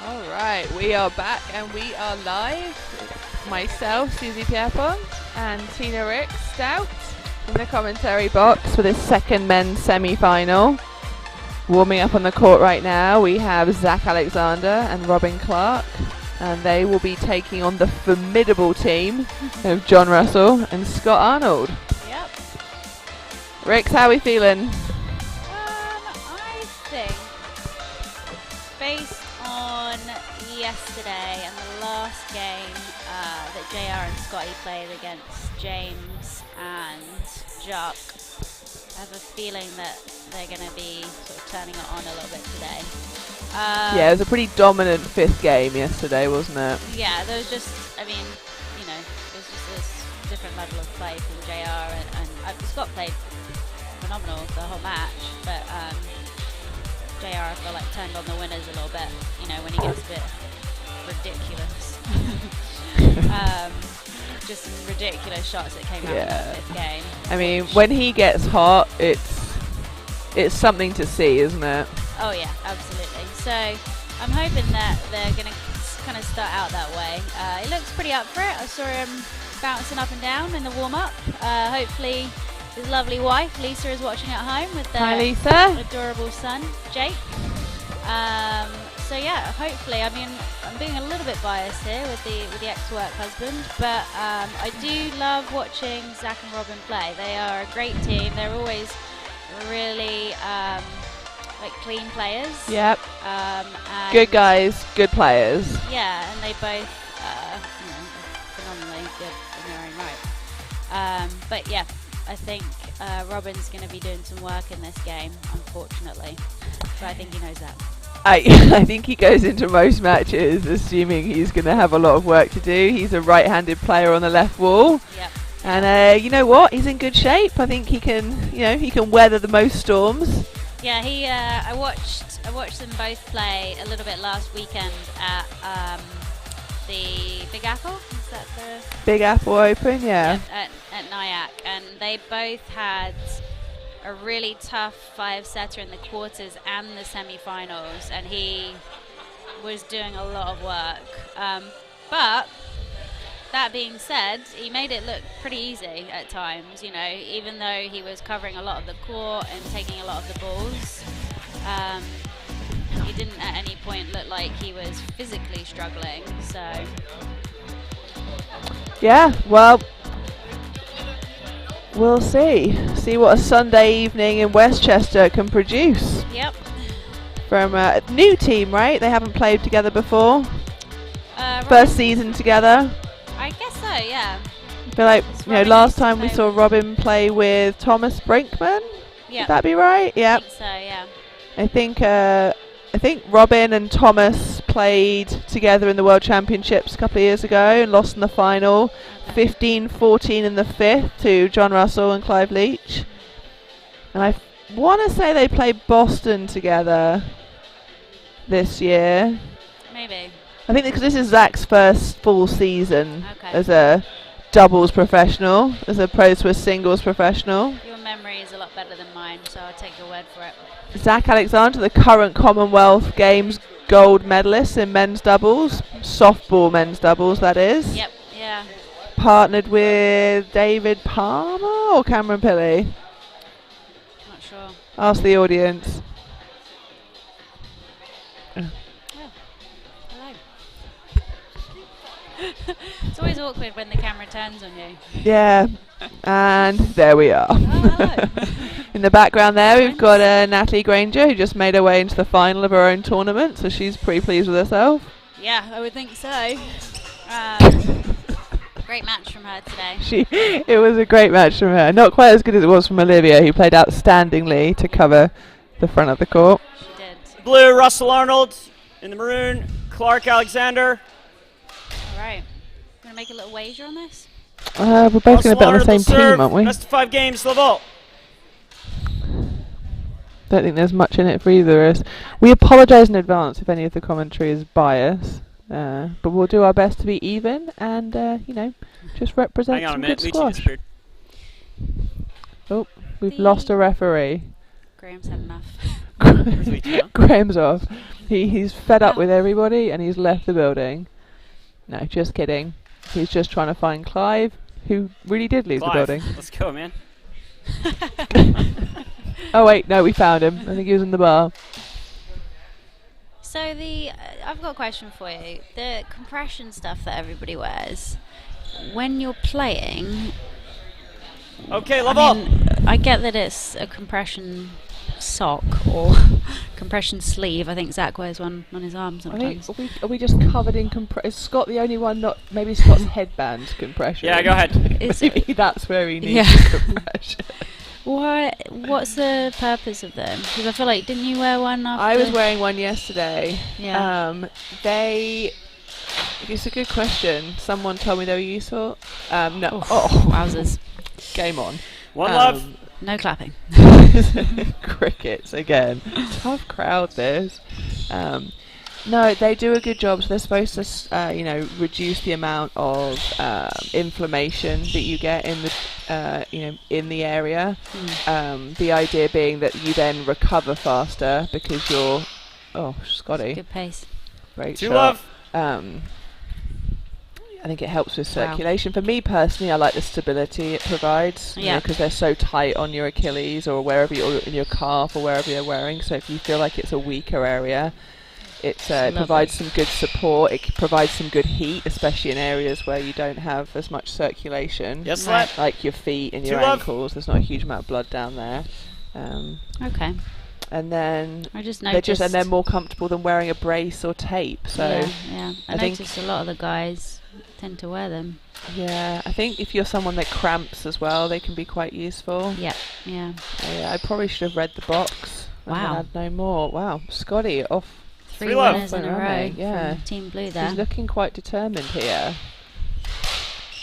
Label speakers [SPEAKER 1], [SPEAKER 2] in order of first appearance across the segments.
[SPEAKER 1] Alright, we are back and we are live. Myself, Susie Pierpont, and Tina Rick Stout in the commentary box for this second men's semi-final. Warming up on the court right now, we have Zach Alexander and Robin Clarke, and they will be taking on the formidable team of John Russell and Scott Arnold.
[SPEAKER 2] Yep.
[SPEAKER 1] Ricks, how are we feeling?
[SPEAKER 2] I think based on yesterday and the last game that JR and Scotty played against James and Jock, I have a feeling that they're going to be sort of turning it on a little bit today.
[SPEAKER 1] Yeah, it was a pretty dominant fifth game yesterday, wasn't it?
[SPEAKER 2] Yeah, there was just, it was just this different level of play from JR and Scott played phenomenal the whole match, but JR I feel like turned on the winners a little bit, when he gets a bit ridiculous. Just some ridiculous shots that came out in that fifth game.
[SPEAKER 1] I mean, when he gets hot, it's something to see, isn't it?
[SPEAKER 2] Oh yeah, absolutely. So I'm hoping that they're going to kind of start out that way. He looks pretty up for it. I saw him bouncing up and down in the warm-up. Hopefully his lovely wife, Lisa, is watching at home with
[SPEAKER 1] Hi,
[SPEAKER 2] their
[SPEAKER 1] Lisa.
[SPEAKER 2] adorable son, Jake. So yeah, hopefully. I mean, I'm being a little bit biased here with the ex-work husband, but I do love watching Zach and Robin play. They are a great team. They're always really clean players.
[SPEAKER 1] Yep.
[SPEAKER 2] And
[SPEAKER 1] Good guys, good players.
[SPEAKER 2] yeah, and they both phenomenally good in their own right. But yeah, I think Robin's going to be doing some work in this game, unfortunately. So I think he knows that.
[SPEAKER 1] I think he goes into most matches assuming he's going to have a lot of work to do. He's a right-handed player on the left wall.
[SPEAKER 2] Yep.
[SPEAKER 1] And you know what? He's in good shape. I think he can weather the most storms.
[SPEAKER 2] Yeah, I watched them both play a little bit last weekend at the Big Apple. Is that the
[SPEAKER 1] Big Apple Open, yeah.
[SPEAKER 2] at Nyack, and they both had a really tough five-setter in the quarters and the semi-finals, and he was doing a lot of work. But that being said, he made it look pretty easy at times, even though he was covering a lot of the court and taking a lot of the balls. He didn't at any point look like he was physically struggling, so...
[SPEAKER 1] Yeah, well, we'll see. See what a Sunday evening in Westchester can produce.
[SPEAKER 2] Yep.
[SPEAKER 1] From a new team, right? They haven't played together before. First season together.
[SPEAKER 2] I guess so, yeah.
[SPEAKER 1] I feel like, last time we saw
[SPEAKER 2] with
[SPEAKER 1] Robin play with Thomas Brinkman.
[SPEAKER 2] Yeah.
[SPEAKER 1] Would that be right? Yeah.
[SPEAKER 2] I think so, yeah.
[SPEAKER 1] I think Robin and Thomas played together in the World Championships a couple of years ago and lost in the final, 15-14 in the fifth to John Russell and Clive Leach. And I want to say they played Boston together this year.
[SPEAKER 2] Maybe.
[SPEAKER 1] I think because this is Zach's first full season
[SPEAKER 2] Okay.
[SPEAKER 1] as a doubles professional, as opposed to a singles professional.
[SPEAKER 2] Your memory is a lot better than mine, so I'll take your word for it.
[SPEAKER 1] Zach Alexander, the current Commonwealth Games gold medalist in men's doubles, softball men's doubles, that is.
[SPEAKER 2] Yep, yeah.
[SPEAKER 1] Partnered with David Palmer or Cameron Pilley?
[SPEAKER 2] Not sure.
[SPEAKER 1] Ask the audience.
[SPEAKER 2] Hello. It's always awkward when the camera turns on you.
[SPEAKER 1] Yeah, and there we are.
[SPEAKER 2] Oh, hello.
[SPEAKER 1] In the background there, we've got Natalie Granger, who just made her way into the final of her own tournament, so she's pretty pleased with herself.
[SPEAKER 2] Yeah, I would think so. Great match from her today.
[SPEAKER 1] It was a great match from her. Not quite as good as it was from Olivia, who played outstandingly to cover the front of the court.
[SPEAKER 2] She did.
[SPEAKER 3] Blue, Russell Arnold. In the maroon, Clarke Alexander.
[SPEAKER 2] All right. Going to make a little wager on this?
[SPEAKER 1] We're both going to bet on the same team, aren't we?
[SPEAKER 3] Best of 5 games, Laval.
[SPEAKER 1] Don't think there's much in it for either of us. We apologise in advance if any of the commentary is biased, but we'll do our best to be even and, just represent
[SPEAKER 3] Hang on a
[SPEAKER 1] some
[SPEAKER 3] minute,
[SPEAKER 1] good
[SPEAKER 3] Leachy
[SPEAKER 1] squash.
[SPEAKER 3] disappeared.
[SPEAKER 1] Oh, we've lost a referee.
[SPEAKER 2] Graham's had enough.
[SPEAKER 1] Graham's off. He's fed up with everybody and he's left the building. No, just kidding. He's just trying to find Clive, who really did leave
[SPEAKER 3] Clive,
[SPEAKER 1] the building.
[SPEAKER 3] let's go, man.
[SPEAKER 1] Oh wait, no, we found him. I think he was in the bar.
[SPEAKER 2] So I've got a question for you. The compression stuff that everybody wears, when you're playing.
[SPEAKER 3] Okay, level
[SPEAKER 2] I get that it's a compression sock or compression sleeve. I think Zach wears one on his arm sometimes.
[SPEAKER 1] Are we just covered in compression? Is Scott the only one not? Maybe Scott's headband compression.
[SPEAKER 3] Yeah, go ahead.
[SPEAKER 1] Maybe that's where he needs compression.
[SPEAKER 2] What's the purpose of them? Because I feel like, didn't you wear one after?
[SPEAKER 1] I was wearing one yesterday.
[SPEAKER 2] Yeah.
[SPEAKER 1] It's a good question. Someone told me they were useful. No.
[SPEAKER 2] Wowzers.
[SPEAKER 1] Game on.
[SPEAKER 3] One love.
[SPEAKER 2] No clapping.
[SPEAKER 1] Crickets again. Tough crowd this. No, they do a good job. So they're supposed to, reduce the amount of inflammation that you get in the, in the area. The idea being that you then recover faster because you're, Scotty.
[SPEAKER 2] Good pace.
[SPEAKER 1] Great
[SPEAKER 3] Two
[SPEAKER 1] shot.
[SPEAKER 3] love.
[SPEAKER 1] I think it helps with circulation. For me personally, I like the stability it provides.
[SPEAKER 2] Yeah.
[SPEAKER 1] Because they're so tight on your Achilles or wherever or in your calf or wherever you're wearing. So if you feel like it's a weaker area, it provides some good support. It provides some good heat, especially in areas where you don't have as much circulation.
[SPEAKER 3] Yes,
[SPEAKER 1] like your feet and your ankles. There's not a huge amount of blood down there.
[SPEAKER 2] Okay.
[SPEAKER 1] And then
[SPEAKER 2] I just noticed
[SPEAKER 1] they're more comfortable than wearing a brace or tape. So
[SPEAKER 2] yeah. I noticed a lot of the guys tend to wear them.
[SPEAKER 1] Yeah, I think if you're someone that cramps as well, they can be quite useful.
[SPEAKER 2] Yeah.
[SPEAKER 1] I probably should have read the box.
[SPEAKER 2] Wow.
[SPEAKER 1] And had no more. Wow, Scotty off.
[SPEAKER 2] 3 winners in a
[SPEAKER 1] Aren't
[SPEAKER 2] row
[SPEAKER 1] they? Yeah.
[SPEAKER 2] from Team Blue there.
[SPEAKER 1] He's looking quite determined here.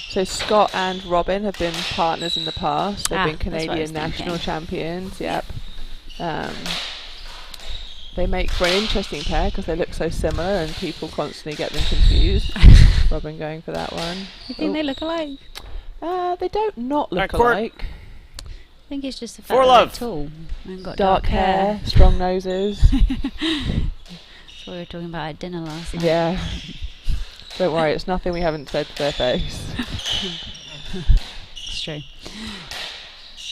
[SPEAKER 1] So Scott and Robin have been partners in the past. They've been Canadian national champions. Yep. They make for an interesting pair because they look so similar and people constantly get them confused. Robin going for that one.
[SPEAKER 2] You think they look alike?
[SPEAKER 1] They don't not look alike.
[SPEAKER 2] I think it's just the fact that they're tall and got dark hair.
[SPEAKER 1] Strong noses.
[SPEAKER 2] That's what we were talking about at dinner last night.
[SPEAKER 1] Yeah. Don't worry, it's nothing we haven't said to their face.
[SPEAKER 2] It's true.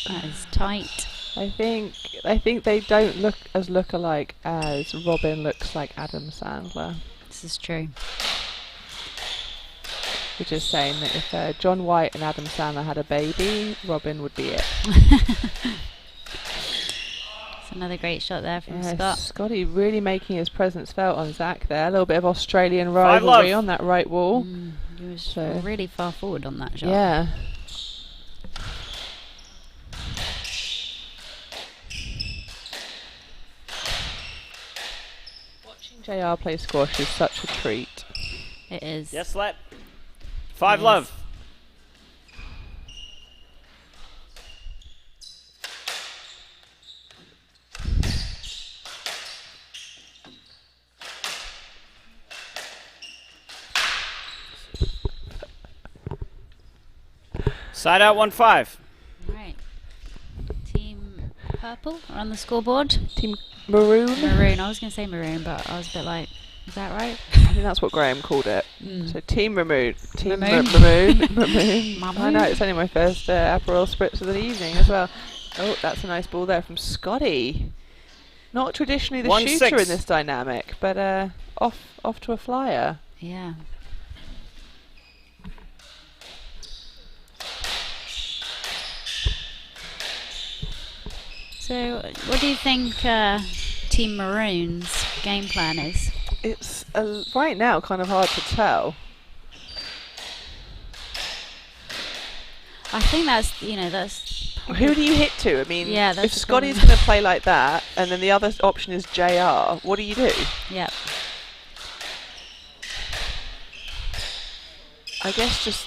[SPEAKER 2] That is tight.
[SPEAKER 1] I think they don't look as look-alike as Robin looks like Adam Sandler.
[SPEAKER 2] This is true.
[SPEAKER 1] We're just saying that if John White and Adam Sandler had a baby, Robin would be it.
[SPEAKER 2] It's another great shot there from Scott.
[SPEAKER 1] Scotty really making his presence felt on Zach there. A little bit of Australian rivalry on that right wall.
[SPEAKER 2] He was really far forward on that shot.
[SPEAKER 1] Yeah. Watching JR play squash is such a treat.
[SPEAKER 2] It is.
[SPEAKER 3] Yes, let. 5 love. Side out 1-5.
[SPEAKER 2] Right. Team purple are on the scoreboard.
[SPEAKER 1] Team maroon.
[SPEAKER 2] Maroon. I was going to say maroon, but I was a bit like, is that right?
[SPEAKER 1] I think that's what Graham called it. So Team maroon. Team maroon. Maroon. I know, it's only my first Aperol Spritz of the evening as well. Oh, that's a nice ball there from Scotty. Not traditionally the shooter in this dynamic, but off to a flyer.
[SPEAKER 2] Yeah. So, what do you think Team Maroon's game plan is?
[SPEAKER 1] It's right now kind of hard to tell.
[SPEAKER 2] I think that's
[SPEAKER 1] Who do you hit to? I mean,
[SPEAKER 2] yeah,
[SPEAKER 1] if Scotty's going to play like that, and then the other option is JR, what do you do?
[SPEAKER 2] Yep.
[SPEAKER 1] I guess just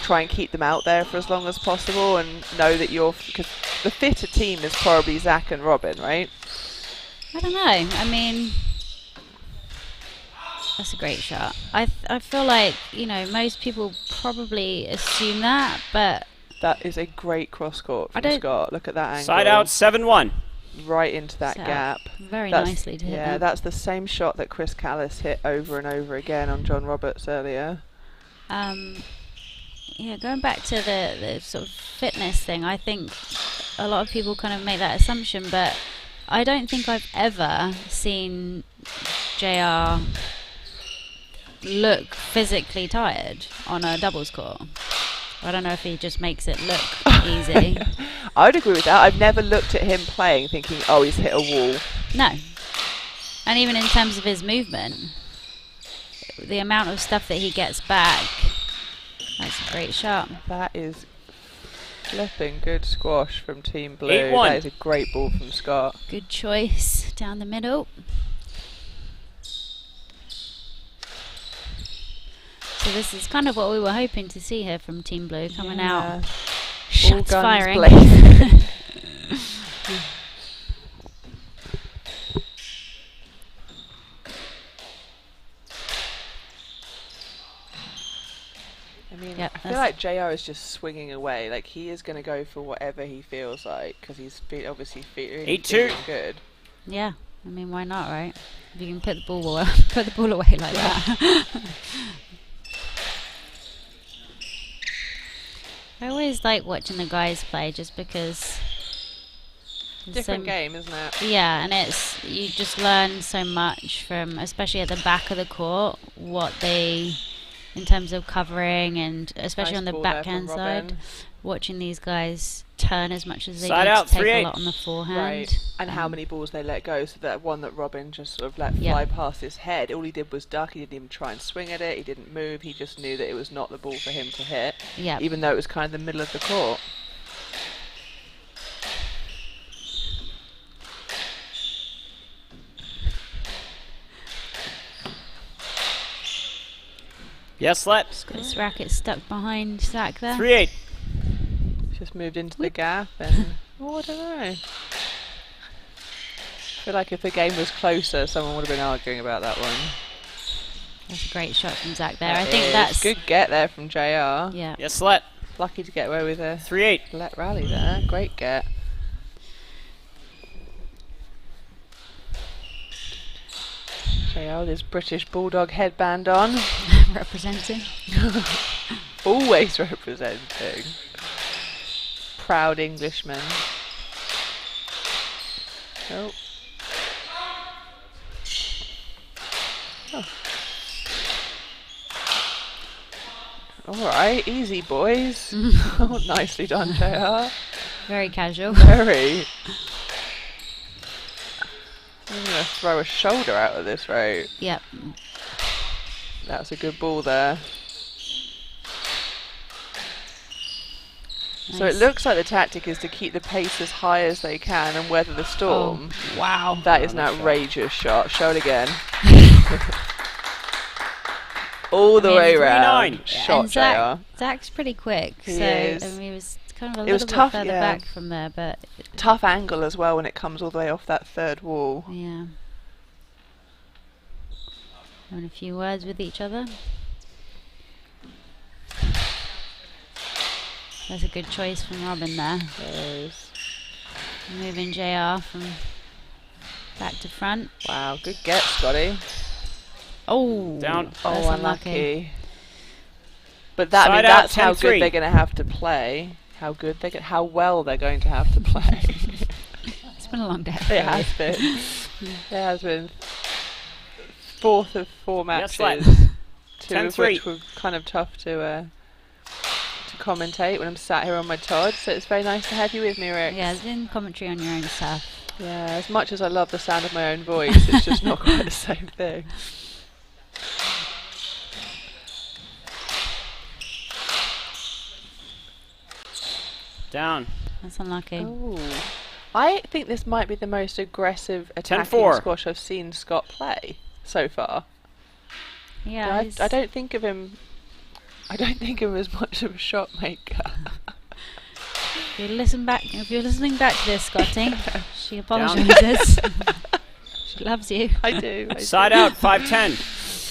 [SPEAKER 1] try and keep them out there for as long as possible, and know that because the fitter team is probably Zach and Robin, right?
[SPEAKER 2] I don't know. I mean, that's a great shot. I feel like most people probably assume that, but
[SPEAKER 1] that is a great cross court from Scott. Look at that angle.
[SPEAKER 3] Side out 7-1.
[SPEAKER 1] right into that
[SPEAKER 2] Set up
[SPEAKER 1] gap.
[SPEAKER 2] very
[SPEAKER 1] That's-
[SPEAKER 2] nicely to hit
[SPEAKER 1] Yeah,
[SPEAKER 2] that.
[SPEAKER 1] that's the same shot that Chris Callis hit over and over again on John Roberts earlier.
[SPEAKER 2] Yeah, going back to the sort of fitness thing, I think a lot of people kind of make that assumption, but I don't think I've ever seen JR look physically tired on a doubles court. I don't know if he just makes it look easy.
[SPEAKER 1] I would agree with that. I've never looked at him playing thinking, oh, he's hit a wall.
[SPEAKER 2] No. And even in terms of his movement, the amount of stuff that he gets back, that's a great shot.
[SPEAKER 1] That is flipping good squash from Team Blue.
[SPEAKER 3] 8-1.
[SPEAKER 1] That is a great ball from Scott.
[SPEAKER 2] Good choice down the middle. So this is kind of what we were hoping to see here from Team Blue, coming out, shots
[SPEAKER 1] guns
[SPEAKER 2] firing.
[SPEAKER 1] blazing. I mean,
[SPEAKER 2] Yep,
[SPEAKER 1] I feel like JR is just swinging away. Like, he is going to go for whatever he feels like, because he's obviously feeling
[SPEAKER 3] 8-2.
[SPEAKER 1] good.
[SPEAKER 2] Yeah, I mean, why not, right? If you can put the ball away, put the ball away like that. I always like watching the guys play, just because. there's
[SPEAKER 1] Different
[SPEAKER 2] so
[SPEAKER 1] game, isn't it?
[SPEAKER 2] Yeah, and it's you just learn so much from, especially at the back of the court, what they, in terms of covering, and especially
[SPEAKER 1] Nice
[SPEAKER 2] on the
[SPEAKER 1] ball there
[SPEAKER 2] backhand
[SPEAKER 1] from
[SPEAKER 2] side,
[SPEAKER 1] Robin.
[SPEAKER 2] watching these guys turn as much as they
[SPEAKER 3] Side
[SPEAKER 2] do
[SPEAKER 3] out,
[SPEAKER 2] to take
[SPEAKER 3] 3-8.
[SPEAKER 2] a lot on the forehand.
[SPEAKER 1] Right, and how many balls they let go. So that one that Robin just sort of let fly past his head, all he did was duck. He didn't even try and swing at it. He didn't move. He just knew that it was not the ball for him to hit,
[SPEAKER 2] Yeah.
[SPEAKER 1] even though it was kind of the middle of the court.
[SPEAKER 3] Yes, let.
[SPEAKER 2] Got his racket stuck behind Zach there.
[SPEAKER 3] 3-8.
[SPEAKER 1] Just moved into the gap and oh, I don't know. I feel like if the game was closer, someone would have been arguing about that one.
[SPEAKER 2] That's a great shot from Zach there.
[SPEAKER 1] That
[SPEAKER 2] I think
[SPEAKER 1] is
[SPEAKER 2] that's
[SPEAKER 1] good get there from JR.
[SPEAKER 2] Yeah.
[SPEAKER 3] Yes, let.
[SPEAKER 1] Lucky to get away with a
[SPEAKER 3] 3-8.
[SPEAKER 1] let rally there. Great get. JR with his British Bulldog headband on.
[SPEAKER 2] representing.
[SPEAKER 1] Always representing. Proud Englishman. Oh. Oh. Alright, easy boys. Oh, nicely done, JR.
[SPEAKER 2] Very casual.
[SPEAKER 1] Very. I'm going to throw a shoulder out of this, right?
[SPEAKER 2] Yep.
[SPEAKER 1] That's a good ball there. So it
[SPEAKER 2] Nice.
[SPEAKER 1] looks like the tactic is to keep the pace as high as they can and weather the storm.
[SPEAKER 2] Oh, wow.
[SPEAKER 1] That is an
[SPEAKER 3] Nice shot.
[SPEAKER 1] outrageous shot. Show it again. All the
[SPEAKER 2] I mean,
[SPEAKER 1] way
[SPEAKER 3] 3-9.
[SPEAKER 1] round.
[SPEAKER 3] Yeah.
[SPEAKER 1] Shot,
[SPEAKER 2] And Zach,
[SPEAKER 1] JR.
[SPEAKER 2] Zach's pretty quick.
[SPEAKER 1] He
[SPEAKER 2] so
[SPEAKER 1] is.
[SPEAKER 2] I mean, he was kind of a
[SPEAKER 1] It was
[SPEAKER 2] little bit
[SPEAKER 1] tough,
[SPEAKER 2] further
[SPEAKER 1] yeah.
[SPEAKER 2] back from there, but
[SPEAKER 1] Tough angle as well when it comes all the way off that third wall.
[SPEAKER 2] yeah. Having a few words with each other. That's a good choice from Robin there.
[SPEAKER 1] There is.
[SPEAKER 2] Moving JR from back to front.
[SPEAKER 1] Wow, good get, Scotty.
[SPEAKER 2] Oh,
[SPEAKER 3] Down.
[SPEAKER 1] Oh,
[SPEAKER 2] that's
[SPEAKER 1] unlucky. But that, I mean,
[SPEAKER 3] Side out,
[SPEAKER 1] that's how
[SPEAKER 3] 10-3.
[SPEAKER 1] good they're going to have to play. How well they're going to have to play.
[SPEAKER 2] It's been a long day.
[SPEAKER 1] It has been. It has been. Fourth of 4
[SPEAKER 3] Yes,
[SPEAKER 1] matches.
[SPEAKER 3] lad.
[SPEAKER 1] 2 of
[SPEAKER 3] 10-3.
[SPEAKER 1] which were kind of tough to commentate when I'm sat here on my Todd. So it's very nice to have you with me, Rick.
[SPEAKER 2] Yeah, doing commentary on your own stuff.
[SPEAKER 1] Yeah, as much as I love the sound of my own voice, it's just not quite the same thing.
[SPEAKER 3] Down.
[SPEAKER 2] That's unlucky.
[SPEAKER 1] Oh. I think this might be the most aggressive attacking
[SPEAKER 3] 10-4.
[SPEAKER 1] squash I've seen Scott play so far.
[SPEAKER 2] Yeah,
[SPEAKER 1] I
[SPEAKER 2] he's-
[SPEAKER 1] don't think of him. I don't think of him as much of a shot maker.
[SPEAKER 2] If you're listening back to this, Scotty, she apologises. She loves you.
[SPEAKER 1] I do. I
[SPEAKER 3] Side
[SPEAKER 1] do.
[SPEAKER 3] out, 5-10.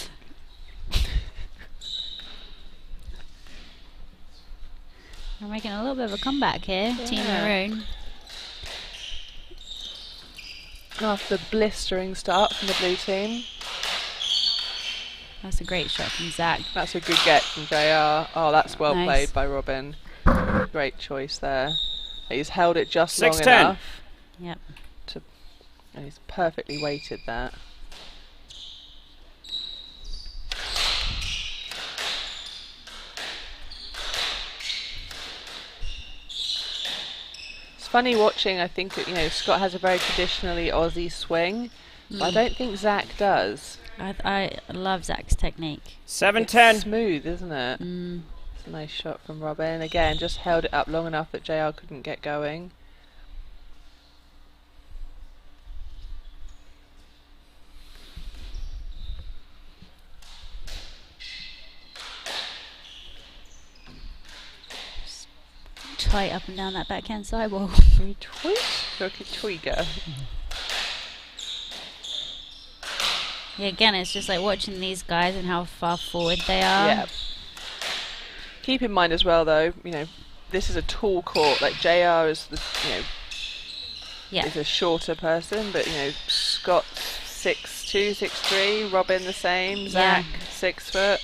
[SPEAKER 2] We're making a little bit of a comeback here, Team
[SPEAKER 1] Yeah.
[SPEAKER 2] Maroon.
[SPEAKER 1] after the blistering start from the blue team.
[SPEAKER 2] That's a great shot from Zach.
[SPEAKER 1] That's a good get from JR. Oh, that's well
[SPEAKER 2] Nice.
[SPEAKER 1] played by Robin. Great choice there. He's held it just long
[SPEAKER 3] 6-10.
[SPEAKER 1] enough.
[SPEAKER 2] Yep.
[SPEAKER 1] And he's perfectly weighted that. It's funny watching. I think that, Scott has a very traditionally Aussie swing, but I don't think Zach does.
[SPEAKER 2] I love Zach's technique.
[SPEAKER 3] 7-10.
[SPEAKER 1] It's smooth, isn't it? It's a nice shot from Robin. Again, just held it up long enough that JR couldn't get going.
[SPEAKER 2] Tight up and down that backhand sidewall.
[SPEAKER 1] You tweak? Like a tweaker.
[SPEAKER 2] Yeah, again, it's just like watching these guys and how far forward they are.
[SPEAKER 1] Yeah. Keep in mind as well, though, this is a tall court. Like JR is is a shorter person, but Scott 6'2", 6'3", Robin the same, Zach 6 foot.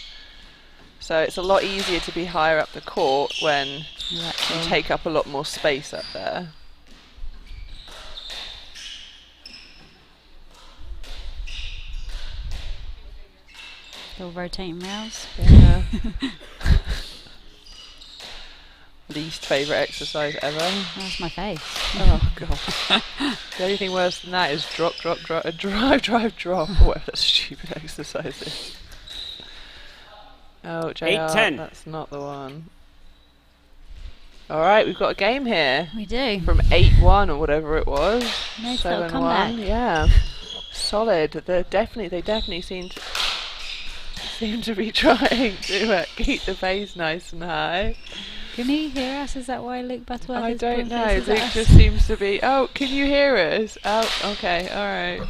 [SPEAKER 1] So it's a lot easier to be higher up the court when you take up a lot more space up there.
[SPEAKER 2] Still rotating rails.
[SPEAKER 1] Yeah. Least favourite exercise ever.
[SPEAKER 2] That's my face.
[SPEAKER 1] Oh god. The only thing worse than that is drop, drive, drop, or whatever that stupid exercise is. Oh, JR,
[SPEAKER 3] 8-10.
[SPEAKER 1] that's not the one. Alright, we've got a game here.
[SPEAKER 2] We do.
[SPEAKER 1] From 8-1 or whatever it was.
[SPEAKER 2] Nice little
[SPEAKER 1] 7-1.
[SPEAKER 2] comeback.
[SPEAKER 1] Yeah. Solid. They definitely seem to be trying to keep the pace nice and high.
[SPEAKER 2] Can he hear us? Is that why Luke Butterworth
[SPEAKER 1] I
[SPEAKER 2] is
[SPEAKER 1] don't
[SPEAKER 2] putting
[SPEAKER 1] know.
[SPEAKER 2] faces at
[SPEAKER 1] Luke
[SPEAKER 2] us?
[SPEAKER 1] just seems to be. Oh, can you hear us? Oh, okay, all right.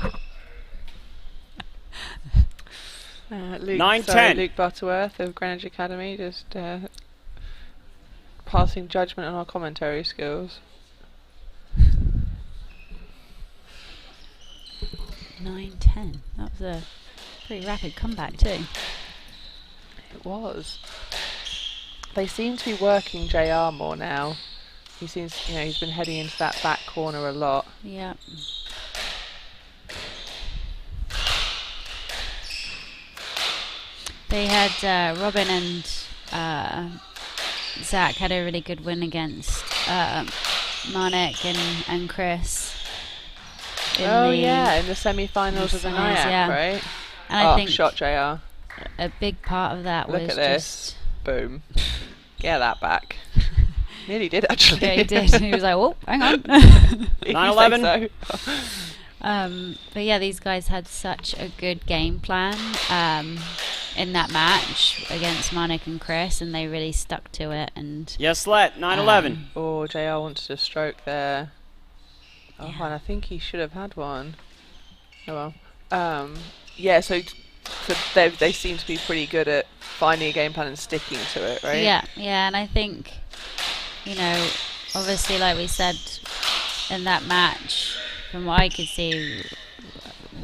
[SPEAKER 1] Luke,
[SPEAKER 3] 9-10.
[SPEAKER 1] Luke Butterworth of Greenwich Academy, just passing judgment on our commentary skills.
[SPEAKER 2] 9-10. That was a pretty rapid comeback too.
[SPEAKER 1] It was. They seem to be working JR more now. He seems, he's been heading into that back corner a lot.
[SPEAKER 2] Yeah. They had Robin and Zach had a really good win against Marnik and Chris. In
[SPEAKER 1] in the semi-finals of the
[SPEAKER 2] semis,
[SPEAKER 1] NIAC,
[SPEAKER 2] yeah.
[SPEAKER 1] right?
[SPEAKER 2] And I think
[SPEAKER 1] shot JR.
[SPEAKER 2] a big part of that
[SPEAKER 1] Look
[SPEAKER 2] was
[SPEAKER 1] at this. Boom. Get that back. Nearly did, actually.
[SPEAKER 2] Yeah, he did. He was like, "Oh, hang on."
[SPEAKER 3] 9-11.
[SPEAKER 2] But yeah, these guys had such a good game plan in that match against Marnik and Chris, and they really stuck to it. And
[SPEAKER 3] Yes, let 9-11.
[SPEAKER 1] Oh, JR wanted a stroke there. Oh,
[SPEAKER 2] Yeah.
[SPEAKER 1] and I think he should have had one. Oh well. Yeah, so they seem to be pretty good at finding a game plan and sticking to it, right?
[SPEAKER 2] yeah, and I think, obviously, like we said in that match, from what I could see,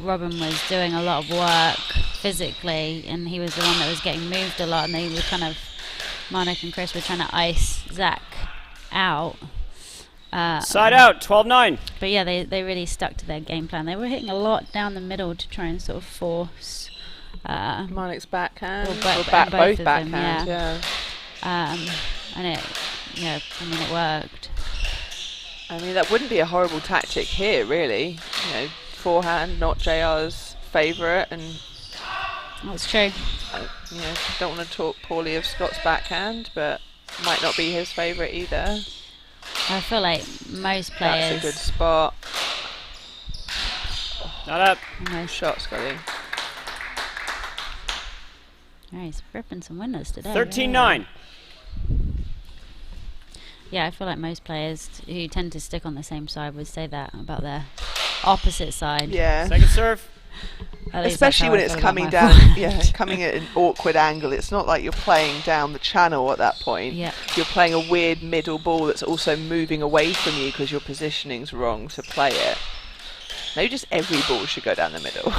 [SPEAKER 2] Robin was doing a lot of work physically, and he was the one that was getting moved a lot, and they were Marnik and Chris were trying to ice Zach out.
[SPEAKER 3] Side out, 12-9.
[SPEAKER 2] But yeah, they really stuck to their game plan. They were hitting a lot down the middle to try and sort of force
[SPEAKER 1] Marnik's backhand.
[SPEAKER 2] Or
[SPEAKER 1] Or
[SPEAKER 2] both
[SPEAKER 1] both
[SPEAKER 2] of them,
[SPEAKER 1] backhands, yeah.
[SPEAKER 2] and it, it worked.
[SPEAKER 1] I mean, that wouldn't be a horrible tactic here, really. Forehand, not JR's favourite, and
[SPEAKER 2] That's true.
[SPEAKER 1] don't want to talk poorly of Scott's backhand, but might not be his favourite either.
[SPEAKER 2] I feel like most players.
[SPEAKER 1] That's a good spot.
[SPEAKER 3] Not up.
[SPEAKER 1] Nice shot, Scotty.
[SPEAKER 2] He's ripping some winners today.
[SPEAKER 3] 13-9.
[SPEAKER 2] Yeah, I feel like most players who tend to stick on the same side would say that about their opposite side.
[SPEAKER 1] Yeah.
[SPEAKER 3] Second serve.
[SPEAKER 2] At least
[SPEAKER 1] Especially
[SPEAKER 2] that's
[SPEAKER 1] when
[SPEAKER 2] how I
[SPEAKER 1] it's
[SPEAKER 2] feel about
[SPEAKER 1] coming
[SPEAKER 2] my
[SPEAKER 1] down,
[SPEAKER 2] forehand.
[SPEAKER 1] coming at an awkward angle. It's not like you're playing down the channel at that point.
[SPEAKER 2] Yeah.
[SPEAKER 1] You're playing a weird middle ball that's also moving away from you because your positioning's wrong to play it. Maybe just every ball should go down the middle.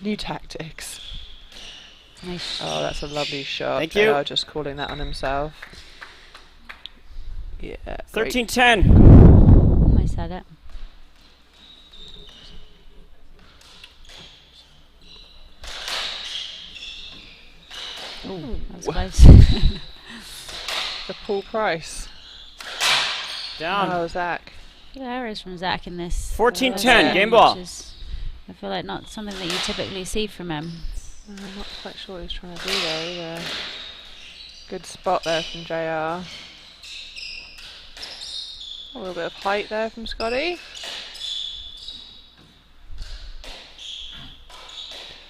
[SPEAKER 1] New tactics.
[SPEAKER 2] Nice.
[SPEAKER 1] Oh, that's a lovely shot.
[SPEAKER 3] Thank you.
[SPEAKER 1] JR just calling that on himself. Yeah.
[SPEAKER 3] 13-10.
[SPEAKER 2] Almost had it. Oh, that was close.
[SPEAKER 1] The Paul Price.
[SPEAKER 3] Down.
[SPEAKER 1] Oh, Zach.
[SPEAKER 2] Good errors from Zach in this.
[SPEAKER 3] 14-10, game ball.
[SPEAKER 2] Which is, I feel like not something that you typically see from him.
[SPEAKER 1] I'm not quite sure what he's trying to do there either. Good spot there from JR. A little bit of height there from Scotty.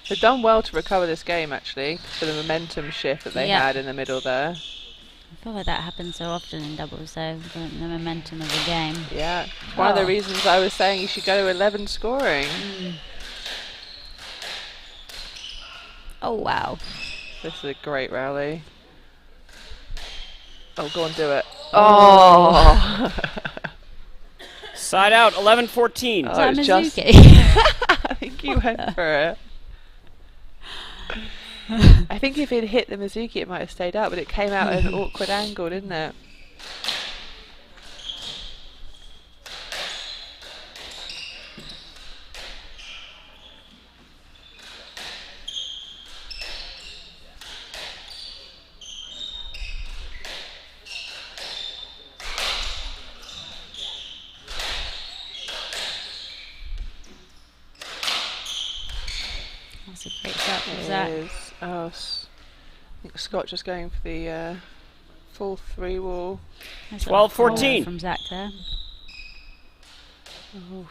[SPEAKER 1] They've done well to recover this game actually, for the momentum shift that they had in the middle there.
[SPEAKER 2] I feel like that happens so often in doubles though, the momentum of the game.
[SPEAKER 1] Yeah, one of the reasons I was saying you should go to 11 scoring.
[SPEAKER 2] Oh wow.
[SPEAKER 1] This is a great rally. Oh, go and do it. Oh!
[SPEAKER 3] Side out, 11-14.
[SPEAKER 1] Oh,
[SPEAKER 2] Is
[SPEAKER 1] it
[SPEAKER 2] that
[SPEAKER 1] was just
[SPEAKER 2] Mizuki?
[SPEAKER 1] I think he went for it. I think if he'd hit the Mizuki it might have stayed up, but it came out at an awkward angle, didn't it?
[SPEAKER 2] That's a great shot from
[SPEAKER 1] It
[SPEAKER 2] Zach.
[SPEAKER 1] is. Oh, I think Scott just going for the full 3 wall.
[SPEAKER 3] 12-14
[SPEAKER 2] from Zach there.
[SPEAKER 1] Oof.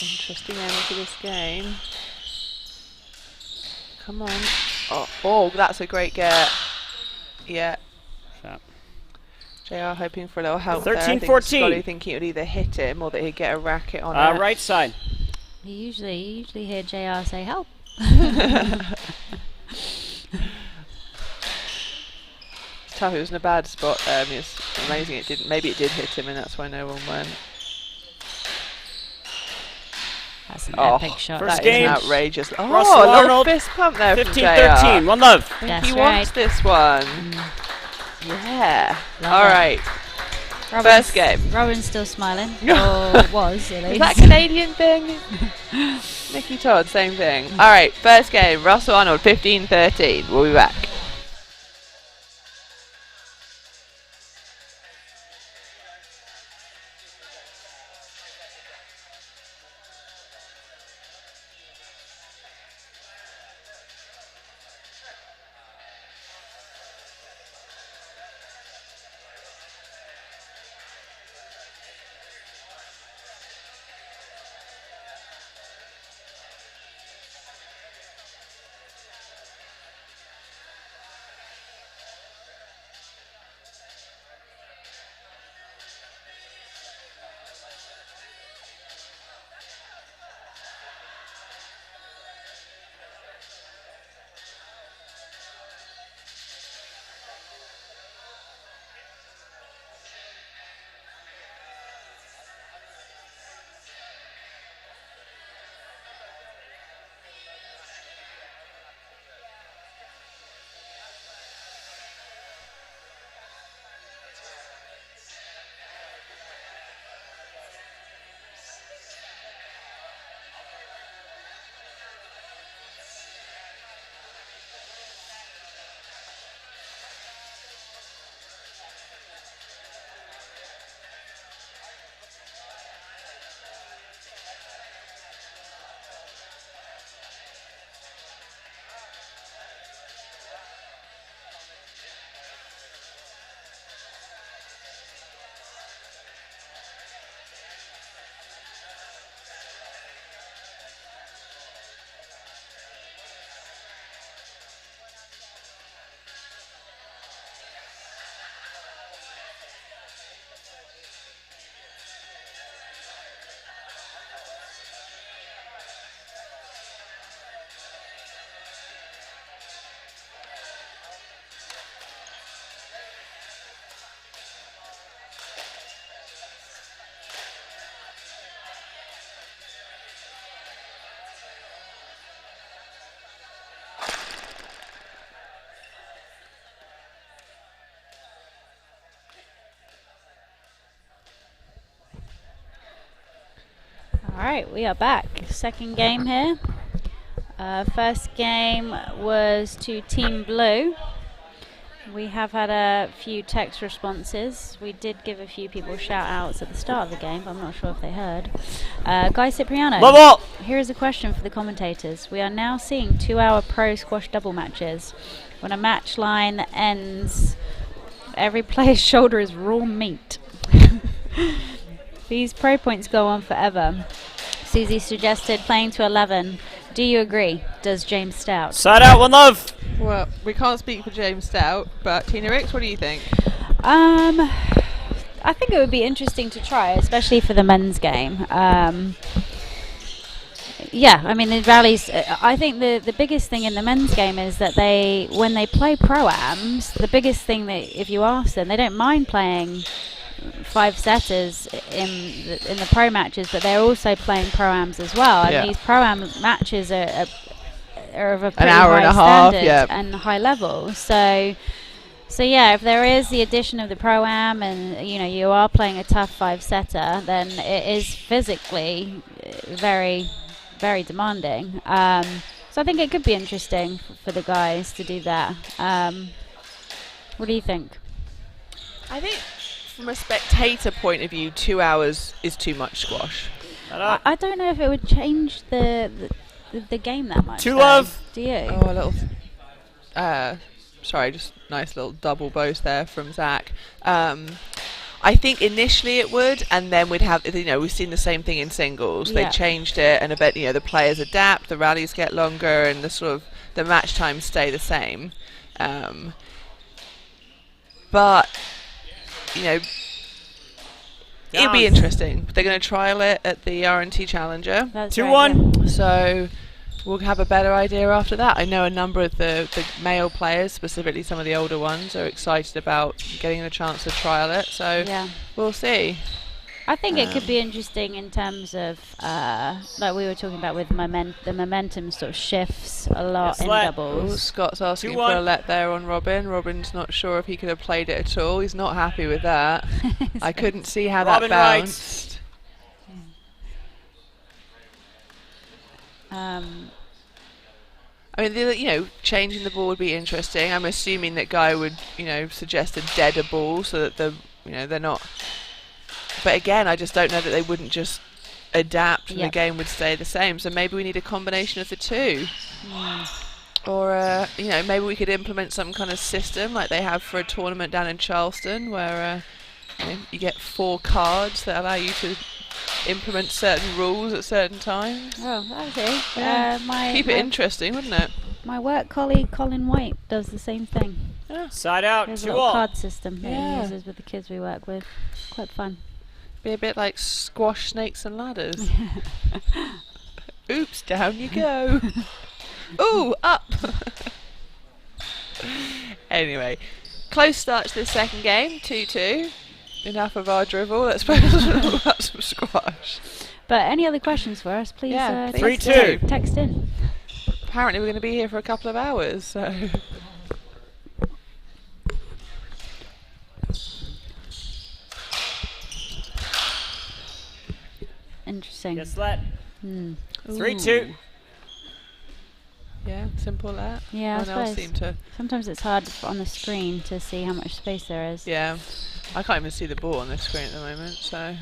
[SPEAKER 1] Interesting end to this game. Come on. Oh, that's a great get. Yeah.
[SPEAKER 3] Shot.
[SPEAKER 1] JR hoping for a little help there.
[SPEAKER 3] 13-14.
[SPEAKER 1] Scotty thinking it would either hit him or that he'd get a racket on it.
[SPEAKER 3] Right side.
[SPEAKER 2] You usually hear JR say help.
[SPEAKER 1] It's tough, it was in a bad spot there. I mean, it's amazing it didn't. Maybe it did hit him and that's why no one went.
[SPEAKER 2] That's an epic shot.
[SPEAKER 3] First
[SPEAKER 1] That
[SPEAKER 3] game.
[SPEAKER 1] is outrageous. Oh,
[SPEAKER 3] Russell
[SPEAKER 1] a little
[SPEAKER 3] Arnold.
[SPEAKER 1] fist pump there from
[SPEAKER 3] 15-13,
[SPEAKER 1] JR.
[SPEAKER 3] one love.
[SPEAKER 1] I think
[SPEAKER 2] That's
[SPEAKER 1] he
[SPEAKER 2] right.
[SPEAKER 1] wants this one. Yeah.
[SPEAKER 2] Love
[SPEAKER 1] All
[SPEAKER 2] it.
[SPEAKER 1] right.
[SPEAKER 2] Rowan's-
[SPEAKER 1] First game.
[SPEAKER 2] Rowan's still smiling. Or was, at least.
[SPEAKER 1] Is that a Canadian thing? Nicky Todd, same thing. All right, first game. Russell Arnold, 15-13. We'll be back.
[SPEAKER 2] Alright, we are back. Second game here. First game was to Team Blue. We have had a few text responses. We did give a few people shout outs at the start of the game, but I'm not sure if they heard. Guy Cipriano,
[SPEAKER 3] Level!
[SPEAKER 2] here is a question for the commentators. We are now seeing 2-hour pro squash double matches. When a match line ends, every player's shoulder is raw meat. These pro points go on forever. Susie suggested playing to 11. Do you agree? Does James Stout?
[SPEAKER 3] Side out, one love!
[SPEAKER 1] Well, we can't speak for James Stout, but Tina Ricks, what do you think?
[SPEAKER 2] I think it would be interesting to try, especially for the men's game. Yeah, I mean, the rallies, I think the biggest thing in the men's game is that when they play pro-ams, the biggest thing that, if you ask them, they don't mind playing 5-setters in the pro matches, but they're also playing pro-ams as well. And these pro-am matches are of a pretty
[SPEAKER 1] an hour
[SPEAKER 2] high
[SPEAKER 1] and a half,
[SPEAKER 2] standard and high level. So yeah, if there is the addition of the pro-am and you are playing a tough 5-setter, then it is physically very, very demanding. So I think it could be interesting for the guys to do that. What do you think?
[SPEAKER 1] I think from a spectator point of view, 2 hours is too much squash.
[SPEAKER 2] I don't know if it would change the game that much.
[SPEAKER 3] Two love.
[SPEAKER 2] Do you?
[SPEAKER 1] Oh, a little. Sorry, just nice little double boast there from Zach. I think initially it would, and then we'd have, we've seen the same thing in singles. They changed it, and I bet the players adapt, the rallies get longer, and the match times stay the same. But it'll be interesting. They're going to trial it at the R&T Challenger.
[SPEAKER 2] That's
[SPEAKER 3] 2-1.
[SPEAKER 2] right,
[SPEAKER 1] So we'll have a better idea after that. I know a number of the male players, specifically some of the older ones, are excited about getting a chance to trial it. So we'll see.
[SPEAKER 2] I think it could be interesting in terms of, like we were talking about with the momentum sort of shifts a lot in doubles.
[SPEAKER 1] Scott's asking for a let there on Robin. Robin's not sure if he could have played it at all. He's not happy with that. I couldn't see how that bounced. I mean, changing the ball would be interesting. I'm assuming that Guy would, suggest a deader ball so that they're not. But again, I just don't know that they wouldn't just adapt and the game would stay the same. So maybe we need a combination of the two. Or, maybe we could implement some kind of system like they have for a tournament down in Charleston where you get 4 cards that allow you to implement certain rules at certain times.
[SPEAKER 2] Oh, okay.
[SPEAKER 1] Yeah. Keep it interesting, wouldn't it?
[SPEAKER 2] My work colleague Colin White does the same thing.
[SPEAKER 3] Yeah. Side out,
[SPEAKER 2] There's
[SPEAKER 3] 2
[SPEAKER 2] a little
[SPEAKER 3] all.
[SPEAKER 2] card system that he uses with the kids we work with. Quite fun.
[SPEAKER 1] Be a bit like squash, snakes and ladders. Oops, down you go. Ooh, up. Anyway, close start to the second game, 2-2. Enough of our drivel, let's focus about some squash.
[SPEAKER 2] But any other questions for us, please,
[SPEAKER 3] 3-2.
[SPEAKER 2] Text in.
[SPEAKER 1] Apparently we're going to be here for a couple of hours, so...
[SPEAKER 2] Interesting.
[SPEAKER 3] Yes, let. 3-2.
[SPEAKER 1] Yeah, simple that.
[SPEAKER 2] Yeah,
[SPEAKER 1] no one else seemed to.
[SPEAKER 2] Sometimes it's hard on the screen to see how much space there is.
[SPEAKER 1] Yeah, I can't even see the ball on this screen at the moment. So,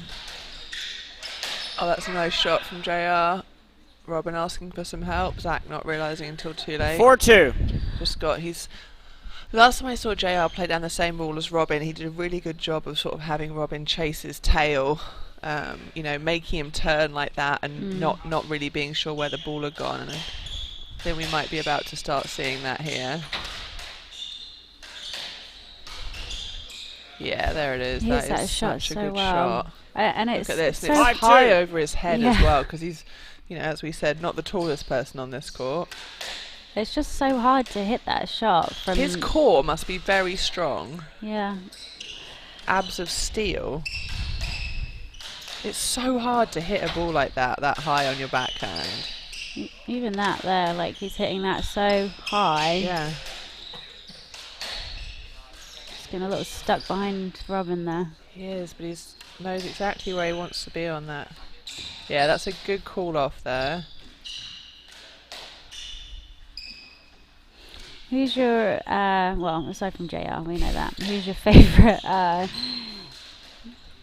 [SPEAKER 1] that's a nice shot from JR. Robin asking for some help. Zach not realising until too late.
[SPEAKER 3] 4-2.
[SPEAKER 1] Just got last time I saw JR play down the same ball as Robin, he did a really good job of sort of having Robin chase his tail. Making him turn like that and not really being sure where the ball had gone. And I think we might be about to start seeing that here. Yeah, there it is. That is such a good shot.
[SPEAKER 2] And it's
[SPEAKER 1] look at this.
[SPEAKER 2] So
[SPEAKER 1] it's high over his head as well because he's, as we said, not the tallest person on this court.
[SPEAKER 2] It's just so hard to hit that shot.
[SPEAKER 1] His core must be very strong.
[SPEAKER 2] Yeah.
[SPEAKER 1] Abs of steel. It's so hard to hit a ball like that high on your backhand.
[SPEAKER 2] Even that there, like he's hitting that so high.
[SPEAKER 1] Yeah.
[SPEAKER 2] Just getting a little stuck behind Robin there.
[SPEAKER 1] He is, but he knows exactly where he wants to be on that. Yeah, that's a good call off there.
[SPEAKER 2] Who's your, well, aside from JR, we know that. Who's your favourite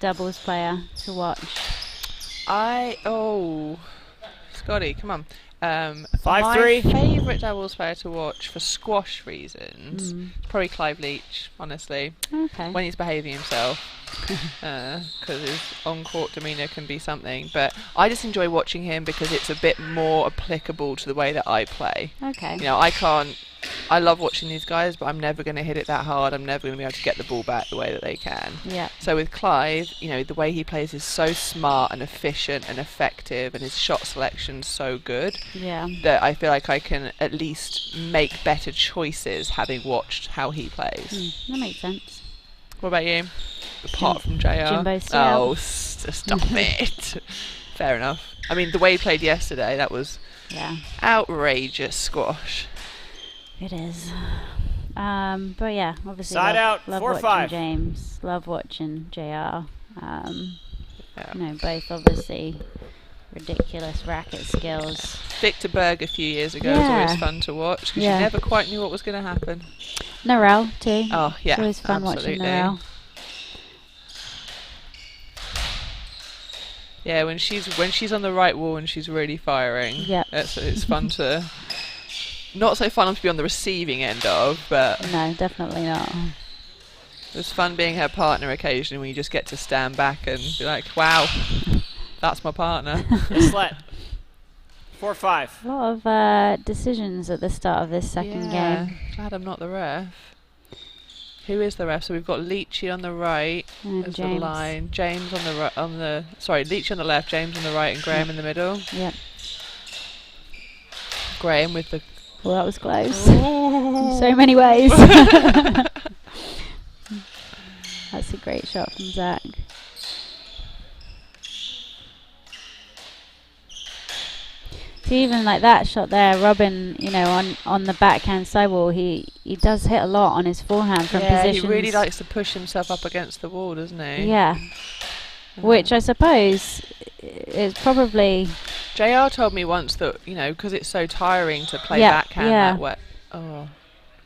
[SPEAKER 2] doubles player to watch?
[SPEAKER 1] Scotty, come on.
[SPEAKER 3] 5-3.
[SPEAKER 1] My favourite doubles player to watch for squash reasons is probably Clive Leach, honestly.
[SPEAKER 2] Okay.
[SPEAKER 1] When he's behaving himself. Because his on-court demeanour can be something. But I just enjoy watching him because it's a bit more applicable to the way that I play.
[SPEAKER 2] Okay.
[SPEAKER 1] You know, I love watching these guys, but I'm never going to hit it that hard. I'm never going to be able to get the ball back the way that they can.
[SPEAKER 2] Yeah.
[SPEAKER 1] So with Clive, you know, the way he plays is so smart and efficient and effective, and his shot selection's so good that I feel like I can at least make better choices having watched how he plays.
[SPEAKER 2] That makes sense.
[SPEAKER 1] What about you? Apart from JR?
[SPEAKER 2] Jimbo style.
[SPEAKER 1] Oh, stop it. Fair enough. I mean, the way he played yesterday, that was outrageous squash.
[SPEAKER 2] It is. But yeah, obviously
[SPEAKER 3] Side out,
[SPEAKER 2] love
[SPEAKER 3] 4-5.
[SPEAKER 2] watching James, love watching JR. You know, both obviously ridiculous racket skills.
[SPEAKER 1] Victor Berg a few years ago was always fun to watch because you never quite knew what was going to happen.
[SPEAKER 2] Narelle too.
[SPEAKER 1] Oh yeah,
[SPEAKER 2] it's always fun watching Narelle.
[SPEAKER 1] Yeah, when she's on the right wall and she's really firing.
[SPEAKER 2] Yep.
[SPEAKER 1] It's fun to. Not so fun to be on the receiving end of, but
[SPEAKER 2] no, definitely not.
[SPEAKER 1] It's fun being her partner occasionally when you just get to stand back and be like, wow, that's my partner.
[SPEAKER 3] Slet. 4-5.
[SPEAKER 2] A lot of decisions at the start of this second game.
[SPEAKER 1] Glad I'm not the ref. Who is the ref? So we've got Leachy on the right. There's the line. James on the right. Leachy on the left. James on the right, and Graham in the middle.
[SPEAKER 2] Yep.
[SPEAKER 1] Graham with the.
[SPEAKER 2] Well, that was close. In so many ways. That's a great shot from Zach. See, even like that shot there, Robin, you know, on the backhand sidewall, he does hit a lot on his forehand from positions.
[SPEAKER 1] He really likes to push himself up against the wall, doesn't he?
[SPEAKER 2] Yeah. Which I suppose is probably...
[SPEAKER 1] JR told me once that, you know, because it's so tiring to play backhand that way. Oh.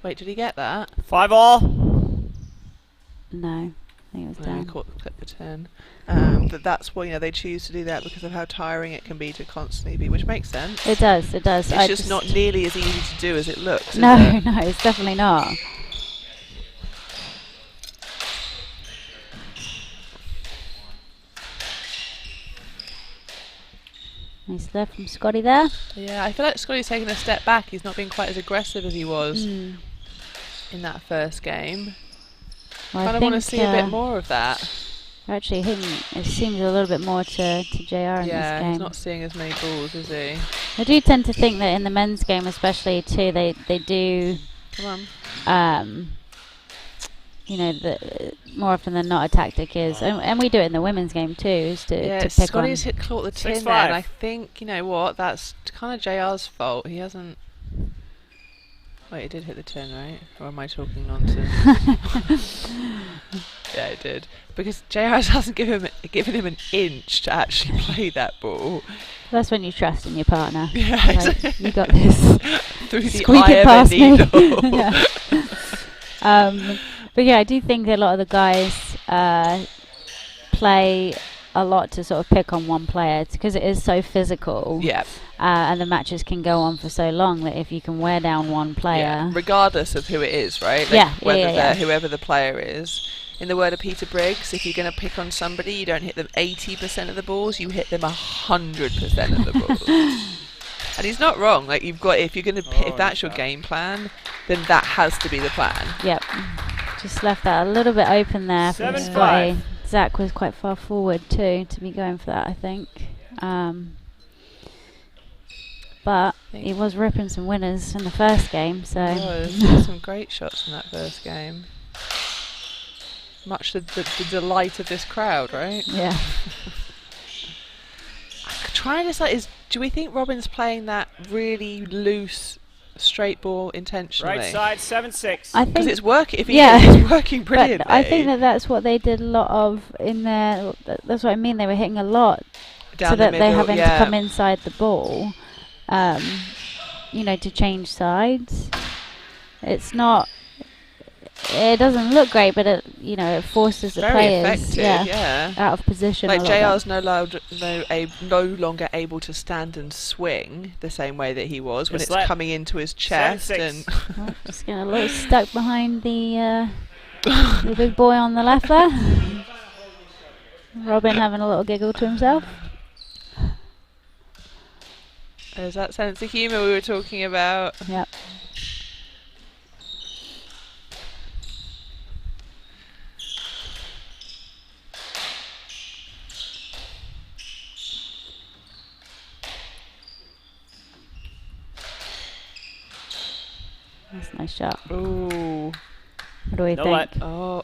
[SPEAKER 1] Wait, did he get that?
[SPEAKER 3] 5-all?
[SPEAKER 2] No, I think it was down.
[SPEAKER 1] He caught the clip for 10. That's why, you know, they choose to do that because of how tiring it can be to constantly be, which makes sense.
[SPEAKER 2] It does, it does.
[SPEAKER 1] It's just not nearly as easy to do as it looks,
[SPEAKER 2] no,
[SPEAKER 1] is it?
[SPEAKER 2] No, it's definitely not. Nice left from Scotty there.
[SPEAKER 1] Yeah, I feel like Scotty's taken a step back. He's not been quite as aggressive as he was in that first game.
[SPEAKER 2] Well,
[SPEAKER 1] kind of want to see a bit more of that.
[SPEAKER 2] Actually, it seems a little bit more to JR in this game.
[SPEAKER 1] Yeah, he's not seeing as many balls, is he?
[SPEAKER 2] I do tend to think that in the men's game, especially too, they do.
[SPEAKER 1] Come on.
[SPEAKER 2] You know, more often than not, a tactic is, and we do it in the women's game too, is to pick
[SPEAKER 1] Scotty's
[SPEAKER 2] on.
[SPEAKER 1] caught the tin there, and I think, you know what, that's kind of JR's fault. He hasn't. Wait, he did hit the tin, right? Or am I talking nonsense? Yeah, it did. Because JR hasn't given him an inch to actually play that ball.
[SPEAKER 2] That's when you trust in your partner.
[SPEAKER 1] Yeah,
[SPEAKER 2] like,
[SPEAKER 1] exactly.
[SPEAKER 2] You got this.
[SPEAKER 1] Through the
[SPEAKER 2] Squeak
[SPEAKER 1] eye
[SPEAKER 2] it
[SPEAKER 1] of
[SPEAKER 2] past
[SPEAKER 1] a needle.
[SPEAKER 2] Me. But yeah, I do think that a lot of the guys play a lot to sort of pick on one player because it is so physical.
[SPEAKER 1] Yeah.
[SPEAKER 2] And the matches can go on for so long that if you can wear down one player,
[SPEAKER 1] regardless of who it is, right? Like
[SPEAKER 2] whether
[SPEAKER 1] whoever the player is. In the word of Peter Briggs, if you're going to pick on somebody, you don't hit them 80% of the balls, you hit them 100% of the balls. And he's not wrong. Like if you're going to if that's your game plan, then that has to be the plan.
[SPEAKER 2] Yep. Just left that a little bit open there for Scotty. Zach was quite far forward too to be going for that, I think. But he was ripping some winners in the first game, so
[SPEAKER 1] he was. Some great shots in that first game. Much the delight of this crowd, right?
[SPEAKER 2] Yeah.
[SPEAKER 1] I'm trying to decide, do we think Robin's playing that really loose straight ball intentionally?
[SPEAKER 3] Right side, 7-6.
[SPEAKER 2] I think
[SPEAKER 1] because it's working. It's working brilliantly.
[SPEAKER 2] But I think that's what they did a lot of in there. That's what I mean. They were hitting a lot
[SPEAKER 1] down
[SPEAKER 2] so that
[SPEAKER 1] the
[SPEAKER 2] they're
[SPEAKER 1] middle.
[SPEAKER 2] having to come inside the ball, you know, to change sides. It's not. It doesn't look great, but it, you know, it forces the
[SPEAKER 1] Very
[SPEAKER 2] players,
[SPEAKER 1] effective,
[SPEAKER 2] out of position.
[SPEAKER 1] Like
[SPEAKER 2] a little
[SPEAKER 1] JR's no longer able to stand and swing the same way that he was when it's coming into his chest. And
[SPEAKER 2] oh, just getting a little stuck behind the big boy on the left there. Robin having a little giggle to himself.
[SPEAKER 1] There's that sense of humour we were talking about.
[SPEAKER 2] Yep. That's a nice shot.
[SPEAKER 1] Ooh.
[SPEAKER 2] What do we
[SPEAKER 3] No
[SPEAKER 2] think?
[SPEAKER 3] let.
[SPEAKER 1] Oh,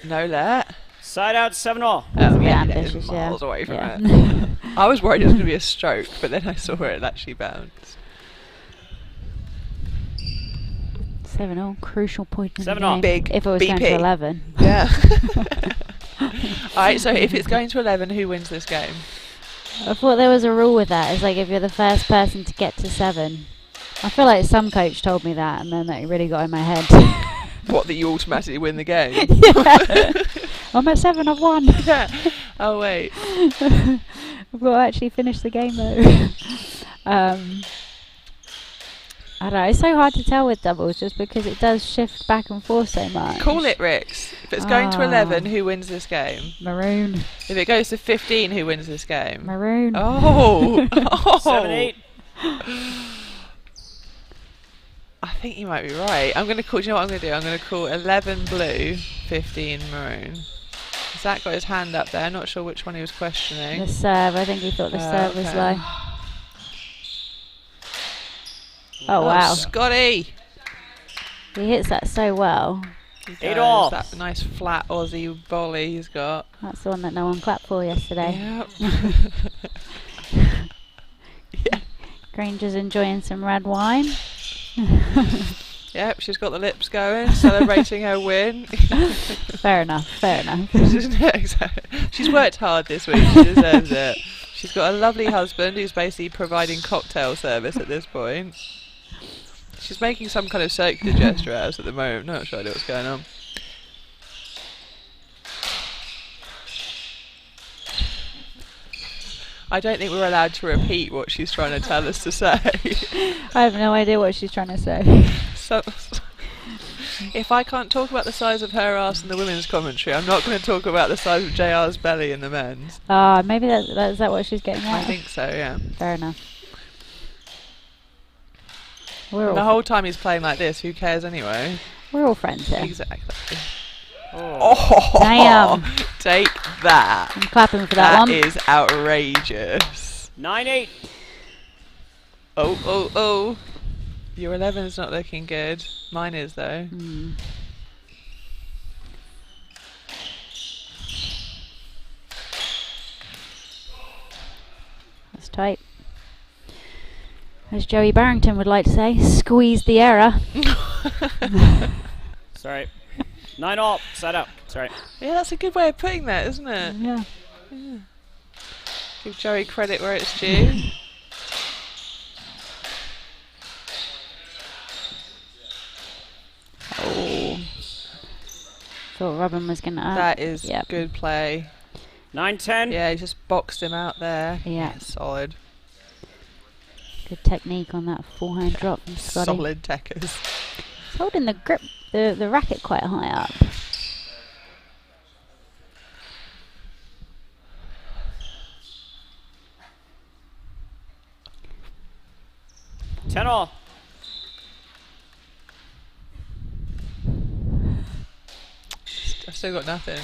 [SPEAKER 1] no let.
[SPEAKER 3] Side out, 7-all.
[SPEAKER 1] Oh,
[SPEAKER 2] Yeah,
[SPEAKER 1] yeah,
[SPEAKER 2] ambitious,
[SPEAKER 1] it's miles
[SPEAKER 2] yeah.
[SPEAKER 1] away from
[SPEAKER 2] Yeah.
[SPEAKER 1] it. I was worried it was going to be a stroke, but then I saw it actually bounce.
[SPEAKER 2] 7-all, crucial point in the
[SPEAKER 3] 7-all.
[SPEAKER 2] game.
[SPEAKER 1] Big
[SPEAKER 2] if it was going to
[SPEAKER 1] BP.
[SPEAKER 2] 11.
[SPEAKER 1] Yeah. Alright, so if it's going to 11, who wins this game?
[SPEAKER 2] I thought there was a rule with that. It's like if you're the first person to get to 7. I feel like some coach told me that, and then that really got in my head.
[SPEAKER 1] What, that you automatically win the game?
[SPEAKER 2] Yeah. I'm at 7, I've won.
[SPEAKER 1] Yeah. Oh, wait.
[SPEAKER 2] I've got to actually finish the game though. I don't know, it's so hard to tell with doubles just because it does shift back and forth so much.
[SPEAKER 1] Call it, Rix. If it's going to 11, who wins this game?
[SPEAKER 2] Maroon.
[SPEAKER 1] If it goes to 15, who wins this game?
[SPEAKER 2] Maroon.
[SPEAKER 1] Oh! Oh!
[SPEAKER 3] 7-8.
[SPEAKER 1] I think you might be right. I'm going to call, do you know what I'm going to do? I'm going to call 11 blue, 15 maroon. Zach got his hand up there. Not sure which one he was questioning.
[SPEAKER 2] The serve, I think he thought the serve was low. Oh, wow.
[SPEAKER 1] Scotty!
[SPEAKER 2] He hits that so well.
[SPEAKER 1] He
[SPEAKER 3] 8-all.
[SPEAKER 1] does. That nice flat Aussie volley he's got.
[SPEAKER 2] That's the one that no one clapped for yesterday.
[SPEAKER 1] Yep. Yeah.
[SPEAKER 2] Granger's enjoying some red wine.
[SPEAKER 1] Yep, she's got the lips going, celebrating her win.
[SPEAKER 2] Fair enough, fair enough.
[SPEAKER 1] Exactly. She's worked hard this week, she deserves it. She's got a lovely husband who's basically providing cocktail service at this point. She's making some kind of circular gesture at us at the moment, not sure what's going on. I don't think we're allowed to repeat what she's trying to tell us to say.
[SPEAKER 2] I have no idea what she's trying to say.
[SPEAKER 1] So, if I can't talk about the size of her ass in the women's commentary, I'm not going to talk about the size of JR's belly in the men's.
[SPEAKER 2] Maybe is that what she's getting at?
[SPEAKER 1] I think so, yeah.
[SPEAKER 2] Fair enough.
[SPEAKER 1] And the whole time he's playing like this, who cares anyway?
[SPEAKER 2] We're all friends here.
[SPEAKER 1] Exactly.
[SPEAKER 3] Oh.
[SPEAKER 2] Damn.
[SPEAKER 1] Take that.
[SPEAKER 2] I'm clapping for that one.
[SPEAKER 1] That is outrageous.
[SPEAKER 3] 9-8.
[SPEAKER 1] Oh. Your 11's not looking good. Mine is, though.
[SPEAKER 2] That's tight. As Joey Barrington would like to say, squeeze the error.
[SPEAKER 3] Sorry. 9-all. Side out. Sorry.
[SPEAKER 1] Yeah, that's a good way of putting that, isn't it?
[SPEAKER 2] Yeah.
[SPEAKER 1] Give Joey credit where it's due.
[SPEAKER 2] Oh. Thought Robin was going to
[SPEAKER 1] That is good play.
[SPEAKER 3] 9-10.
[SPEAKER 1] Yeah, he just boxed him out there.
[SPEAKER 2] Yeah.
[SPEAKER 1] Solid.
[SPEAKER 2] Good technique on that forehand drop from Scotty.
[SPEAKER 1] Solid techers.
[SPEAKER 2] He's holding the grip, the racket quite high up.
[SPEAKER 3] Ten-all.
[SPEAKER 1] I've still got nothing.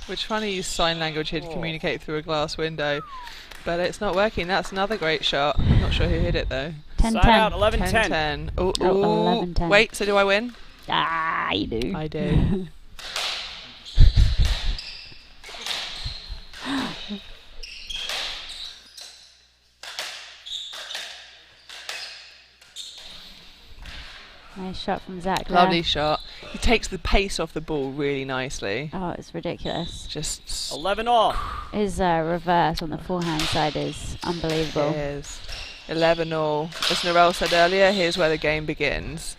[SPEAKER 1] We're trying to use sign language here to communicate through a glass window, but it's not working. That's another great shot. I'm not sure who hit it though.
[SPEAKER 2] 10-10.
[SPEAKER 3] Side out. 11-10.
[SPEAKER 1] 10-10. Oh,
[SPEAKER 2] 11-10.
[SPEAKER 1] Wait, so do I win?
[SPEAKER 2] You do.
[SPEAKER 1] I do.
[SPEAKER 2] Nice Nice shot from Zach there.
[SPEAKER 1] Lovely shot. He takes the pace off the ball really nicely.
[SPEAKER 2] Oh, it's ridiculous.
[SPEAKER 1] Just
[SPEAKER 3] 11 all.
[SPEAKER 2] His reverse on the forehand side is unbelievable.
[SPEAKER 1] It is. 11 all. As Narelle said earlier, here's where the game begins.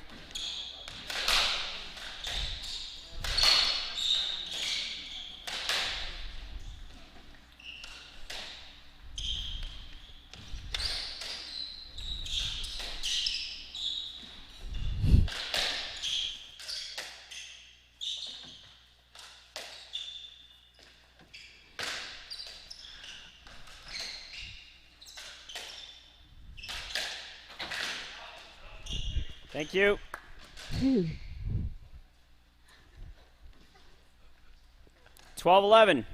[SPEAKER 3] Thank you. 12-11.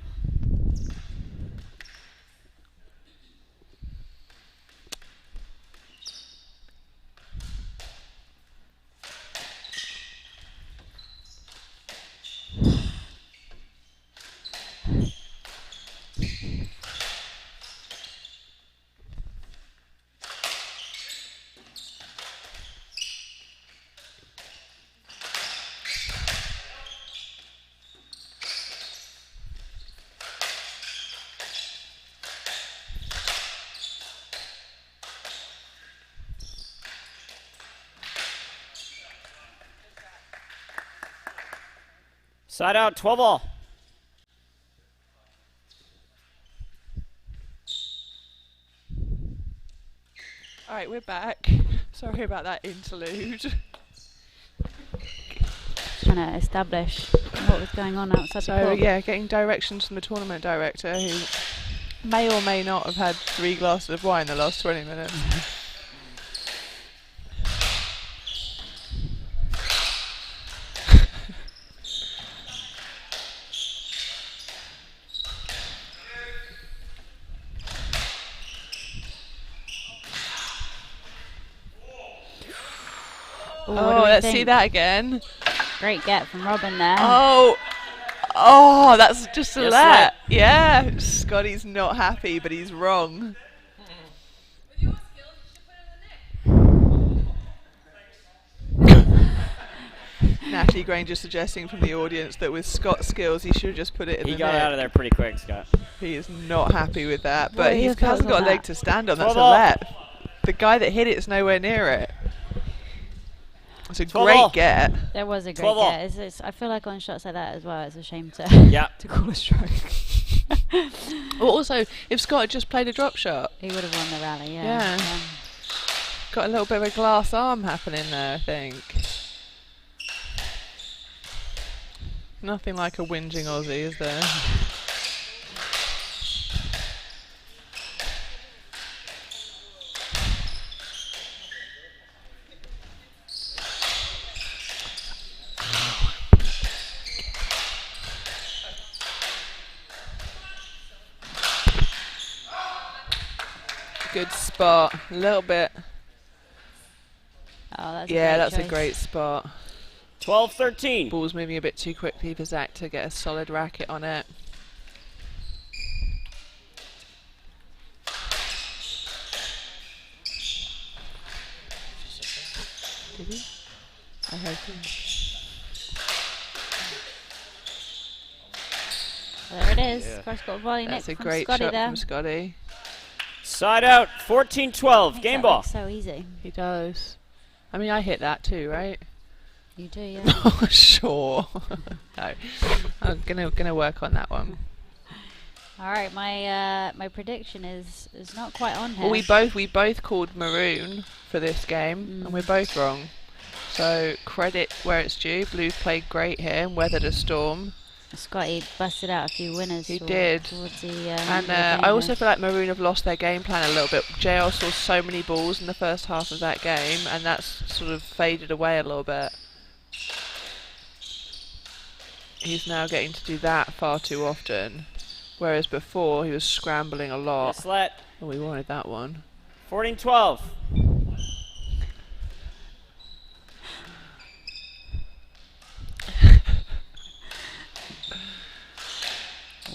[SPEAKER 3] Side out, 12 all.
[SPEAKER 1] All right, we're back. Sorry about that interlude.
[SPEAKER 2] Trying to establish what was going on outside the
[SPEAKER 1] So
[SPEAKER 2] court.
[SPEAKER 1] yeah, getting directions from the tournament director, who may or may not have had 3 glasses of wine the last 20 minutes.
[SPEAKER 2] Ooh, what do
[SPEAKER 1] Oh,
[SPEAKER 2] we
[SPEAKER 1] let's
[SPEAKER 2] think?
[SPEAKER 1] see that again.
[SPEAKER 2] Great get from Robin there.
[SPEAKER 1] Oh, that's just a
[SPEAKER 3] Yes,
[SPEAKER 1] let. Yeah, Scotty's not happy, but he's wrong. Natalie Granger suggesting from the audience that with Scott's skills, he should have just put it in
[SPEAKER 3] He
[SPEAKER 1] the
[SPEAKER 3] got
[SPEAKER 1] net.
[SPEAKER 3] out of there pretty quick, Scott.
[SPEAKER 1] He is not happy with that,
[SPEAKER 2] What
[SPEAKER 1] but
[SPEAKER 2] are
[SPEAKER 1] he
[SPEAKER 2] your thoughts
[SPEAKER 1] hasn't got
[SPEAKER 2] on
[SPEAKER 1] a leg
[SPEAKER 2] that?
[SPEAKER 1] to stand on. That's a
[SPEAKER 3] 12 all.
[SPEAKER 1] let. The guy that hit it's nowhere near it. It's a
[SPEAKER 3] 12 all.
[SPEAKER 1] great get.
[SPEAKER 2] There was a great
[SPEAKER 3] 12 all.
[SPEAKER 2] get. I feel like on shots like that as well, it's a shame to
[SPEAKER 3] Yeah.
[SPEAKER 2] to call a strike.
[SPEAKER 1] Well, also, if Scott had just played a drop shot,
[SPEAKER 2] He would have won the rally.
[SPEAKER 1] Yeah.
[SPEAKER 2] Yeah.
[SPEAKER 1] got a little bit of a glass arm happening there, I think. Nothing like a whinging Aussie, is there? Good spot. A little bit.
[SPEAKER 2] Oh, that's
[SPEAKER 1] Yeah,
[SPEAKER 2] a great
[SPEAKER 1] that's a
[SPEAKER 2] choice.
[SPEAKER 1] great spot.
[SPEAKER 3] 12-13.
[SPEAKER 1] Ball's moving a bit too quickly for Zach to get a solid racket on it. Did he? I hope he.
[SPEAKER 2] There it is.
[SPEAKER 3] Yeah.
[SPEAKER 2] Cross court volley
[SPEAKER 1] That's
[SPEAKER 2] nick
[SPEAKER 1] a
[SPEAKER 2] from
[SPEAKER 1] great
[SPEAKER 2] Scotty
[SPEAKER 1] shot
[SPEAKER 2] there.
[SPEAKER 1] from Scotty.
[SPEAKER 3] Side out, 14-12.
[SPEAKER 2] Makes
[SPEAKER 3] Game
[SPEAKER 2] that
[SPEAKER 3] ball.
[SPEAKER 2] look so easy.
[SPEAKER 1] He does. I mean, I hit that too, right?
[SPEAKER 2] You do, yeah.
[SPEAKER 1] Oh, sure. No, I'm gonna work on that one.
[SPEAKER 2] All right, my prediction is not quite on here.
[SPEAKER 1] Well, we both called maroon for this game, and we're both wrong. So credit where it's due. Blues played great here and weathered a storm.
[SPEAKER 2] Scotty busted out a few winners.
[SPEAKER 1] He
[SPEAKER 2] toward-
[SPEAKER 1] did.
[SPEAKER 2] Towards the,
[SPEAKER 1] And
[SPEAKER 2] end of the game
[SPEAKER 1] I also
[SPEAKER 2] there.
[SPEAKER 1] feel like Maroon have lost their game plan a little bit. JL saw so many balls in the first half of that game, and that's sort of faded away a little bit. He's now getting to do that far too often, whereas before he was scrambling a lot.
[SPEAKER 3] Yes, let.
[SPEAKER 1] Oh, we wanted that one.
[SPEAKER 3] 14-12.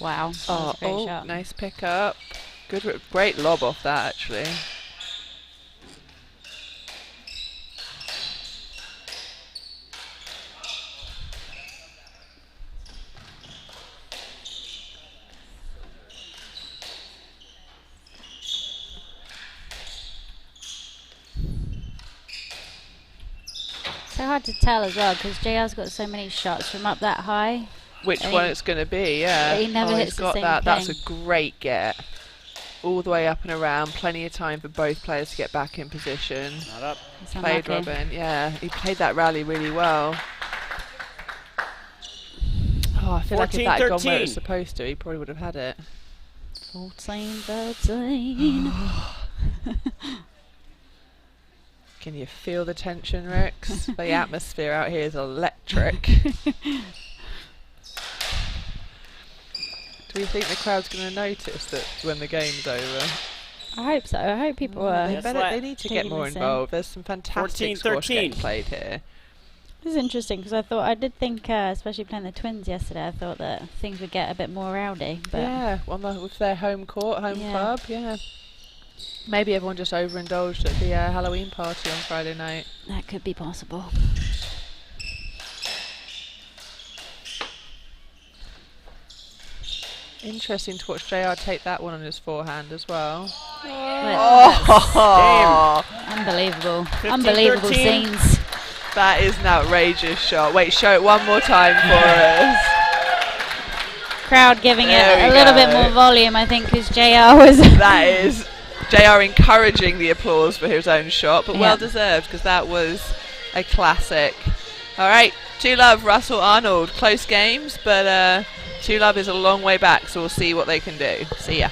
[SPEAKER 2] Wow, that
[SPEAKER 1] Oh,
[SPEAKER 2] was a great shot.
[SPEAKER 1] nice pick up. Good, great lob off that actually.
[SPEAKER 2] So hard to tell as well because JR's got so many shots from up that high.
[SPEAKER 1] Which one it's going to be, yeah.
[SPEAKER 2] He never hits
[SPEAKER 1] he's got
[SPEAKER 2] the same
[SPEAKER 1] that.
[SPEAKER 2] thing.
[SPEAKER 1] That's a great get. All the way up and around. Plenty of time for both players to get back in position.
[SPEAKER 3] Not up.
[SPEAKER 1] Played Robin. Yeah, he played that rally really well. Oh, I feel like if that had gone where it was supposed to, he probably would have had it.
[SPEAKER 2] 14-13.
[SPEAKER 1] Can you feel the tension, Rex? The atmosphere out here is electric. Do you think the crowd's going to notice that when the game's over?
[SPEAKER 2] I hope so. I hope people are.
[SPEAKER 1] They need to get more involved. There's some fantastic squash getting played here.
[SPEAKER 2] This is interesting because I did think, especially playing the Twins yesterday, I thought that things would get a bit more rowdy. But
[SPEAKER 1] yeah, with their home court, club, yeah. Maybe everyone just overindulged at the Halloween party on Friday night.
[SPEAKER 2] That could be possible.
[SPEAKER 1] Interesting to watch JR take that one on his forehand as well.
[SPEAKER 2] Oh. Unbelievable.
[SPEAKER 3] 15,
[SPEAKER 2] Unbelievable
[SPEAKER 3] 13.
[SPEAKER 2] scenes.
[SPEAKER 1] That is an outrageous shot. Wait, show it one more time for us.
[SPEAKER 2] Crowd giving it a little bit more volume, I think, because JR was...
[SPEAKER 1] That is JR encouraging the applause for his own shot, but well deserved, because that was a classic. All right, 2-love, Russell, Arnold. Close games, but 2-love is a long way back, so we'll see what they can do. See ya.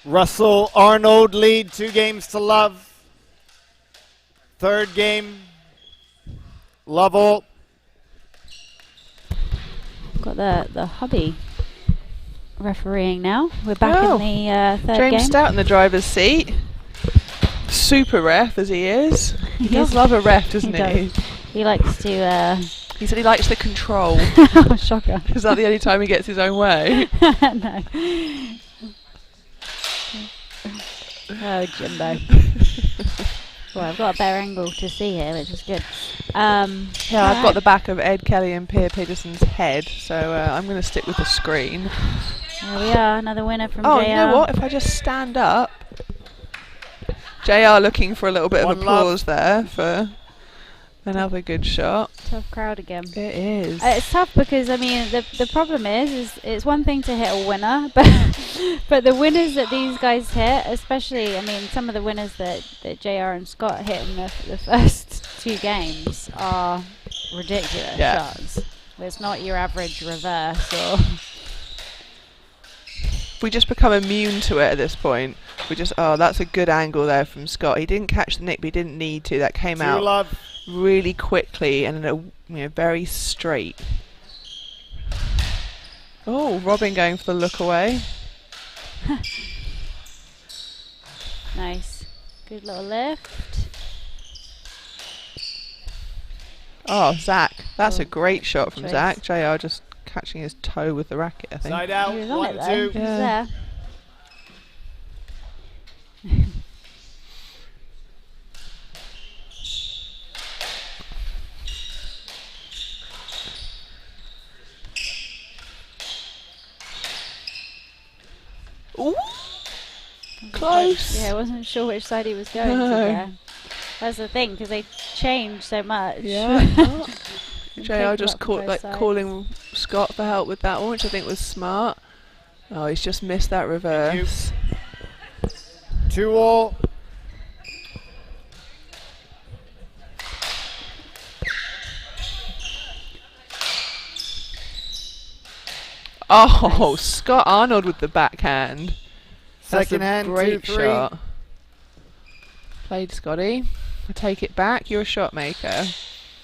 [SPEAKER 3] Russell, Arnold lead 2-love. Third game, Lovell.
[SPEAKER 2] Got the hubby refereeing now. We're back in the third game.
[SPEAKER 1] James Stout in the driver's seat. Super ref as he is. He does love a ref, doesn't he?
[SPEAKER 2] He likes to...
[SPEAKER 1] He said he likes the control.
[SPEAKER 2] Oh, shocker.
[SPEAKER 1] Is that the only time he gets his own way?
[SPEAKER 2] No. Oh, Jimbo. Well, I've got a better angle to see here, which is good.
[SPEAKER 1] Yeah, I've got the back of Ed Kelly and Pierre Peterson's head, so I'm going to stick with the screen.
[SPEAKER 2] There we are, another winner from
[SPEAKER 1] Oh,
[SPEAKER 2] JR.
[SPEAKER 1] you know what? If I just stand up. JR looking for a little bit of applause there for another good shot.
[SPEAKER 2] Tough crowd again.
[SPEAKER 1] It is.
[SPEAKER 2] It's tough because, I mean, the problem is it's one thing to hit a winner, but the winners that these guys hit, especially, I mean, some of the winners that JR and Scott hit in the first 2 games are ridiculous shots. It's not your average reverse or...
[SPEAKER 1] We just become immune to it at this point. We just, that's a good angle there from Scott. He didn't catch the nick, but he didn't need to. That came out really quickly and very straight. Oh, Robin going for the look away.
[SPEAKER 2] Nice. Good little lift.
[SPEAKER 1] Oh, Zach. That's a great shot from Zach. JR just catching his toe with the racket, I think.
[SPEAKER 3] Side out,
[SPEAKER 2] He was on
[SPEAKER 3] 1,
[SPEAKER 2] it though.
[SPEAKER 3] 2.
[SPEAKER 2] He was there.
[SPEAKER 1] Ooh, close.
[SPEAKER 2] Yeah, I wasn't sure which side he was going to there. That's the thing, because they changed so much.
[SPEAKER 1] Yeah. JR just
[SPEAKER 2] sides.
[SPEAKER 1] calling Scott for help with that one, which I think was smart. Oh, he's just missed that reverse.
[SPEAKER 3] 2-all.
[SPEAKER 1] Oh, Scott Arnold with the backhand.
[SPEAKER 3] Second
[SPEAKER 1] That's
[SPEAKER 3] hand,
[SPEAKER 1] a great
[SPEAKER 3] 2-3.
[SPEAKER 1] shot. Played, Scotty. I take it back. You're a shot maker.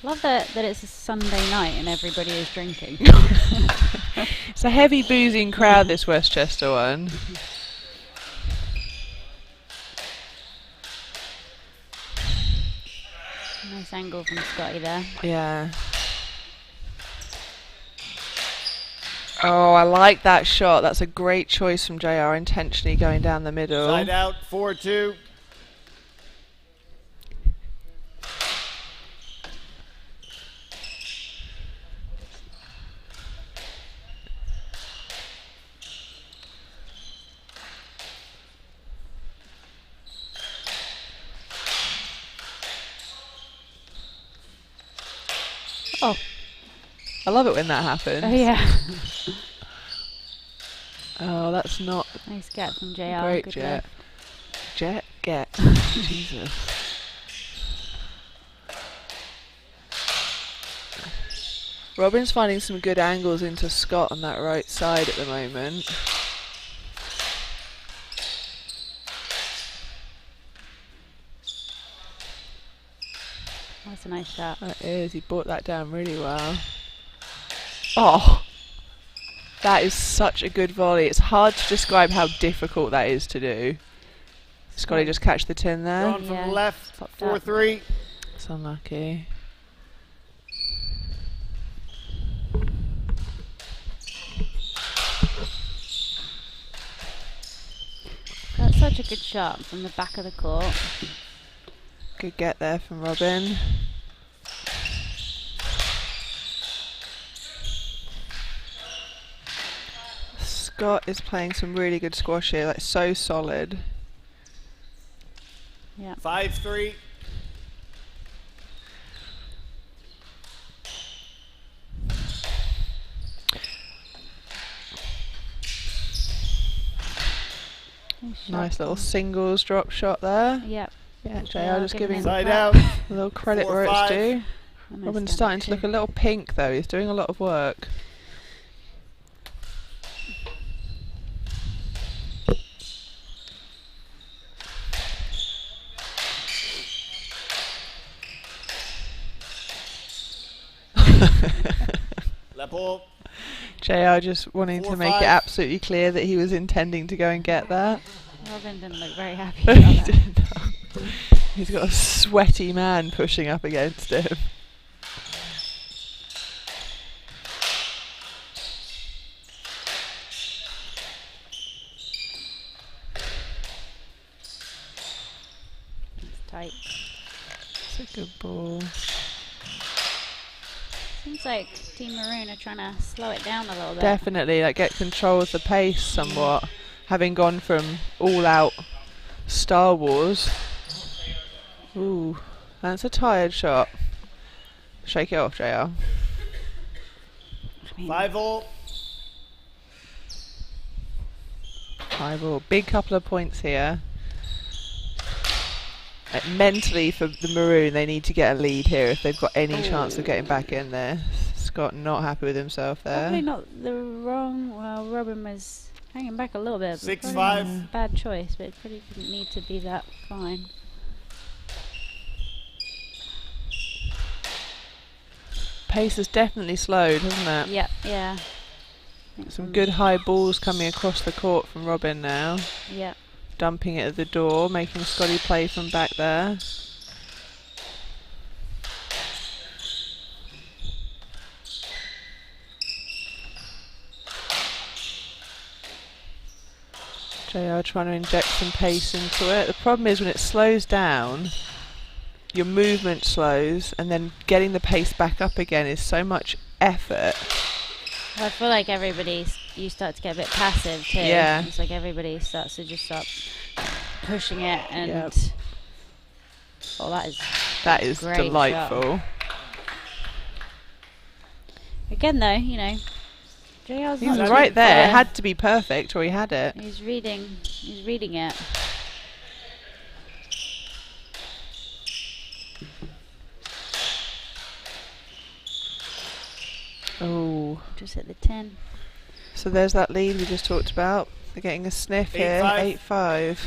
[SPEAKER 2] Love that it's a Sunday night and everybody is drinking.
[SPEAKER 1] It's a heavy boozing crowd, this Westchester one.
[SPEAKER 2] Nice angle from Scotty there.
[SPEAKER 1] Yeah. Oh, I like that shot. That's a great choice from JR, intentionally going down the middle.
[SPEAKER 3] Side out, 4-2.
[SPEAKER 1] Oh, I love it when that happens.
[SPEAKER 2] Oh yeah.
[SPEAKER 1] Oh, that's not
[SPEAKER 2] Nice get from JR.
[SPEAKER 1] great.
[SPEAKER 2] Good
[SPEAKER 1] Jet.
[SPEAKER 2] lift.
[SPEAKER 1] Jet, get. Jesus. Robin's finding some good angles into Scott on that right side at the moment.
[SPEAKER 2] That's a nice shot.
[SPEAKER 1] That is, he brought that down really well. Oh, that is such a good volley. It's hard to describe how difficult that is to do. Scotty just catch the tin there.
[SPEAKER 3] Drawn from
[SPEAKER 2] Yeah,
[SPEAKER 3] the left,
[SPEAKER 2] popped up.
[SPEAKER 3] 4-3.
[SPEAKER 1] It's unlucky.
[SPEAKER 2] That's such a good shot from the back of the court.
[SPEAKER 1] Good get there from Robin. Scott is playing some really good squash here, like so solid.
[SPEAKER 2] Yeah.
[SPEAKER 3] 5-3.
[SPEAKER 1] Nice little singles drop shot there.
[SPEAKER 2] Yep.
[SPEAKER 1] Yeah,
[SPEAKER 2] JR
[SPEAKER 1] JR just giving
[SPEAKER 2] him
[SPEAKER 1] a
[SPEAKER 3] Side
[SPEAKER 2] back.
[SPEAKER 3] out.
[SPEAKER 1] little credit
[SPEAKER 3] 4-5.
[SPEAKER 1] where it's due.
[SPEAKER 2] And nice
[SPEAKER 1] Robin's
[SPEAKER 2] stand
[SPEAKER 1] starting
[SPEAKER 2] up
[SPEAKER 1] to look
[SPEAKER 2] too.
[SPEAKER 1] a little pink though, he's doing a lot of work.
[SPEAKER 3] Lepo.
[SPEAKER 1] JR just wanting to make it
[SPEAKER 3] 4-5.
[SPEAKER 1] absolutely clear that he was intending to go and get that.
[SPEAKER 2] Robin didn't look very happy
[SPEAKER 1] He
[SPEAKER 2] about that.
[SPEAKER 1] didn't know. He's got a sweaty man pushing up against him.
[SPEAKER 2] It's tight.
[SPEAKER 1] It's a good ball.
[SPEAKER 2] Seems like Team Maroon are trying to slow it down a little bit.
[SPEAKER 1] Definitely, like get control of the pace somewhat, having gone from all-out Star Wars. Ooh, that's a tired shot. Shake it off, JR.
[SPEAKER 2] I mean,
[SPEAKER 3] 5-all.
[SPEAKER 1] 5-all. Big couple of points here. Mentally, for the Maroon, they need to get a lead here if they've got any chance of getting back in there. Scott not happy with himself there.
[SPEAKER 2] probably not the wrong. Well, Robin was hanging back a little bit.
[SPEAKER 3] 6-5.
[SPEAKER 2] Bad choice, but it probably didn't need to be that fine.
[SPEAKER 1] Pace has definitely slowed, hasn't it?
[SPEAKER 2] Yep, yeah.
[SPEAKER 1] Some good high balls coming across the court from Robin now.
[SPEAKER 2] Yep.
[SPEAKER 1] Dumping it at the door, making Scotty play from back there. JR trying to inject some pace into it. The problem is when it slows down, your movement slows, and then getting the pace back up again is so much effort.
[SPEAKER 2] Well, I feel like you start to get a bit passive too.
[SPEAKER 1] Yeah.
[SPEAKER 2] It's like everybody starts to just start pushing it, and oh,
[SPEAKER 1] that is
[SPEAKER 2] great
[SPEAKER 1] delightful.
[SPEAKER 2] shot. Again, though, you know, JR's
[SPEAKER 1] He was
[SPEAKER 2] not
[SPEAKER 1] right
[SPEAKER 2] too
[SPEAKER 1] there. It
[SPEAKER 2] far.
[SPEAKER 1] had to be perfect, or he had it.
[SPEAKER 2] He's reading it.
[SPEAKER 1] Oh,
[SPEAKER 2] Just hit the 10.
[SPEAKER 1] so there's that lead we just talked about. They're getting a sniff here.
[SPEAKER 3] 8-5.
[SPEAKER 1] 8-5.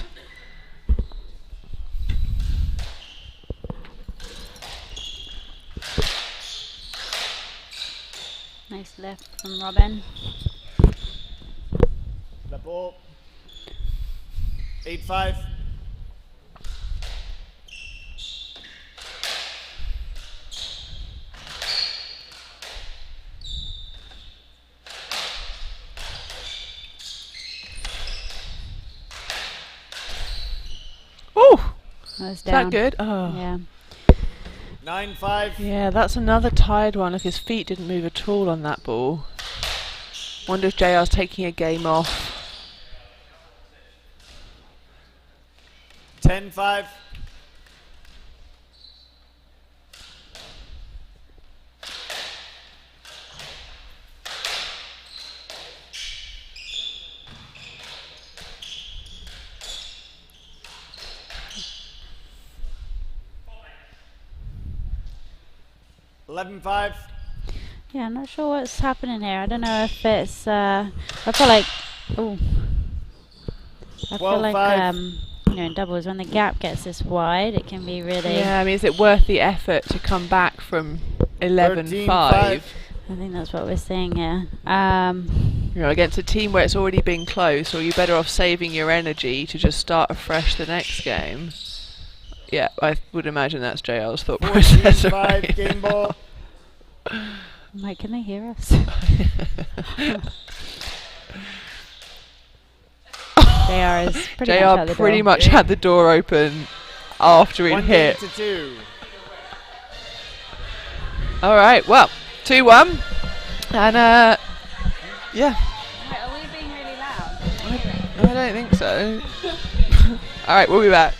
[SPEAKER 2] Nice lift from Robin.
[SPEAKER 3] The ball. 8-5.
[SPEAKER 1] Oh,
[SPEAKER 2] That was
[SPEAKER 1] is
[SPEAKER 2] down.
[SPEAKER 1] that good? Oh,
[SPEAKER 2] Yeah.
[SPEAKER 3] 9-5.
[SPEAKER 1] yeah, that's another tired one. Look, his feet didn't move at all on that ball. Wonder if JR's taking a game off.
[SPEAKER 3] 10-5. $11-5.
[SPEAKER 2] Yeah, I'm not sure what's happening here. I don't know if it's. I feel like. Ooh. I feel like
[SPEAKER 3] 12-5.
[SPEAKER 2] you know, in doubles when the gap gets this wide, it can be really.
[SPEAKER 1] Yeah, I mean, is it worth the effort to come back from 11-5?
[SPEAKER 3] 13-5.
[SPEAKER 2] I think that's what we're seeing here.
[SPEAKER 1] You know, against a team where it's already been close, or are you better off saving your energy to just start afresh the next game? Yeah, I would imagine that's JL's thought process.
[SPEAKER 3] 14-5
[SPEAKER 1] Right?
[SPEAKER 3] game ball.
[SPEAKER 2] Mike, can they hear us? JR is pretty much
[SPEAKER 1] JR
[SPEAKER 2] out the door.
[SPEAKER 1] pretty much had the door open after he'd
[SPEAKER 3] 1
[SPEAKER 1] hit.
[SPEAKER 3] game to 2.
[SPEAKER 1] All right, well, 2-1, and yeah,
[SPEAKER 2] Are we being really loud?
[SPEAKER 1] I don't think so. All right, we'll be back.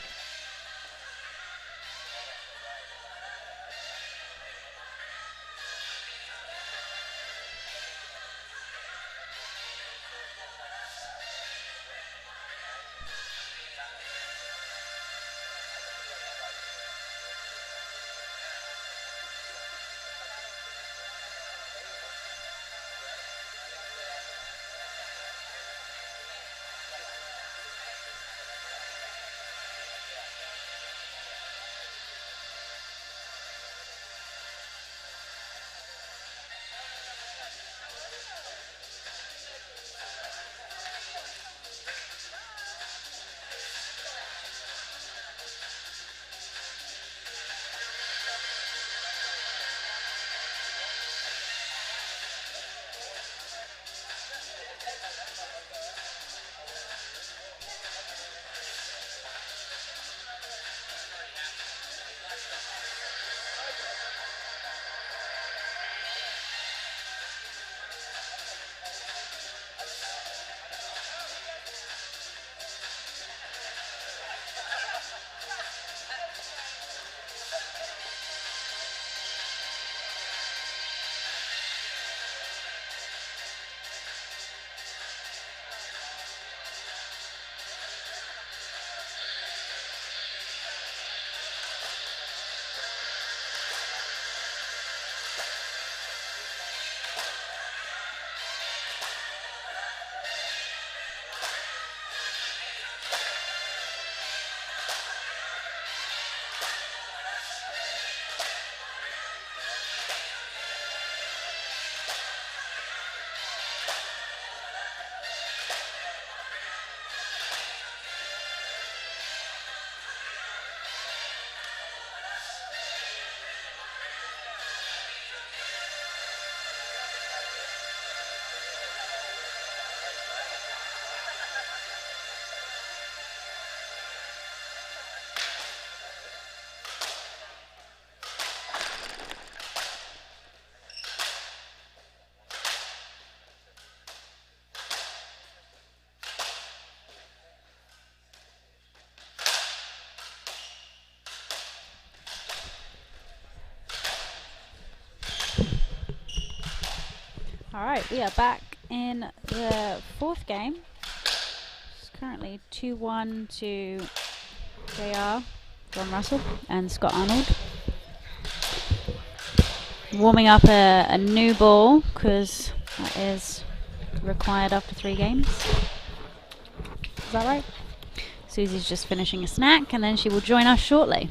[SPEAKER 2] Alright, we are back in the fourth game. It's currently 2-1 to JR, John Russell, and Scott Arnold. Warming up a new ball, because that is required after 3 games. Is that right? Susie's just finishing a snack, and then she will join us shortly.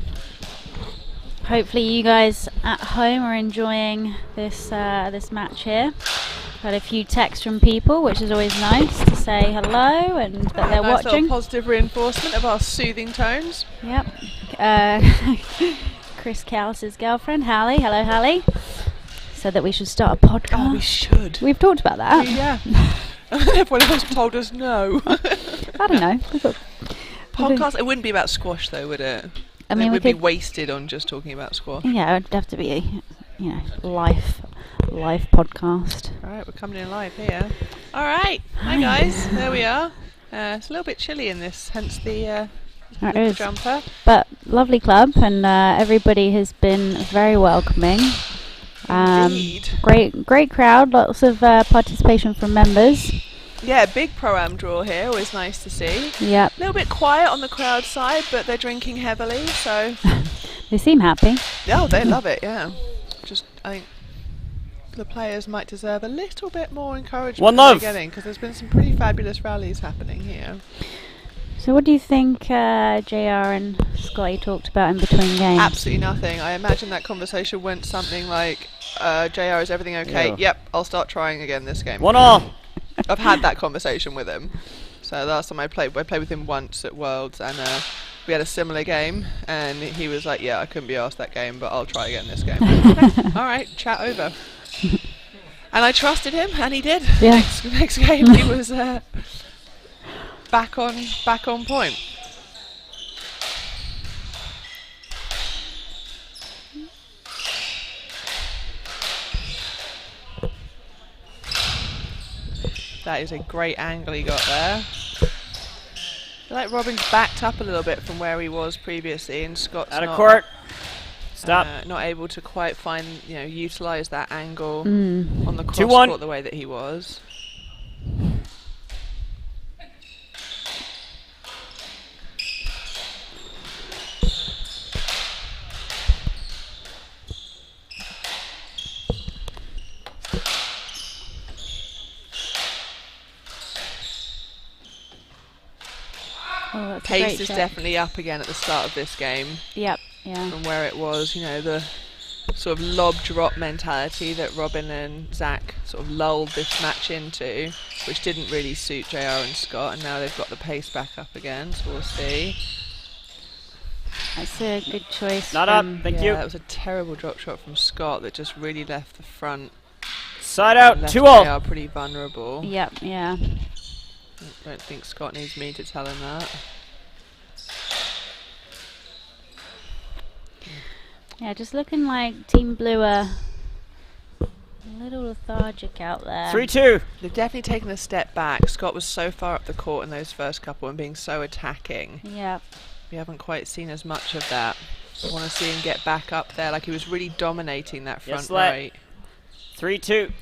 [SPEAKER 2] Hopefully you guys at home are enjoying this this match here. Got a few texts from people, which is always nice to say hello and that they're
[SPEAKER 1] nice
[SPEAKER 2] watching.
[SPEAKER 1] Little positive reinforcement of our soothing tones.
[SPEAKER 2] Yep. Chris Callis' girlfriend, Hallie. Hello, Hallie. Said that we should start a podcast.
[SPEAKER 1] Oh, we should.
[SPEAKER 2] We've talked about that.
[SPEAKER 1] Yeah. Everyone else told us no.
[SPEAKER 2] I don't know.
[SPEAKER 1] Podcast. It wouldn't be about squash, though, would it?
[SPEAKER 2] I mean,
[SPEAKER 1] it
[SPEAKER 2] we
[SPEAKER 1] would be
[SPEAKER 2] could
[SPEAKER 1] wasted on just talking about squash.
[SPEAKER 2] Yeah, it would have to be, live podcast.
[SPEAKER 1] All right, we're coming in live here. All right, hi guys. There we are. It's a little bit chilly in this, hence the jumper.
[SPEAKER 2] But lovely club, and everybody has been very welcoming.
[SPEAKER 1] Indeed.
[SPEAKER 2] Great crowd. Lots of participation from members.
[SPEAKER 1] Yeah, big pro-am draw here. Always nice to see.
[SPEAKER 2] Yep.
[SPEAKER 1] A little bit quiet on the crowd side, but they're drinking heavily, so.
[SPEAKER 2] They seem happy.
[SPEAKER 1] Oh, they love it. Yeah. I think the players might deserve a little bit more encouragement
[SPEAKER 3] One
[SPEAKER 1] than
[SPEAKER 3] love.
[SPEAKER 1] they're getting, because there's been some pretty fabulous rallies happening here.
[SPEAKER 2] So what do you think JR and Scotty talked about in between games?
[SPEAKER 1] Absolutely nothing. I imagine that conversation went something like, JR, is everything okay?
[SPEAKER 3] Yeah.
[SPEAKER 1] Yep, I'll start trying again this game.
[SPEAKER 3] 1-1.
[SPEAKER 1] I've had that conversation with him. So last time I played with him once at Worlds, and we had a similar game, and he was like, yeah, I couldn't be asked that game, but I'll try again this game. Okay. All right, chat over. And I trusted him, and he did.
[SPEAKER 2] Yeah.
[SPEAKER 1] Next game he was back on point. That is a great angle he got there. I feel like Robin's backed up a little bit from where he was previously, and Scott's
[SPEAKER 3] Out of court. Stop.
[SPEAKER 1] not able to quite find, utilise that angle
[SPEAKER 2] Mm.
[SPEAKER 1] on the cross
[SPEAKER 3] 2-1.
[SPEAKER 1] court the way that he was.
[SPEAKER 2] Oh, that's a
[SPEAKER 1] Pace
[SPEAKER 2] great
[SPEAKER 1] is
[SPEAKER 2] shot.
[SPEAKER 1] definitely up again at the start of this game
[SPEAKER 2] Yep. Yeah.
[SPEAKER 1] from where it was. The sort of lob drop mentality that Robin and Zach sort of lulled this match into, which didn't really suit JR and Scott, and now they've got the pace back up again, so we'll see.
[SPEAKER 2] That's a good choice.
[SPEAKER 3] Not up.
[SPEAKER 2] from-
[SPEAKER 3] Thank
[SPEAKER 1] Yeah,
[SPEAKER 3] you.
[SPEAKER 1] that was a terrible drop shot from Scott that just really left the front.
[SPEAKER 3] Side out.
[SPEAKER 1] Left
[SPEAKER 3] 2-all.
[SPEAKER 1] JR pretty vulnerable.
[SPEAKER 2] Yep. Yeah.
[SPEAKER 1] I don't think Scott needs me to tell him that.
[SPEAKER 2] Yeah. Just looking like Team Blue are a little lethargic out there.
[SPEAKER 3] 3-2.
[SPEAKER 1] They've definitely taken a step back. Scott was so far up the court in those first couple and being so attacking.
[SPEAKER 2] Yep.
[SPEAKER 1] We haven't quite seen as much of that. I want to see him get back up there, like he was really dominating that front
[SPEAKER 3] Yes, let.
[SPEAKER 1] right.
[SPEAKER 3] 3-2.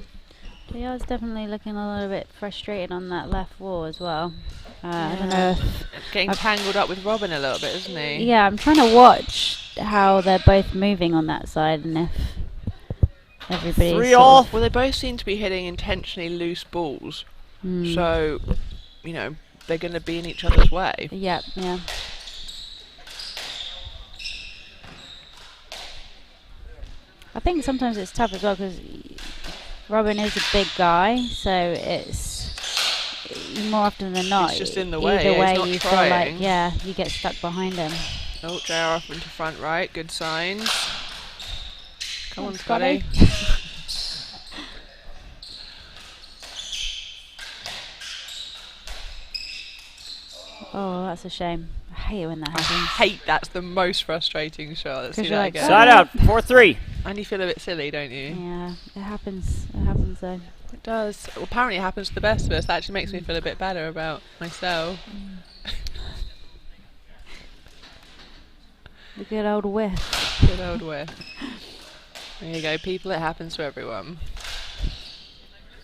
[SPEAKER 2] JR's definitely looking a little bit frustrated on that left wall as well. I don't know if
[SPEAKER 1] Getting tangled up with Robin a little bit, isn't he?
[SPEAKER 2] Yeah, I'm trying to watch how they're both moving on that side and if everybody's
[SPEAKER 3] 3-all.
[SPEAKER 1] Well, they both seem to be hitting intentionally loose balls.
[SPEAKER 2] Mm.
[SPEAKER 1] So, they're going to be in each other's way.
[SPEAKER 2] Yep, yeah. I think sometimes it's tough as well because Robin is a big guy, so it's more often than not.
[SPEAKER 1] It's just in the
[SPEAKER 2] either
[SPEAKER 1] way, yeah,
[SPEAKER 2] way
[SPEAKER 1] he's not
[SPEAKER 2] you
[SPEAKER 1] trying.
[SPEAKER 2] feel like, you get stuck behind him.
[SPEAKER 1] Oh, JR off into front right. Good signs. Come on,
[SPEAKER 2] Scotty.
[SPEAKER 1] Scotty.
[SPEAKER 2] Oh, that's a shame. I hate it when that
[SPEAKER 1] I
[SPEAKER 2] happens.
[SPEAKER 1] hate that's the most frustrating shot. Let's
[SPEAKER 2] 'Cause
[SPEAKER 1] see
[SPEAKER 2] you're
[SPEAKER 1] that
[SPEAKER 2] like,
[SPEAKER 1] again.
[SPEAKER 3] Side out. 4-3.
[SPEAKER 1] And you feel a bit silly, don't you?
[SPEAKER 2] Yeah, it happens. It happens though.
[SPEAKER 1] It does. Well, apparently it happens to the best of us. That actually makes me feel a bit better about myself.
[SPEAKER 2] The good old whiff.
[SPEAKER 1] Good old whiff. There you go, people. It happens to everyone.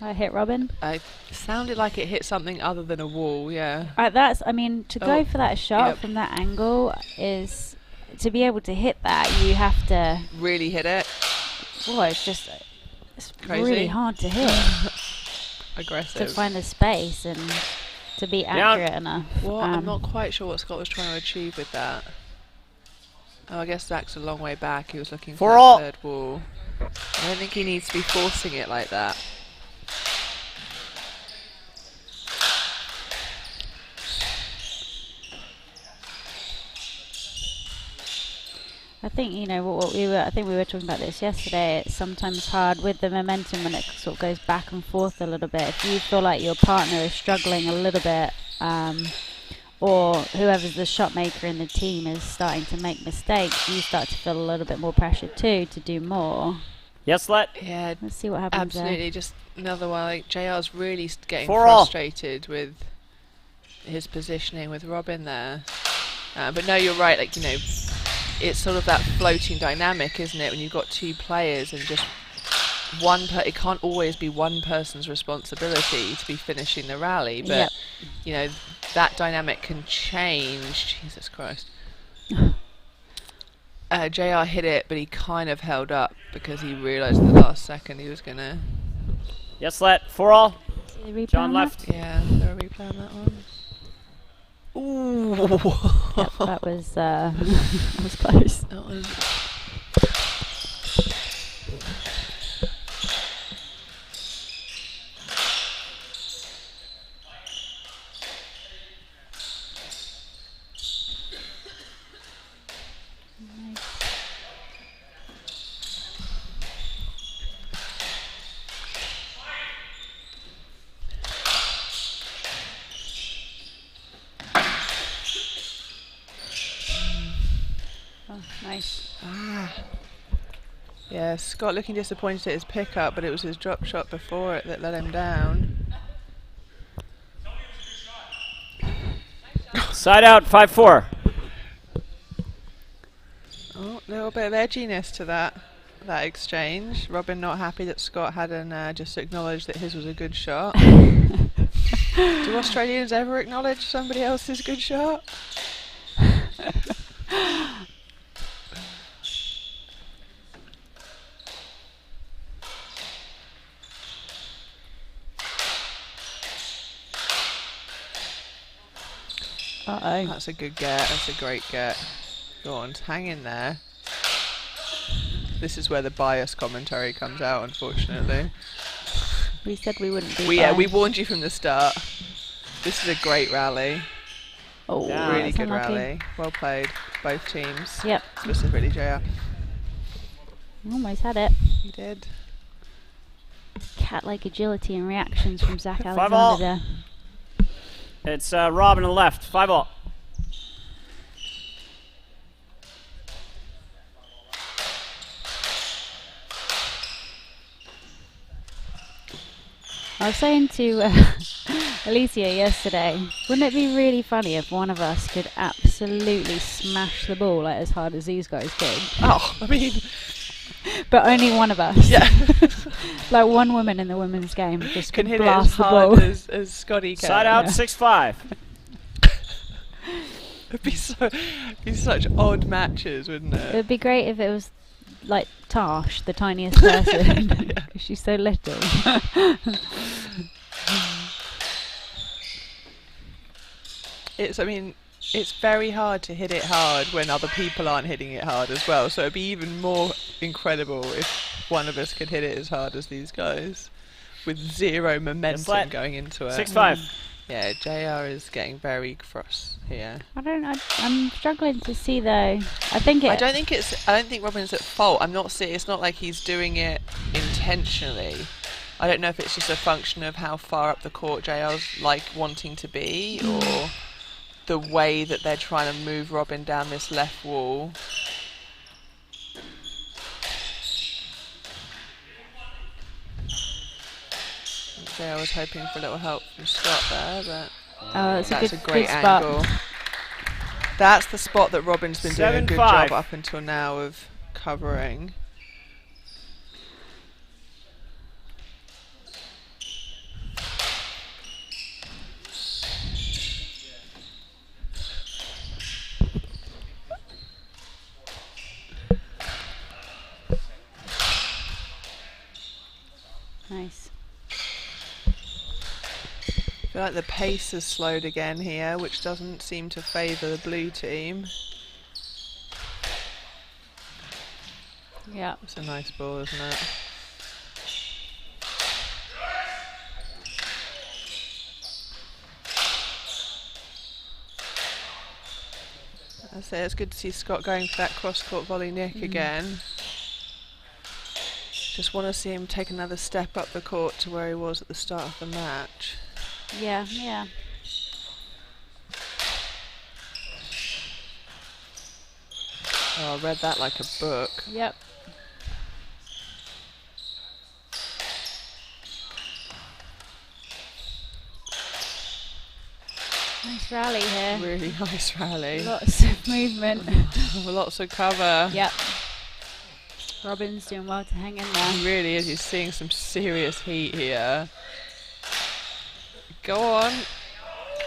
[SPEAKER 2] I hit Robin.
[SPEAKER 1] It sounded like it hit something other than a wall, yeah.
[SPEAKER 2] I mean, to go for that shot from that angle is, to be able to hit that, you have to
[SPEAKER 1] really hit it.
[SPEAKER 2] Well, it's
[SPEAKER 1] crazy.
[SPEAKER 2] Really hard to hit.
[SPEAKER 1] Aggressive.
[SPEAKER 2] To find the space and to be accurate enough.
[SPEAKER 1] Well, I'm not quite sure what Scott was trying to achieve with that. Oh, I guess Zach's a long way back. He was looking for that third wall. I don't think he needs to be forcing it like that.
[SPEAKER 2] I think, you know, I think we were talking about this yesterday. It's sometimes hard with the momentum when it sort of goes back and forth a little bit. If you feel like your partner is struggling a little bit, or whoever's the shot maker in the team is starting to make mistakes, you start to feel a little bit more pressure too to do more.
[SPEAKER 3] Yes,
[SPEAKER 1] Yeah,
[SPEAKER 2] let's see what happens.
[SPEAKER 1] Absolutely,
[SPEAKER 2] there.
[SPEAKER 1] just another one. Like JR's really getting frustrated with his positioning with Robin there. But no, you're right. Like, you know, it's sort of that floating dynamic, isn't it? When you've got two players and just it can't always be one person's responsibility to be finishing the rally. But you know, that dynamic can change. Jesus Christ. JR hit it, but he kind of held up because he realised in the last second he was gonna.
[SPEAKER 3] Yes, let 4-all. John left.
[SPEAKER 1] Yeah, they're replaying that one. Ooh.
[SPEAKER 2] Yep, that was that was close.
[SPEAKER 1] That was.
[SPEAKER 2] Nice.
[SPEAKER 1] Yeah, Scott looking disappointed at his pickup, but it was his drop shot before it that let him down.
[SPEAKER 3] Side out, 5-4.
[SPEAKER 1] Oh, a little bit of edginess to that exchange. Robin not happy that Scott hadn't just acknowledged that his was a good shot. Do Australians ever acknowledge somebody else's good shot?
[SPEAKER 2] Uh-oh.
[SPEAKER 1] That's a good get. That's a great get. Go on, hang in there. This is where the bias commentary comes out, unfortunately.
[SPEAKER 2] We said we wouldn't be biased.
[SPEAKER 1] We warned you from the start. This is a great rally.
[SPEAKER 2] Oh,
[SPEAKER 1] really good rally. Well played, both teams.
[SPEAKER 2] Yep.
[SPEAKER 1] Specifically JR.
[SPEAKER 2] Almost had it.
[SPEAKER 1] You did.
[SPEAKER 2] Cat-like agility and reactions from Zach
[SPEAKER 3] 5-all.
[SPEAKER 2] Alexander there.
[SPEAKER 3] It's Robin on the left, 5-all.
[SPEAKER 2] I was saying to Alicia yesterday, wouldn't it be really funny if one of us could absolutely smash the ball like as hard as these guys did?
[SPEAKER 1] Oh, I mean...
[SPEAKER 2] But only one of us.
[SPEAKER 1] Yeah.
[SPEAKER 2] Like one woman in the women's game just
[SPEAKER 1] can
[SPEAKER 2] could
[SPEAKER 1] hit
[SPEAKER 2] blast
[SPEAKER 1] it as
[SPEAKER 2] the
[SPEAKER 1] hard
[SPEAKER 2] ball.
[SPEAKER 1] as Scotty can.
[SPEAKER 3] Side out, 6-5.
[SPEAKER 1] It'd be such odd matches, wouldn't it?
[SPEAKER 2] It'd be great if it was like Tash, the tiniest person.
[SPEAKER 1] Yeah.
[SPEAKER 2] She's so little.
[SPEAKER 1] It's very hard to hit it hard when other people aren't hitting it hard as well. So it'd be even more incredible if one of us could hit it as hard as these guys, with zero momentum going into it.
[SPEAKER 3] 6-5.
[SPEAKER 1] Yeah, JR is getting very cross here.
[SPEAKER 2] I'm struggling to see though. I don't
[SPEAKER 1] think Robin's at fault. It's not like he's doing it intentionally. I don't know if it's just a function of how far up the court JR's like wanting to be, or the way that they're trying to move Robin down this left wall. I was hoping for a little help from Scott there, but
[SPEAKER 2] that's
[SPEAKER 1] a great
[SPEAKER 2] good
[SPEAKER 1] angle.
[SPEAKER 2] spot.
[SPEAKER 1] That's the spot that Robin's been doing a good
[SPEAKER 3] 7-5.
[SPEAKER 1] job up until now of covering.
[SPEAKER 2] Nice.
[SPEAKER 1] I feel like the pace has slowed again here, which doesn't seem to favour the blue team.
[SPEAKER 2] Yeah.
[SPEAKER 1] It's a nice ball, isn't it? I say it's good to see Scott going for that cross-court volley nick again. Just want to see him take another step up the court to where he was at the start of the match.
[SPEAKER 2] Yeah, yeah.
[SPEAKER 1] Oh, I read that like a book.
[SPEAKER 2] Yep. Nice rally here.
[SPEAKER 1] Really nice rally.
[SPEAKER 2] Lots of movement.
[SPEAKER 1] Lots of cover.
[SPEAKER 2] Yep. Robin's doing well to hang in there.
[SPEAKER 1] He really is. He's seeing some serious heat here. Go on.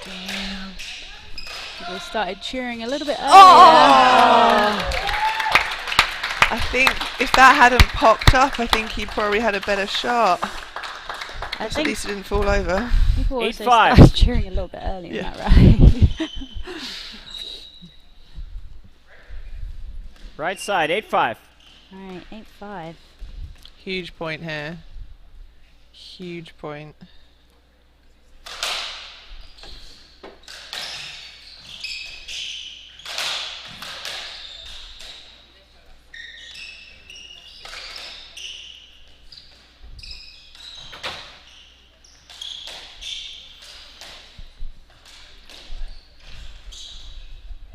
[SPEAKER 1] Damn.
[SPEAKER 2] People started cheering a little bit earlier.
[SPEAKER 1] Oh! I think if that hadn't popped up, I think he probably had a better shot.
[SPEAKER 2] I
[SPEAKER 1] At
[SPEAKER 2] think
[SPEAKER 1] least he didn't fall over.
[SPEAKER 2] people also
[SPEAKER 3] 8-5.
[SPEAKER 2] started cheering a little bit early in that rally.
[SPEAKER 3] Right side, 8-5.
[SPEAKER 2] Alright, 8-5.
[SPEAKER 1] Huge point here. Huge point.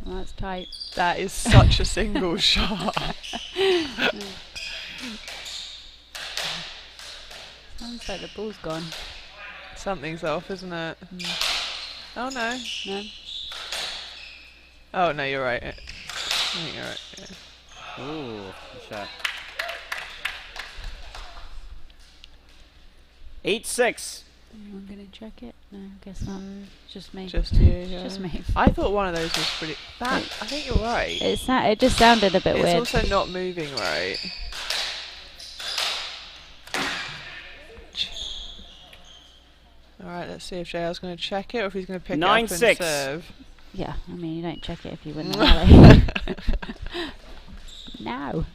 [SPEAKER 2] Well, that's tight.
[SPEAKER 1] That is such a single shot.
[SPEAKER 2] Sounds like the ball's gone.
[SPEAKER 1] Something's off, isn't it? Oh no.
[SPEAKER 2] No?
[SPEAKER 1] Oh no, you're right. I think you're right. Yeah.
[SPEAKER 3] Ooh, good shot. 8-6.
[SPEAKER 2] I'm gonna check it. No, I guess not. Just me.
[SPEAKER 1] Just you. Yeah.
[SPEAKER 2] Just me.
[SPEAKER 1] I thought one of those was pretty. That I think you're right.
[SPEAKER 2] It just sounded a bit
[SPEAKER 1] It's
[SPEAKER 2] weird.
[SPEAKER 1] also not moving right. Alright, let's see if JL's going to check it or if he's going to pick it up and
[SPEAKER 3] 9-6.
[SPEAKER 1] serve.
[SPEAKER 2] Yeah, I mean, you don't check it if you win the rally. No.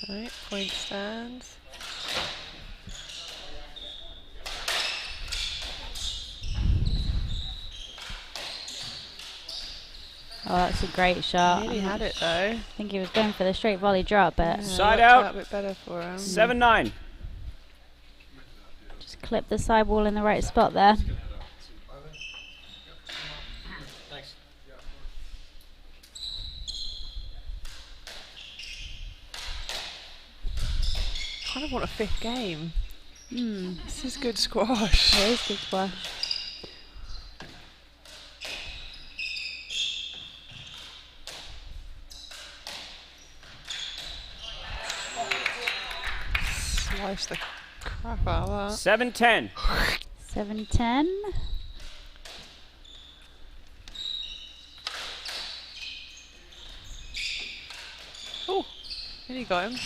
[SPEAKER 1] Right, point stands.
[SPEAKER 2] Oh, that's a great shot.
[SPEAKER 1] Nearly had it though.
[SPEAKER 2] I think he was going for the straight volley drop, but
[SPEAKER 1] Yeah,
[SPEAKER 3] Side
[SPEAKER 1] worked
[SPEAKER 3] out.
[SPEAKER 1] a bit better for him.
[SPEAKER 3] 7-9.
[SPEAKER 2] just clipped the sidewall in the right spot there.
[SPEAKER 1] Kind of want a fifth game.
[SPEAKER 2] Hmm.
[SPEAKER 1] This is good squash.
[SPEAKER 2] It is good squash.
[SPEAKER 1] Slice the crap out of that.
[SPEAKER 3] 7-10.
[SPEAKER 2] 7-10.
[SPEAKER 1] Oh, nearly got him.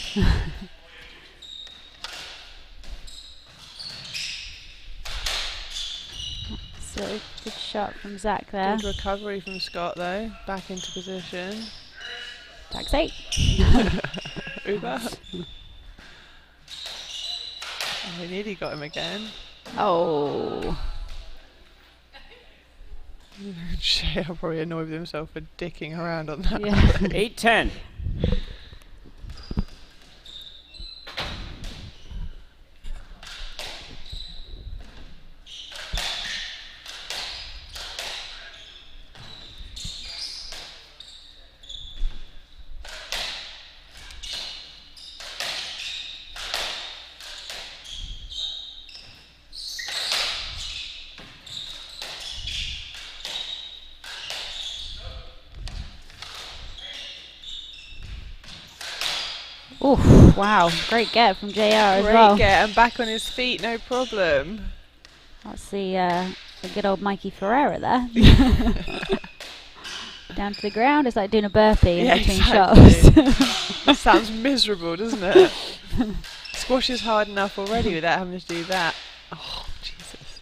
[SPEAKER 2] So good shot from Zach there.
[SPEAKER 1] Good recovery from Scott though. Back into position.
[SPEAKER 2] Taxi.
[SPEAKER 1] Uber. Oh, we nearly got him again.
[SPEAKER 2] Oh.
[SPEAKER 1] JL probably annoyed with himself for dicking around on that.
[SPEAKER 2] Yeah.
[SPEAKER 3] 8-10.
[SPEAKER 2] Oof, wow. Great get from JR as
[SPEAKER 1] Great
[SPEAKER 2] well.
[SPEAKER 1] get, and back on his feet, no problem.
[SPEAKER 2] That's the good old Mikey Ferreira there. Down to the ground. It's like doing a burpee in
[SPEAKER 1] Yeah,
[SPEAKER 2] between
[SPEAKER 1] exactly.
[SPEAKER 2] shots.
[SPEAKER 1] That sounds miserable, doesn't it? Squash is hard enough already without having to do that. Oh, Jesus.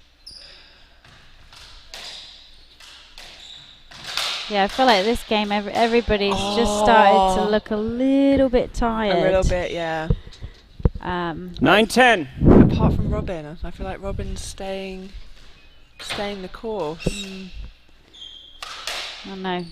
[SPEAKER 2] Yeah, I feel like this game, everybody's just started to look a little bit tired.
[SPEAKER 1] A little bit, yeah.
[SPEAKER 3] 9-10.
[SPEAKER 1] Apart from Robin, I feel like Robin's staying the course.
[SPEAKER 2] Oh no.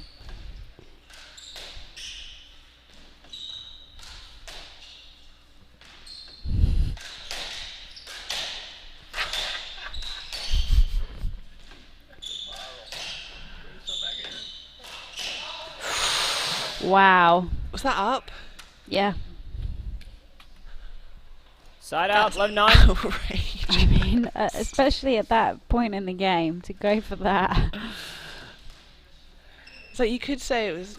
[SPEAKER 2] Wow.
[SPEAKER 1] Was that up?
[SPEAKER 2] Yeah.
[SPEAKER 3] Side out, 11-9.
[SPEAKER 1] Outrageous.
[SPEAKER 2] I mean, especially at that point in the game, to go for that.
[SPEAKER 1] So you could say it was,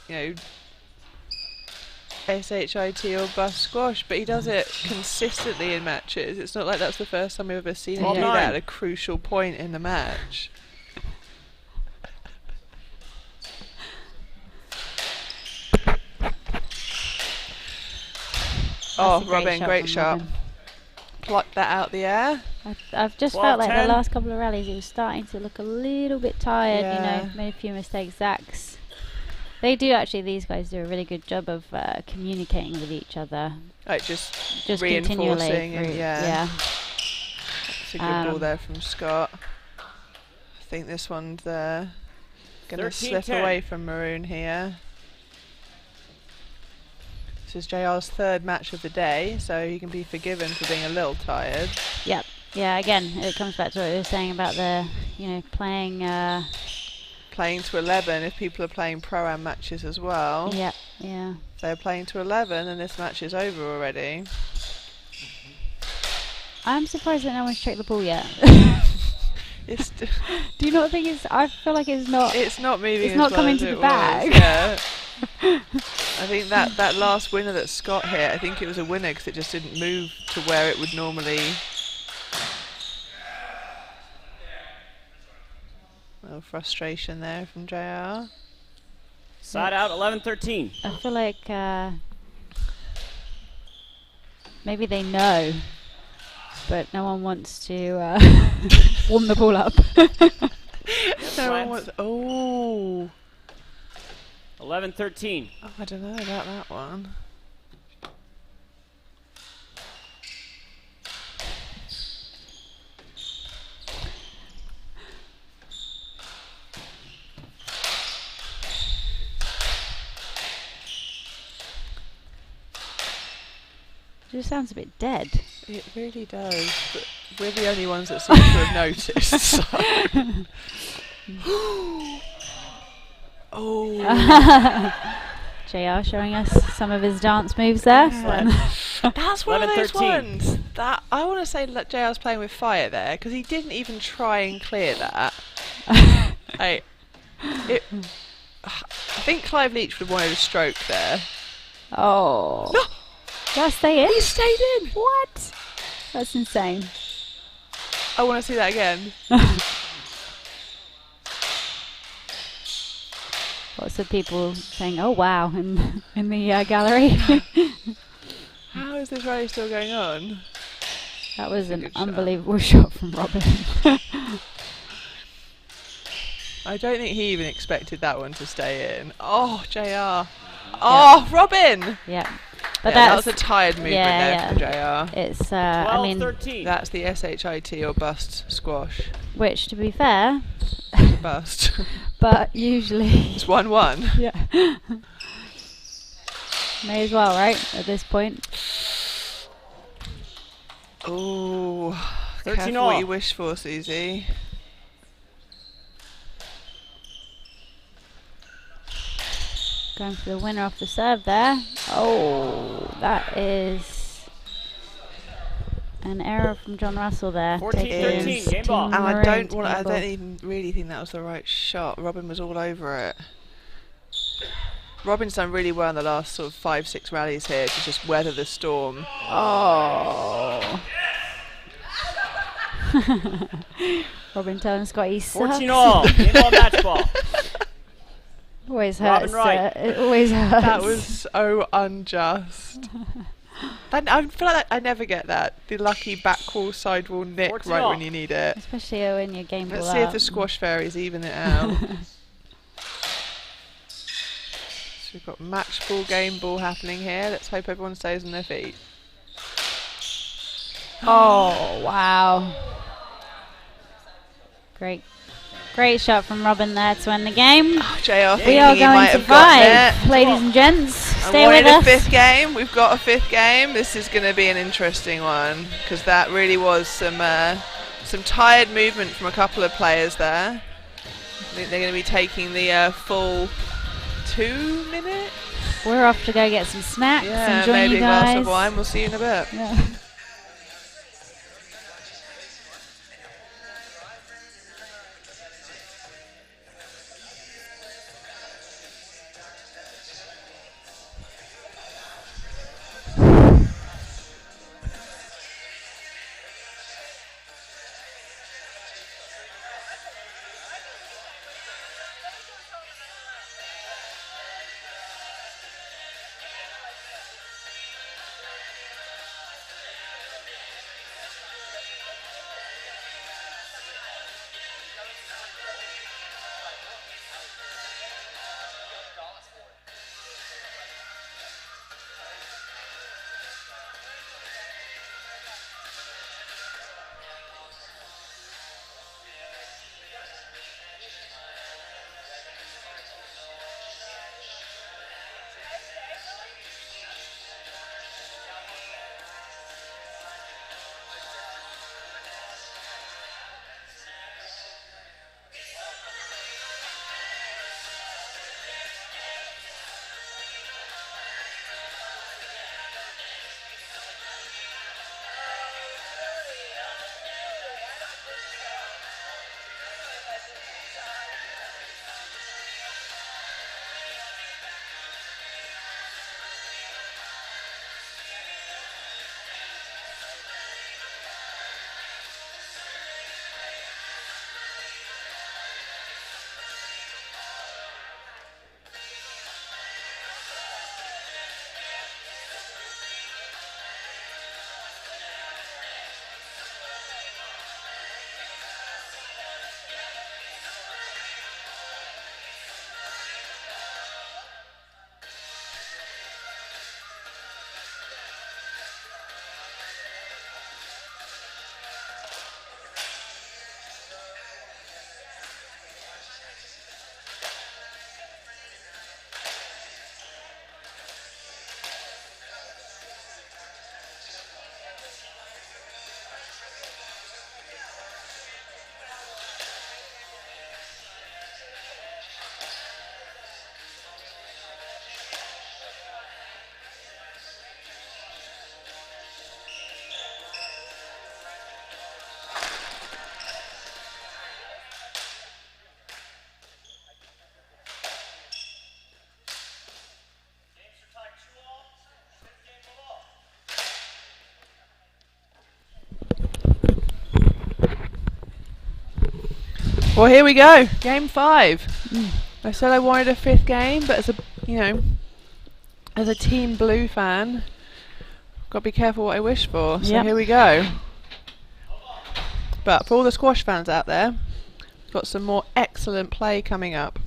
[SPEAKER 1] SHIT or bust squash, but he does it consistently in matches. It's not like that's the first time we've ever seen him do that at a crucial point in the match. Oh, Robin, great shot. Plucked that out the air.
[SPEAKER 2] I've just felt like the last couple of rallies he was starting to look a little bit tired, made a few mistakes. Zach's. They do actually, these guys do a really good job of communicating with each other.
[SPEAKER 1] Like just
[SPEAKER 2] reinforcing
[SPEAKER 1] and
[SPEAKER 2] yeah.
[SPEAKER 1] That's a good ball there from Scott. I think this one's going to slip away from Maroon here. This is JR's third match of the day, so he can be forgiven for being a little tired.
[SPEAKER 2] Yep. Yeah, again, it comes back to what we were saying about the, playing...
[SPEAKER 1] Playing to 11 if people are playing Pro-Am matches as well.
[SPEAKER 2] Yeah, yeah.
[SPEAKER 1] If they're playing to 11 and this match is over already.
[SPEAKER 2] I'm surprised that no one's checked the ball yet.
[SPEAKER 1] Do
[SPEAKER 2] you not think it's... I feel like it's not...
[SPEAKER 1] It's not moving.
[SPEAKER 2] It's not coming to the bag.
[SPEAKER 1] Yeah. I think that last winner that Scott hit, I think it was a winner because it just didn't move to where it would normally. A little frustration there from JR.
[SPEAKER 3] Side out, 11-13.
[SPEAKER 2] I feel like maybe they know, but no one wants to warm the ball up.
[SPEAKER 1] No one wants. Oh.
[SPEAKER 3] 11-13.
[SPEAKER 1] Oh, I don't know about that one.
[SPEAKER 2] It just sounds a bit dead.
[SPEAKER 1] It really does, but we're the only ones that seem to have noticed. So. Oh.
[SPEAKER 2] JR showing us some of his dance moves there.
[SPEAKER 1] Yeah. That's one of those
[SPEAKER 3] 13.
[SPEAKER 1] ones that I want to say that JR's playing with fire there because he didn't even try and clear that. I think Clive Leach would have wanted a stroke there.
[SPEAKER 2] Oh.
[SPEAKER 1] No!
[SPEAKER 2] Did I stay in?
[SPEAKER 1] He stayed in!
[SPEAKER 2] What? That's insane.
[SPEAKER 1] I want to see that again.
[SPEAKER 2] Lots of people saying, "Oh wow," in the gallery.
[SPEAKER 1] How is this rally still going on?
[SPEAKER 2] That was an
[SPEAKER 1] good
[SPEAKER 2] unbelievable shot from Robin.
[SPEAKER 1] I don't think he even expected that one to stay in. Oh, JR. Oh, Robin!
[SPEAKER 2] Yeah. But
[SPEAKER 1] that was a tired movement there for JR.
[SPEAKER 2] It's, I mean,
[SPEAKER 3] 13.
[SPEAKER 1] That's the SHIT or bust squash.
[SPEAKER 2] Which, to be fair,
[SPEAKER 1] Bust.
[SPEAKER 2] but usually
[SPEAKER 1] It's 1-1.
[SPEAKER 2] yeah. May as well, right? At this point.
[SPEAKER 1] Oh,
[SPEAKER 3] 13
[SPEAKER 1] careful
[SPEAKER 3] all.
[SPEAKER 1] what you wish for, Susie.
[SPEAKER 2] Going for the winner off the serve there. Oh, that is an error from John Russell there.
[SPEAKER 3] 14-13, game ball.
[SPEAKER 1] And I
[SPEAKER 2] Maroon
[SPEAKER 1] don't
[SPEAKER 2] table.
[SPEAKER 1] even really think that was the right shot. Robin was all over it. Robin's done really well in the last sort of 5-6 rallies here to just weather the storm.
[SPEAKER 2] Oh. Robin telling Scott he sucks.
[SPEAKER 3] 14 all, game ball match ball.
[SPEAKER 2] Always
[SPEAKER 3] Robin
[SPEAKER 2] hurts.
[SPEAKER 3] Wright.
[SPEAKER 2] It always hurts.
[SPEAKER 1] That was so unjust. I feel like I never get that. The lucky back wall, side wall nick
[SPEAKER 3] 14
[SPEAKER 1] right
[SPEAKER 3] all.
[SPEAKER 1] when you need it.
[SPEAKER 2] Especially when you're game ball
[SPEAKER 1] Let's see if
[SPEAKER 2] up.
[SPEAKER 1] the squash fairies even it out. So we've got match ball, game ball happening here. Let's hope everyone stays on their feet.
[SPEAKER 2] Oh, wow. Great shot from Robin there to end the game.
[SPEAKER 1] Oh, JR
[SPEAKER 2] We
[SPEAKER 1] thinking
[SPEAKER 2] are
[SPEAKER 1] he might
[SPEAKER 2] going to
[SPEAKER 1] have gotten
[SPEAKER 2] five,
[SPEAKER 1] it.
[SPEAKER 2] ladies and gents. Stay
[SPEAKER 1] I
[SPEAKER 2] with
[SPEAKER 1] wanted a
[SPEAKER 2] us.
[SPEAKER 1] fifth game. We've got a fifth game. This is going to be an interesting one because that really was some tired movement from a couple of players there. I think they're going to be taking the full 2 minutes.
[SPEAKER 2] We're off to go get some snacks
[SPEAKER 1] Yeah,
[SPEAKER 2] and join
[SPEAKER 1] maybe
[SPEAKER 2] you
[SPEAKER 1] a glass
[SPEAKER 2] guys.
[SPEAKER 1] of wine. We'll see you in a bit.
[SPEAKER 2] Yeah.
[SPEAKER 1] Well, here we go. Game 5. I said I wanted a fifth game, but as a Team Blue fan, got to be careful what I wish for. So here we go. But for all the squash fans out there, we've got some more excellent play coming up.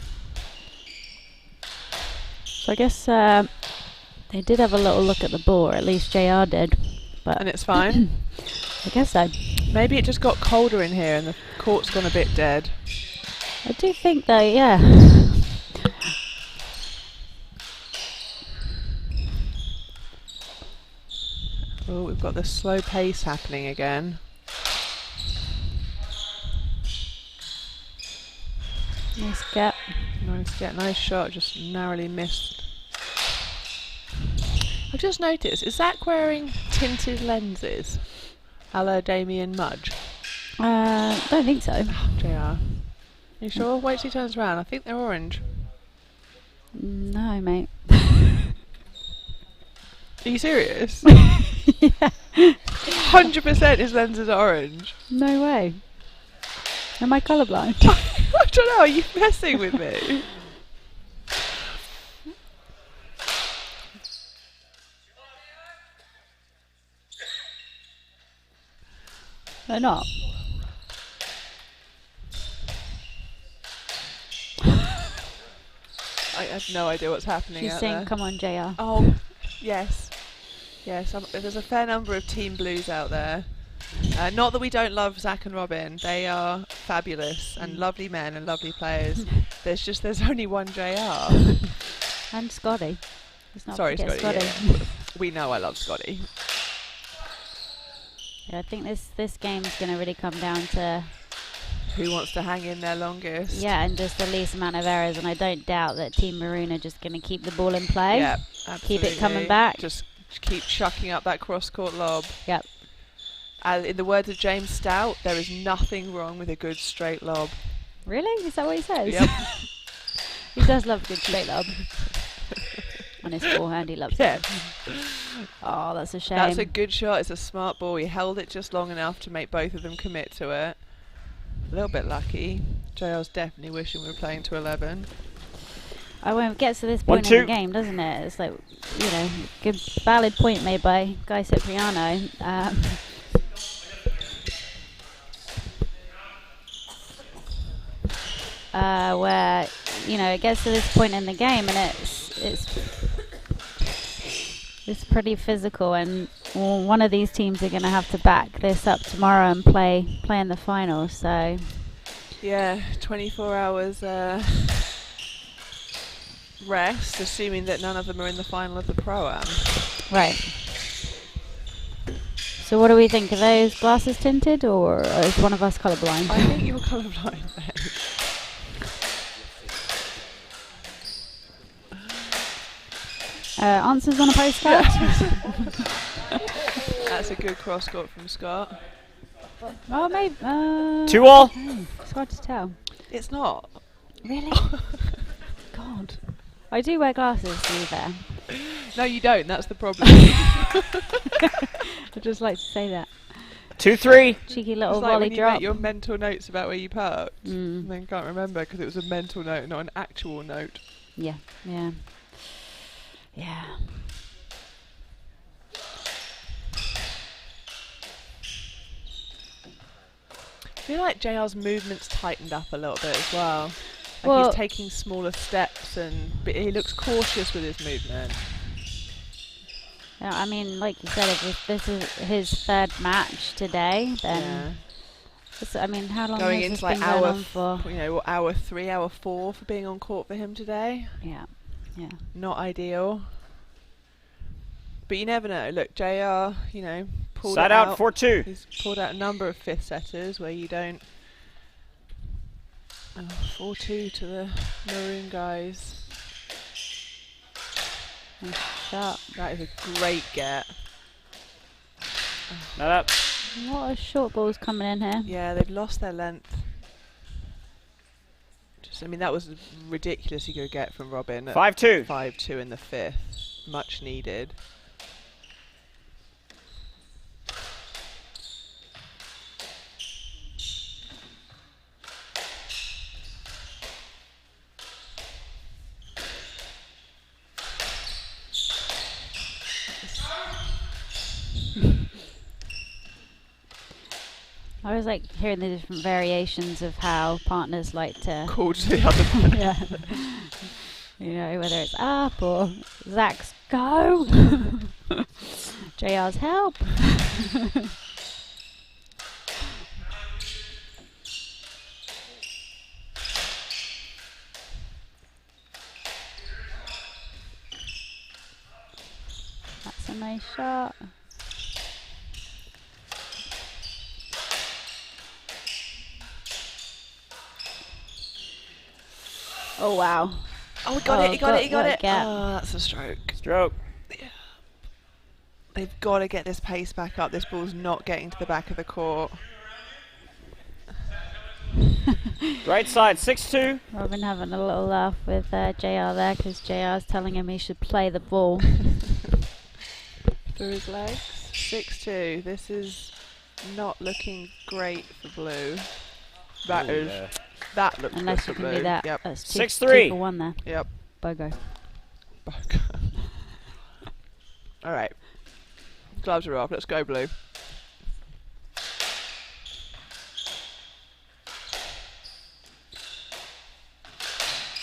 [SPEAKER 2] So I guess they did have a little look at the ball, or at least JR did. But
[SPEAKER 1] And it's fine.
[SPEAKER 2] I guess so.
[SPEAKER 1] Maybe it just got colder in here and the court's gone a bit dead.
[SPEAKER 2] I do think though, yeah.
[SPEAKER 1] Oh, we've got the slow pace happening again.
[SPEAKER 2] Nice get.
[SPEAKER 1] Nice shot, just narrowly missed. I've just noticed, is Zach wearing tinted lenses? A la Damien Mudge?
[SPEAKER 2] Don't think so.
[SPEAKER 1] JR. You sure? Wait till he turns around. I think they're orange.
[SPEAKER 2] No, mate.
[SPEAKER 1] Are you serious?
[SPEAKER 2] Yeah.
[SPEAKER 1] 100% his lenses are orange.
[SPEAKER 2] No way. Am I colourblind?
[SPEAKER 1] I don't know, are you messing with me?
[SPEAKER 2] They're not.
[SPEAKER 1] I have no idea what's happening
[SPEAKER 2] She's
[SPEAKER 1] out
[SPEAKER 2] saying,
[SPEAKER 1] there.
[SPEAKER 2] "Come on, JR."
[SPEAKER 1] Oh, yes. Yes, there's a fair number of Team Blues out there. Not that we don't love Zach and Robin. They are fabulous and lovely men and lovely players. There's only one JR.
[SPEAKER 2] And Scotty. Let's not
[SPEAKER 1] Sorry,
[SPEAKER 2] forget
[SPEAKER 1] Scotty.
[SPEAKER 2] Scotty.
[SPEAKER 1] Yeah. We know I love Scotty.
[SPEAKER 2] Yeah, I think this game's going to really come down to
[SPEAKER 1] Who wants to hang in there longest?
[SPEAKER 2] and just the least amount of errors. And I don't doubt that Team Maroon are just going to keep the ball in play.
[SPEAKER 1] Yeah, absolutely.
[SPEAKER 2] Keep it coming back.
[SPEAKER 1] Just keep chucking up that cross-court lob.
[SPEAKER 2] Yep.
[SPEAKER 1] In the words of James Stout, there is nothing wrong with a good straight lob.
[SPEAKER 2] Really? Is that what he says?
[SPEAKER 1] Yep.
[SPEAKER 2] He does love a good straight lob. On his forehand, he loves it. Oh, that's a shame.
[SPEAKER 1] That's a good shot. It's a smart ball. He held it just long enough to make both of them commit to it. A little bit lucky. JR's definitely wishing we were playing to 11.
[SPEAKER 2] Oh, when it gets to this point in the game, doesn't it? It's like, you know, good, valid point made by Guy Cipriano. Where, you know, it gets to this point in the game and it's pretty physical, and one of these teams are going to have to back this up tomorrow and play in the finals. So
[SPEAKER 1] yeah, 24 hours rest, assuming that none of them are in the final of the Pro-Am.
[SPEAKER 2] right. So what do we think? Are those glasses tinted, or is one of us colourblind?
[SPEAKER 1] I think you're colourblind then.
[SPEAKER 2] Answers on a postcard?
[SPEAKER 1] That's a good cross-court from Scott.
[SPEAKER 2] Oh, maybe.
[SPEAKER 3] 2-all.
[SPEAKER 2] It's hard to tell.
[SPEAKER 1] It's not.
[SPEAKER 2] Really? God. I do wear glasses, to be fair.
[SPEAKER 1] No, you don't. That's the problem.
[SPEAKER 2] I'd just like to say that.
[SPEAKER 3] 2-3.
[SPEAKER 2] Cheeky little
[SPEAKER 1] It's like
[SPEAKER 2] volley
[SPEAKER 1] when you
[SPEAKER 2] drop.
[SPEAKER 1] make your mental notes about where you parked,
[SPEAKER 2] Mm.
[SPEAKER 1] and then can't remember because it was a mental note, not an actual note.
[SPEAKER 2] Yeah, yeah. Yeah.
[SPEAKER 1] I feel like JR's movement's tightened up a little bit as well. Like
[SPEAKER 2] Well,
[SPEAKER 1] he's taking smaller steps, but he looks cautious with his movement.
[SPEAKER 2] yeah, I mean, like you said, if this is his third match today, then I mean, how long
[SPEAKER 1] Going
[SPEAKER 2] has
[SPEAKER 1] into
[SPEAKER 2] this
[SPEAKER 1] like
[SPEAKER 2] been going
[SPEAKER 1] hour,
[SPEAKER 2] on for?
[SPEAKER 1] hour 3, hour 4 for being on court for him today.
[SPEAKER 2] Yeah, yeah.
[SPEAKER 1] Not ideal. But you never know. Look, JR, pulled
[SPEAKER 3] Side
[SPEAKER 1] it
[SPEAKER 3] out 4-2.
[SPEAKER 1] He's pulled out a number of fifth setters where you don't. 4-2 to the Maroon guys.
[SPEAKER 2] Nice shot.
[SPEAKER 1] That is a great get.
[SPEAKER 3] Not up.
[SPEAKER 2] A lot of short balls coming in here.
[SPEAKER 1] Yeah, they've lost their length. That was a ridiculously good get from Robin.
[SPEAKER 3] 5-2.
[SPEAKER 1] 5-2 in the fifth. Much needed.
[SPEAKER 2] I was like hearing the different variations of how partners like to
[SPEAKER 1] Called to the other one.
[SPEAKER 2] yeah. Whether it's up or Zach's go. JR's help. That's a nice shot. Oh wow.
[SPEAKER 1] Oh, he got it, he got it.
[SPEAKER 2] Gap.
[SPEAKER 1] Oh, that's a stroke.
[SPEAKER 3] Stroke.
[SPEAKER 1] Yeah. They've got to get this pace back up. This ball's not getting to the back of the court.
[SPEAKER 3] Right side 6-2.
[SPEAKER 2] Robin having a little laugh with JR there because JR's telling him he should play the ball.
[SPEAKER 1] Through his legs. 6-2. This is not looking great for blue. That
[SPEAKER 3] Ooh,
[SPEAKER 1] is.
[SPEAKER 3] yeah.
[SPEAKER 1] That looks
[SPEAKER 2] Unless
[SPEAKER 1] good
[SPEAKER 2] you
[SPEAKER 1] for
[SPEAKER 2] can do
[SPEAKER 1] blue.
[SPEAKER 2] that.
[SPEAKER 1] Yep.
[SPEAKER 2] That's
[SPEAKER 3] 6-3.
[SPEAKER 2] 2 for 1 there.
[SPEAKER 1] Yep.
[SPEAKER 2] Bogo.
[SPEAKER 1] All right. Gloves are off. Let's go blue.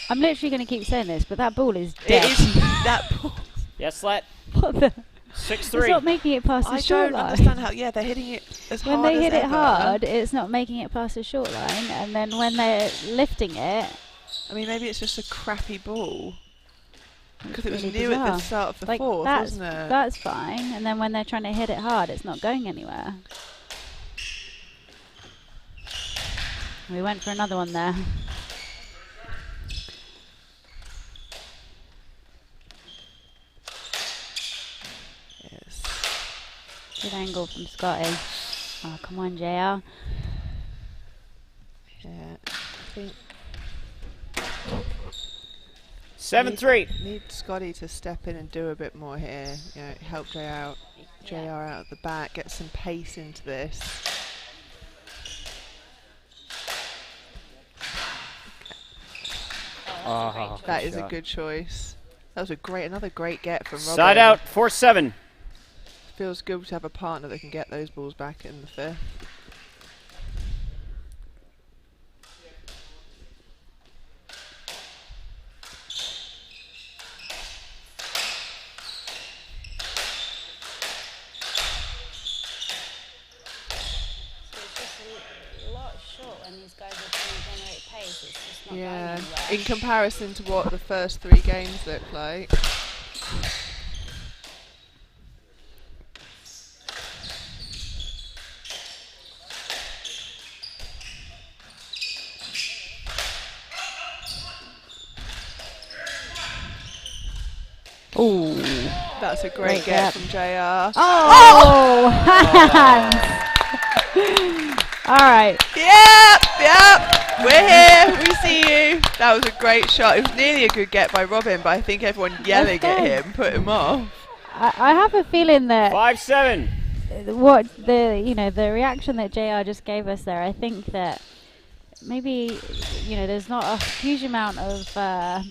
[SPEAKER 2] I'm literally going to keep saying this, but that ball is dead.
[SPEAKER 3] It is that ball. Yes, let.
[SPEAKER 2] What the?
[SPEAKER 3] 6-3.
[SPEAKER 2] It's not making it past the
[SPEAKER 1] I
[SPEAKER 2] short
[SPEAKER 1] don't
[SPEAKER 2] line.
[SPEAKER 1] understand how. Yeah, they're hitting it as
[SPEAKER 2] When
[SPEAKER 1] hard
[SPEAKER 2] they
[SPEAKER 1] as
[SPEAKER 2] hit it
[SPEAKER 1] ever.
[SPEAKER 2] hard, it's not making it past the short line, and then when they're lifting it,
[SPEAKER 1] I mean, maybe it's just a crappy ball because it was
[SPEAKER 2] really
[SPEAKER 1] new at the
[SPEAKER 2] bizarre.
[SPEAKER 1] start of the
[SPEAKER 2] like
[SPEAKER 1] fourth,
[SPEAKER 2] that's
[SPEAKER 1] wasn't it?
[SPEAKER 2] that's fine. And then when they're trying to hit it hard, it's not going anywhere. We went for another one there.
[SPEAKER 1] Yes.
[SPEAKER 2] Good angle from Scotty. Oh, come on, JR.
[SPEAKER 1] Yeah. I think
[SPEAKER 3] 7-3.
[SPEAKER 1] need Scotty to step in and do a bit more here. You know, help JR out at the back, get some pace into this. That is a good choice. That was another great get from Robin.
[SPEAKER 3] Side out, 4-7.
[SPEAKER 1] Feels good to have a partner that can get those balls back in the fifth. Yeah, in comparison to what the first 3 games looked like.
[SPEAKER 2] Ooh.
[SPEAKER 1] That's a great get from JR.
[SPEAKER 2] Oh! All right.
[SPEAKER 1] Yep, we're here. We see you. That was a great shot. It was nearly a good get by Robin, but I think everyone yelling at him put him off.
[SPEAKER 2] I have a feeling that
[SPEAKER 3] 5-7.
[SPEAKER 2] the reaction that JR just gave us there, I think that maybe there's not a huge amount of I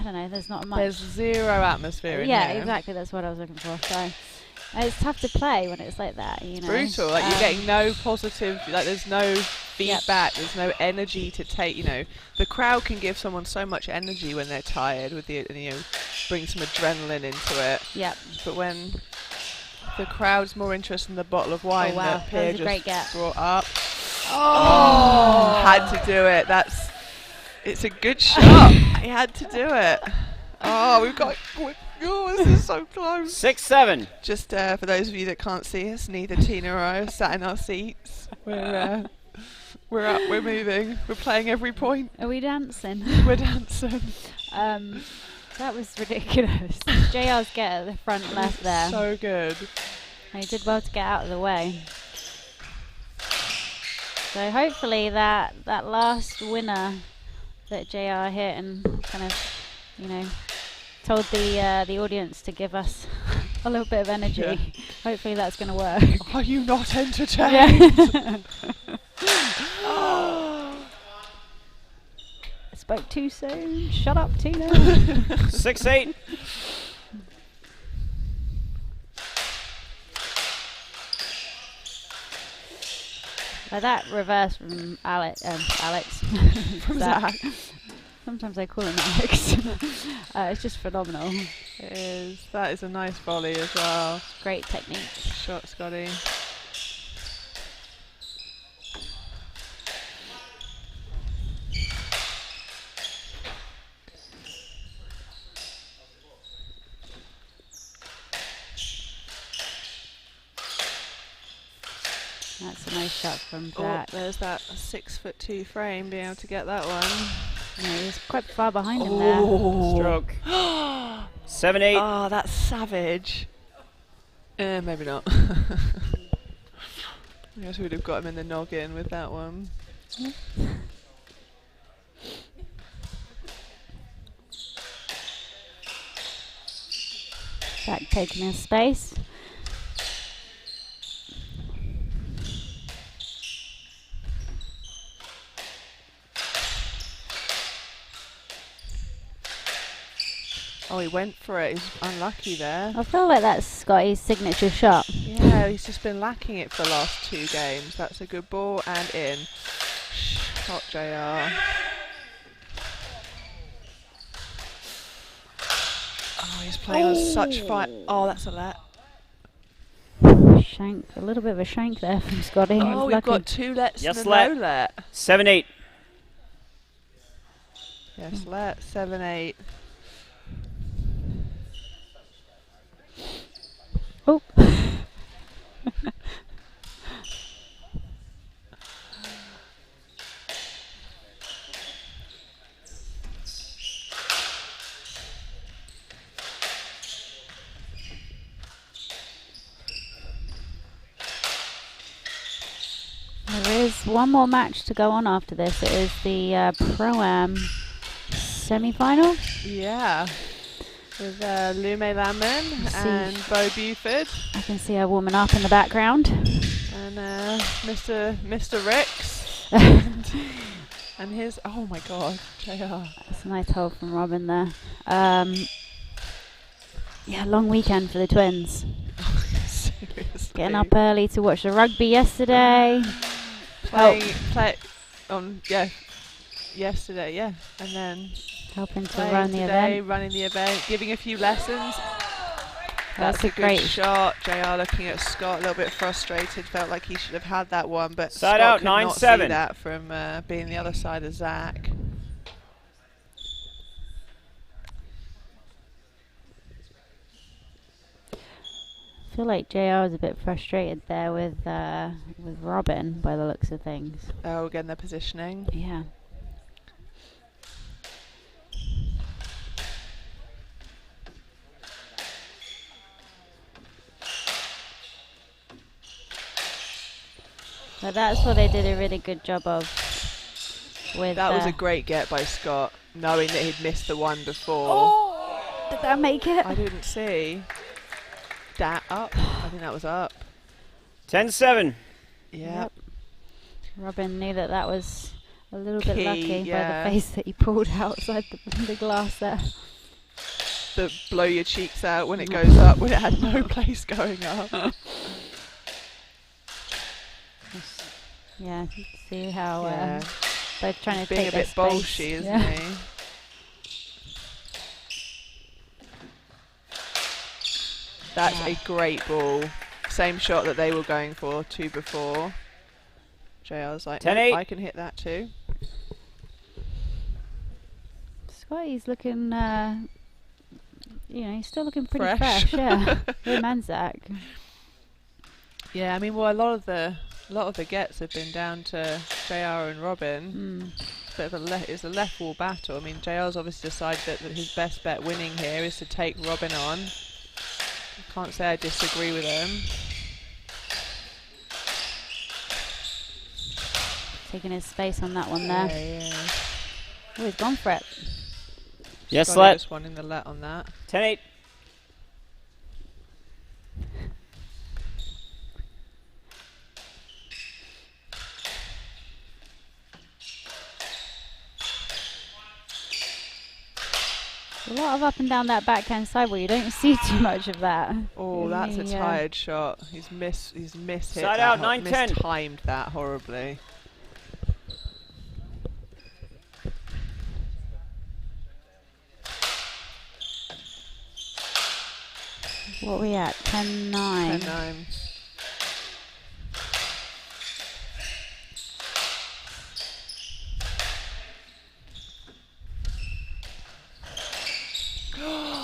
[SPEAKER 2] don't know, there's not much.
[SPEAKER 1] There's zero atmosphere in
[SPEAKER 2] yeah,
[SPEAKER 1] here.
[SPEAKER 2] exactly, that's what I was looking for. So it's tough to play when it's like that,
[SPEAKER 1] It's brutal. Like you're getting no positive. Like there's no feedback. There's no energy to take. The crowd can give someone so much energy when they're tired. With bring some adrenaline into it.
[SPEAKER 2] Yep.
[SPEAKER 1] But when the crowd's more interested in the bottle of wine that Pierre
[SPEAKER 2] was a great
[SPEAKER 1] just
[SPEAKER 2] get.
[SPEAKER 1] brought up. Oh, had to do it. It's a good shot. He had to do it. Oh, this is so close.
[SPEAKER 3] 6-7.
[SPEAKER 1] Just for those of you that can't see us, neither Tina or I are sat in our seats. We're up, we're moving, we're playing every point.
[SPEAKER 2] Are we dancing?
[SPEAKER 1] We're dancing.
[SPEAKER 2] That was ridiculous. JR's get at the front left there.
[SPEAKER 1] So good.
[SPEAKER 2] And he did well to get out of the way. So hopefully that last winner that JR hit and kind of, told the audience to give us a little bit of energy.
[SPEAKER 1] Yeah.
[SPEAKER 2] Hopefully that's going to work.
[SPEAKER 1] Are you not entertained?
[SPEAKER 2] Yeah. I spoke too soon. Shut up, Tina.
[SPEAKER 3] 6-8.
[SPEAKER 2] That reverse from Alex.
[SPEAKER 1] From Zach.
[SPEAKER 2] Sometimes I call him Alex. It's just phenomenal.
[SPEAKER 1] It is. That is a nice volley as well.
[SPEAKER 2] Great technique.
[SPEAKER 1] Shot, Scotty.
[SPEAKER 2] That's a nice shot from Clarke.
[SPEAKER 1] There's that 6'2" frame being able to get that one.
[SPEAKER 2] Yeah, he was quite far behind him there.
[SPEAKER 3] Stroke. 7-8.
[SPEAKER 1] Oh, that's savage. Maybe not. I guess we would have got him in the noggin with that one.
[SPEAKER 2] Back taking his space.
[SPEAKER 1] Oh, he went for it. He's unlucky there.
[SPEAKER 2] I feel like that's Scotty's signature shot.
[SPEAKER 1] Yeah, he's just been lacking it for the last 2 games. That's a good ball and in. Shot JR. Oh, he's playing on such fire. Oh, that's a let.
[SPEAKER 4] Shank, a little bit of a shank there from Scotty.
[SPEAKER 1] Oh, we've got 2 lets
[SPEAKER 3] Yes,
[SPEAKER 1] and a
[SPEAKER 3] let.
[SPEAKER 1] no let.
[SPEAKER 3] 7-8.
[SPEAKER 1] Yes, let. 7-8.
[SPEAKER 4] Oh. There is one more match to go on after this. It is the Pro-Am semi-final.
[SPEAKER 1] Yeah. With Lume Lamman and Bo Buford.
[SPEAKER 4] I can see her warming up in the background.
[SPEAKER 1] And Mr. Ricks. and his, oh my god, JR.
[SPEAKER 4] That's a nice hold from Robin there. Yeah, long weekend for the twins.
[SPEAKER 1] Seriously.
[SPEAKER 4] Getting up early to watch the rugby yesterday.
[SPEAKER 1] Yesterday, yeah. And then
[SPEAKER 4] Helping to
[SPEAKER 1] playing
[SPEAKER 4] run the
[SPEAKER 1] today,
[SPEAKER 4] event.
[SPEAKER 1] running the event, giving a few lessons.
[SPEAKER 4] That's
[SPEAKER 1] a
[SPEAKER 4] a
[SPEAKER 1] good
[SPEAKER 4] great
[SPEAKER 1] shot. JR looking at Scott, a little bit frustrated, felt like he should have had that one, but
[SPEAKER 3] Side
[SPEAKER 1] Scott
[SPEAKER 3] out,
[SPEAKER 1] could not
[SPEAKER 3] 9-7.
[SPEAKER 1] see that from being the other side of Zach.
[SPEAKER 4] I feel like JR is a bit frustrated there with Robin by the looks of things.
[SPEAKER 1] Oh, again, their positioning.
[SPEAKER 4] Yeah. But that's what they did a really good job of. With
[SPEAKER 1] That was a great get by Scott, knowing that he'd missed the one before.
[SPEAKER 4] Oh! Did that make it?
[SPEAKER 1] I didn't see. That up? I think that was up.
[SPEAKER 3] 10-7.
[SPEAKER 1] Yeah.
[SPEAKER 4] Yep. Robin knew that that was a little bit
[SPEAKER 1] Key,
[SPEAKER 4] lucky
[SPEAKER 1] yeah.
[SPEAKER 4] by the face that he pulled outside the glass there.
[SPEAKER 1] The blow your cheeks out when it goes up, when it had no place going up.
[SPEAKER 4] Yeah, see how
[SPEAKER 1] Yeah.
[SPEAKER 4] they're trying to
[SPEAKER 1] Being
[SPEAKER 4] take
[SPEAKER 1] a
[SPEAKER 4] their
[SPEAKER 1] bit
[SPEAKER 4] space.
[SPEAKER 1] bolshy, isn't
[SPEAKER 4] Yeah.
[SPEAKER 1] he? That's a great ball. Same shot that they were going for, 2 before. JR's like,
[SPEAKER 3] 10-8.
[SPEAKER 1] I can hit that too.
[SPEAKER 4] Scotty's looking, he's still looking pretty
[SPEAKER 1] Fresh.
[SPEAKER 4] fresh, yeah. Him and Zach.
[SPEAKER 1] Yeah, I mean, well, a lot of the gets have been down to JR and Robin. It's a bit of it's a left wall battle. I mean, JR's obviously decided that his best bet winning here is to take Robin on. I can't say I disagree with him.
[SPEAKER 4] Taking his space on that one there.
[SPEAKER 1] Yeah.
[SPEAKER 4] Oh, he's gone for it.
[SPEAKER 3] Yes,
[SPEAKER 1] Scotty
[SPEAKER 3] let.
[SPEAKER 1] just wanting the let on that.
[SPEAKER 3] 10-8.
[SPEAKER 4] A lot of up and down that backhand side where you don't see too much of that.
[SPEAKER 1] Oh, that's a
[SPEAKER 4] Yeah.
[SPEAKER 1] tired shot. He's missed hit
[SPEAKER 3] Side
[SPEAKER 1] that
[SPEAKER 3] out, 9-10.
[SPEAKER 1] mistimed that horribly.
[SPEAKER 4] What are we at? 10-9.
[SPEAKER 1] 10-9.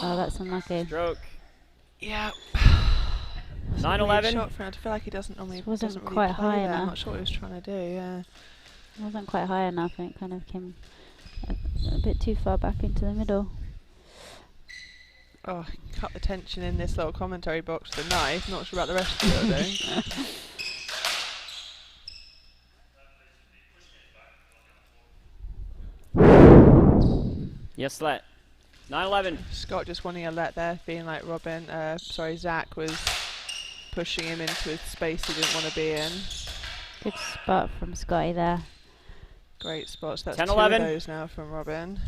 [SPEAKER 4] Oh, that's unlucky.
[SPEAKER 3] Stroke.
[SPEAKER 1] Yeah.
[SPEAKER 3] 9-11.
[SPEAKER 1] Shot for him. I feel like he doesn't normally
[SPEAKER 4] Wasn't
[SPEAKER 1] doesn't really
[SPEAKER 4] quite
[SPEAKER 1] play
[SPEAKER 4] high
[SPEAKER 1] there. I'm
[SPEAKER 4] enough.
[SPEAKER 1] not sure what he was trying to do. Yeah.
[SPEAKER 4] It wasn't quite high enough and it kind of came a bit too far back into the middle.
[SPEAKER 1] Oh, cut the tension in this little commentary box with a knife. Not sure about the rest of the building.
[SPEAKER 3] Yes, let. 9-11.
[SPEAKER 1] Scott just wanting a let there, being like Zach was pushing him into a space he didn't want to be in.
[SPEAKER 4] Good spot from Scotty there.
[SPEAKER 1] Great spots. That's
[SPEAKER 3] 10,
[SPEAKER 1] 2
[SPEAKER 3] 11.
[SPEAKER 1] of those now from Robin.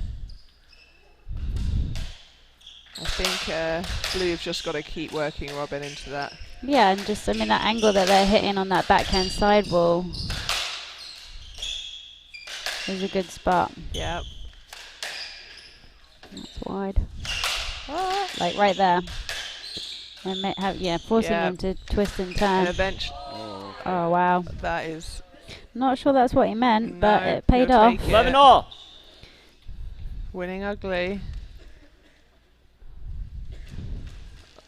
[SPEAKER 1] I think Blue have just got to keep working Robin into that.
[SPEAKER 4] Yeah, and just, that angle that they're hitting on that backhand sidewall is a good spot.
[SPEAKER 1] Yep.
[SPEAKER 4] That's wide.
[SPEAKER 1] Oh,
[SPEAKER 4] like right there. And forcing
[SPEAKER 1] Yeah.
[SPEAKER 4] him to twist and
[SPEAKER 1] And
[SPEAKER 4] turn.
[SPEAKER 1] eventually,
[SPEAKER 4] Oh wow.
[SPEAKER 1] that is
[SPEAKER 4] Not sure that's what he meant, but
[SPEAKER 1] No,
[SPEAKER 4] it paid
[SPEAKER 1] you'll
[SPEAKER 4] off.
[SPEAKER 1] take it.
[SPEAKER 3] 11 all.
[SPEAKER 1] winning ugly.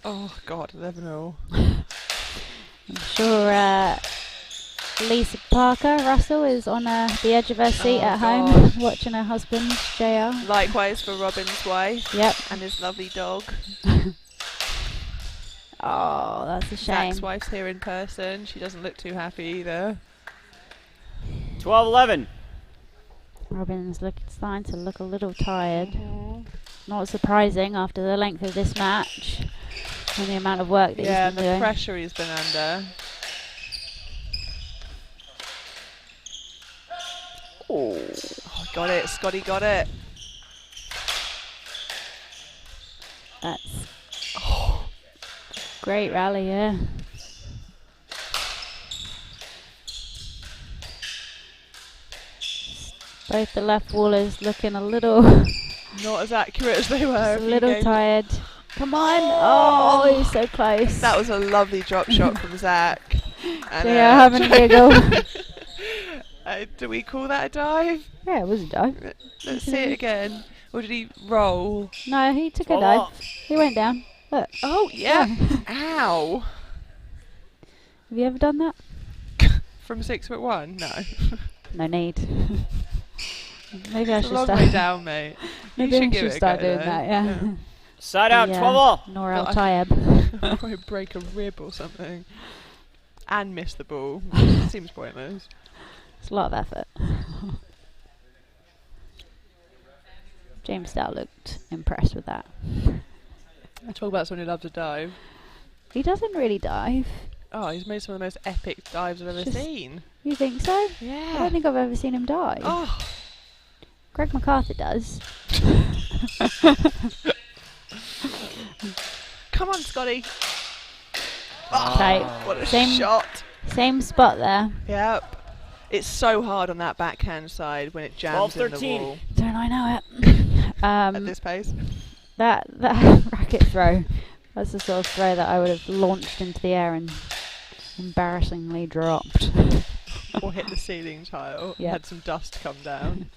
[SPEAKER 1] Oh God, 11-0.
[SPEAKER 4] I'm sure Lisa Parker Russell is on the edge of her seat
[SPEAKER 1] Oh,
[SPEAKER 4] at home
[SPEAKER 1] God.
[SPEAKER 4] watching her husband, JR.
[SPEAKER 1] Likewise for Robin's wife
[SPEAKER 4] Yep.
[SPEAKER 1] and his lovely dog.
[SPEAKER 4] Oh, that's a shame.
[SPEAKER 1] Zach's wife's here in person. She doesn't look too happy either.
[SPEAKER 3] 12-11.
[SPEAKER 4] Robin's starting to look a little tired. Not surprising after the length of this match and the amount of work that
[SPEAKER 1] Yeah,
[SPEAKER 4] he's been
[SPEAKER 1] the
[SPEAKER 4] doing.
[SPEAKER 1] pressure he's been under. Oh, got it. Scotty got it.
[SPEAKER 4] That's great rally, yeah. Both the left wallers looking a little
[SPEAKER 1] Not as accurate as they were.
[SPEAKER 4] a
[SPEAKER 1] a few
[SPEAKER 4] little
[SPEAKER 1] games.
[SPEAKER 4] tired. Come on! Oh, he's so close.
[SPEAKER 1] That was a lovely drop shot from Zach. And,
[SPEAKER 4] Yeah, having a giggle.
[SPEAKER 1] do we call that a dive?
[SPEAKER 4] Yeah, it was a dive.
[SPEAKER 1] Let's see it again. Or did he roll?
[SPEAKER 4] No, he took a
[SPEAKER 3] 12
[SPEAKER 4] dive.
[SPEAKER 3] all.
[SPEAKER 4] He went down. Look.
[SPEAKER 1] Oh, yeah. Ow.
[SPEAKER 4] Have you ever done that?
[SPEAKER 1] From 6'1"? No.
[SPEAKER 4] No need. Maybe I
[SPEAKER 1] It's a
[SPEAKER 4] should
[SPEAKER 1] long
[SPEAKER 4] start.
[SPEAKER 1] way down, mate.
[SPEAKER 4] Maybe
[SPEAKER 1] you
[SPEAKER 4] I
[SPEAKER 1] should give
[SPEAKER 4] should
[SPEAKER 1] it a
[SPEAKER 4] start
[SPEAKER 1] go,
[SPEAKER 4] doing
[SPEAKER 1] though.
[SPEAKER 4] that. Yeah.
[SPEAKER 3] Side out,
[SPEAKER 4] Yeah.
[SPEAKER 3] 12 all.
[SPEAKER 4] Nor Al
[SPEAKER 1] But
[SPEAKER 4] Tayeb.
[SPEAKER 1] I'll probably break a rib or something. And miss the ball. Seems pointless.
[SPEAKER 4] It's a lot of effort. James Stout looked impressed with that.
[SPEAKER 1] Talk about someone who loves a dive.
[SPEAKER 4] He doesn't really dive.
[SPEAKER 1] Oh, he's made some of the most epic dives I've ever
[SPEAKER 4] Just-
[SPEAKER 1] seen.
[SPEAKER 4] You think so? I
[SPEAKER 1] Yeah.
[SPEAKER 4] don't think I've ever seen him dive.
[SPEAKER 1] Oh,
[SPEAKER 4] Greg MacArthur does.
[SPEAKER 1] come on, Scotty.
[SPEAKER 4] Okay.
[SPEAKER 1] What a
[SPEAKER 4] Same-
[SPEAKER 1] shot.
[SPEAKER 4] Same spot there.
[SPEAKER 1] Yep. It's so hard on that backhand side when it jams in the
[SPEAKER 3] 12-13.
[SPEAKER 1] wall
[SPEAKER 4] Don't I know it?
[SPEAKER 1] at this pace.
[SPEAKER 4] That racket throw. That's the sort of throw that I would have launched into the air and embarrassingly dropped.
[SPEAKER 1] Or hit the ceiling tile.
[SPEAKER 4] Yep.
[SPEAKER 1] Had some dust come down.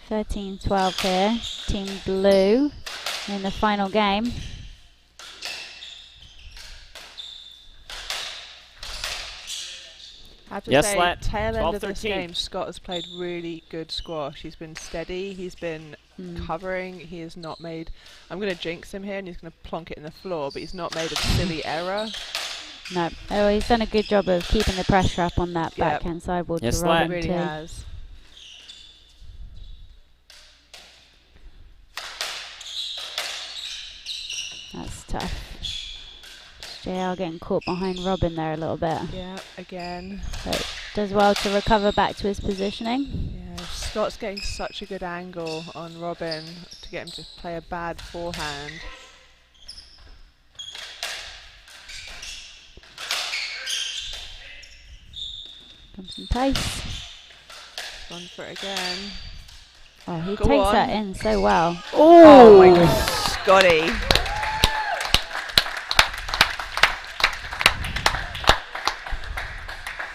[SPEAKER 4] 13-12 here. Team Blue in the final game.
[SPEAKER 1] I have to
[SPEAKER 3] Yes,
[SPEAKER 1] say,
[SPEAKER 3] Slat.
[SPEAKER 1] tail end of this
[SPEAKER 3] 12-13.
[SPEAKER 1] game, Scott has played really good squash. He's been steady. He's been covering. He has not made... I'm going to jinx him here and he's going to plonk it in the floor, but he's not made a silly error.
[SPEAKER 4] No. Oh, he's done a good job of keeping the pressure up on that
[SPEAKER 1] Yep.
[SPEAKER 4] backhand sideboard
[SPEAKER 3] Yes,
[SPEAKER 4] to
[SPEAKER 3] Slat.
[SPEAKER 1] He
[SPEAKER 4] Robin
[SPEAKER 1] really
[SPEAKER 4] too.
[SPEAKER 1] has.
[SPEAKER 4] That's tough. JL getting caught behind Robin there a little bit.
[SPEAKER 1] Yeah, again.
[SPEAKER 4] But does well to recover back to his positioning.
[SPEAKER 1] Yeah, Scott's getting such a good angle on Robin to get him to play a bad forehand.
[SPEAKER 4] Comes some pace.
[SPEAKER 1] Gone for it again.
[SPEAKER 4] Oh, he
[SPEAKER 1] Go
[SPEAKER 4] takes
[SPEAKER 1] on.
[SPEAKER 4] that in so well.
[SPEAKER 1] Oh my God, Scotty.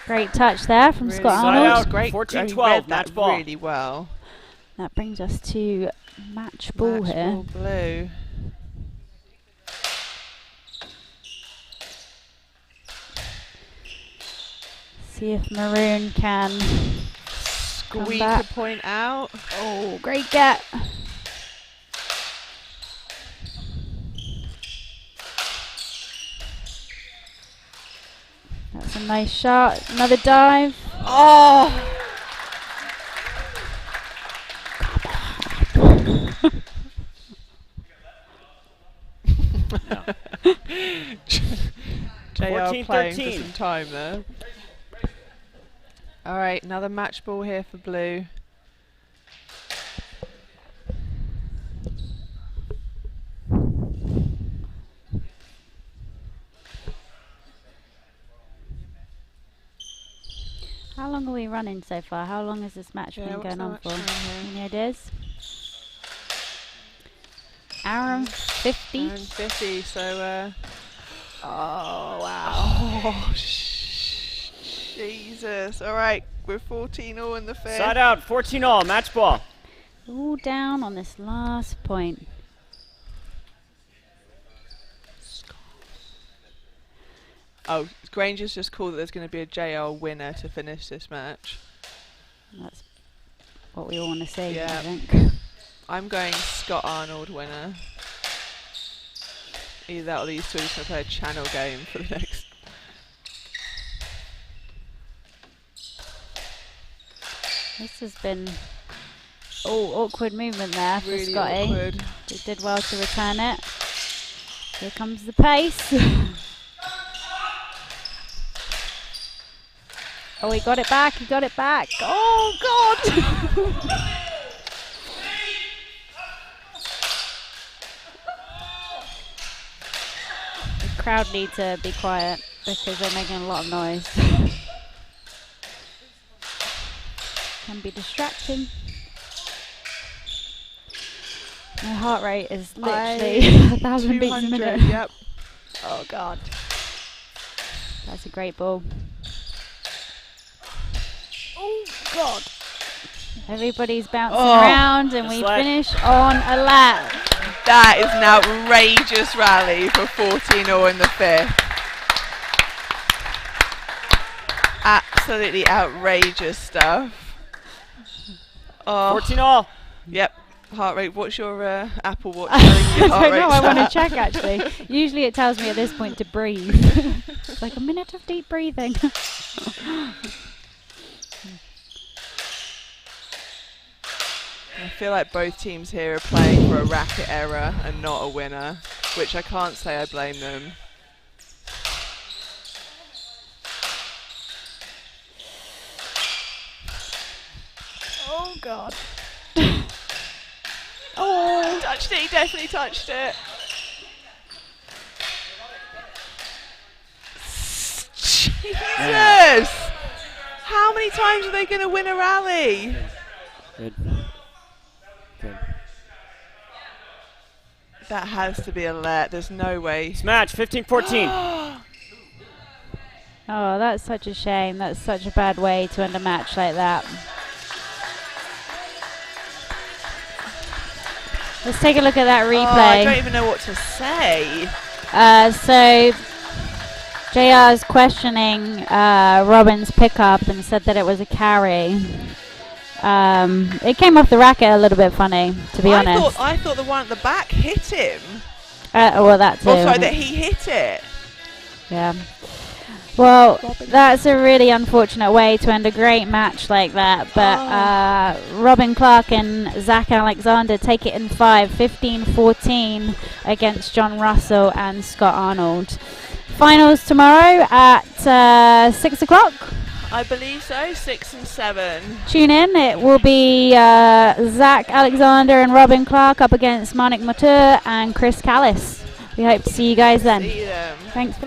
[SPEAKER 4] Great touch there from
[SPEAKER 1] Really
[SPEAKER 4] Scott
[SPEAKER 3] Side
[SPEAKER 4] Arnold.
[SPEAKER 3] out.
[SPEAKER 1] Great.
[SPEAKER 3] 14-12,
[SPEAKER 1] He read
[SPEAKER 3] match
[SPEAKER 1] that
[SPEAKER 3] ball.
[SPEAKER 1] really well.
[SPEAKER 4] That brings us to match ball
[SPEAKER 1] Match
[SPEAKER 4] here.
[SPEAKER 1] ball blue.
[SPEAKER 4] See if Maroon can
[SPEAKER 1] Squeak a
[SPEAKER 4] back.
[SPEAKER 1] point out.
[SPEAKER 4] Oh, great get. That's a nice shot. Another dive.
[SPEAKER 1] Oh! JR playing for
[SPEAKER 3] 14-13.
[SPEAKER 1] some time there. Alright, another match ball here for blue.
[SPEAKER 4] How long are we running so far? How long has this match been
[SPEAKER 1] what's
[SPEAKER 4] going
[SPEAKER 1] the
[SPEAKER 4] on
[SPEAKER 1] match
[SPEAKER 4] for?
[SPEAKER 1] time here?
[SPEAKER 4] Any ideas? Hour and 50.
[SPEAKER 1] Hour and 50, so, oh, wow. Oh, Jesus. All right, we're 14-all in the fifth.
[SPEAKER 3] Side out, 14-all, match ball.
[SPEAKER 4] All down on this last point.
[SPEAKER 1] Oh, Granger's just called that there's going to be a JL winner to finish this match.
[SPEAKER 4] That's what we all want to see,
[SPEAKER 1] Yeah.
[SPEAKER 4] I think.
[SPEAKER 1] I'm going Scott Arnold winner. Either that or these two are just going to play a channel game for the next.
[SPEAKER 4] This has been awkward movement there for
[SPEAKER 1] Really
[SPEAKER 4] Scotty.
[SPEAKER 1] awkward.
[SPEAKER 4] He did well to return it. Here comes the pace. Oh, he got it back, he got it back. Oh, God! The crowd need to be quiet because they're making a lot of noise. Can be distracting. My heart rate is literally 1,000 beats a minute.
[SPEAKER 1] Yep.
[SPEAKER 4] Oh, God. That's a great ball. Oh, God. Everybody's bouncing around and we finish on a lap.
[SPEAKER 1] That is an outrageous rally for 14-all in the fifth. Absolutely outrageous stuff. Oh.
[SPEAKER 3] 14-all.
[SPEAKER 1] Yep. Heart rate. What's your Apple Watch telling you?
[SPEAKER 4] I don't know. I want to check actually. Usually it tells me at this point to breathe. It's like a minute of deep breathing.
[SPEAKER 1] I feel like both teams here are playing for a racket error and not a winner, which I can't say I blame them.
[SPEAKER 4] Oh, God.
[SPEAKER 1] Oh, he touched it. He definitely touched it. Jesus! How many times are they going to win a rally?
[SPEAKER 3] Good. Good.
[SPEAKER 1] That has to be a let. There's no way.
[SPEAKER 3] Smash, 15-14.
[SPEAKER 4] Oh, that's such a shame. That's such a bad way to end a match like that. Let's take a look at that replay.
[SPEAKER 1] Oh, I don't even know what to say.
[SPEAKER 4] So JR's questioning Robin's pickup and said that it was a carry. It came off the racket a little bit funny, to be honest.
[SPEAKER 1] I thought the one at the back hit him.
[SPEAKER 4] Well, that's it.
[SPEAKER 1] Oh, sorry, that he hit it.
[SPEAKER 4] Yeah. Well, that's a really unfortunate way to end a great match like that. But Robin Clarke and Zach Alexander take it in 5, 15-14 against John Russell and Scott Arnold. Finals tomorrow at 6 o'clock.
[SPEAKER 1] I believe so, 6 and 7.
[SPEAKER 4] Tune in. It will be Zach Alexander and Robin Clarke up against Manik Matur and Chris Callis. We hope to see you guys then.
[SPEAKER 1] See them.
[SPEAKER 4] Thanks.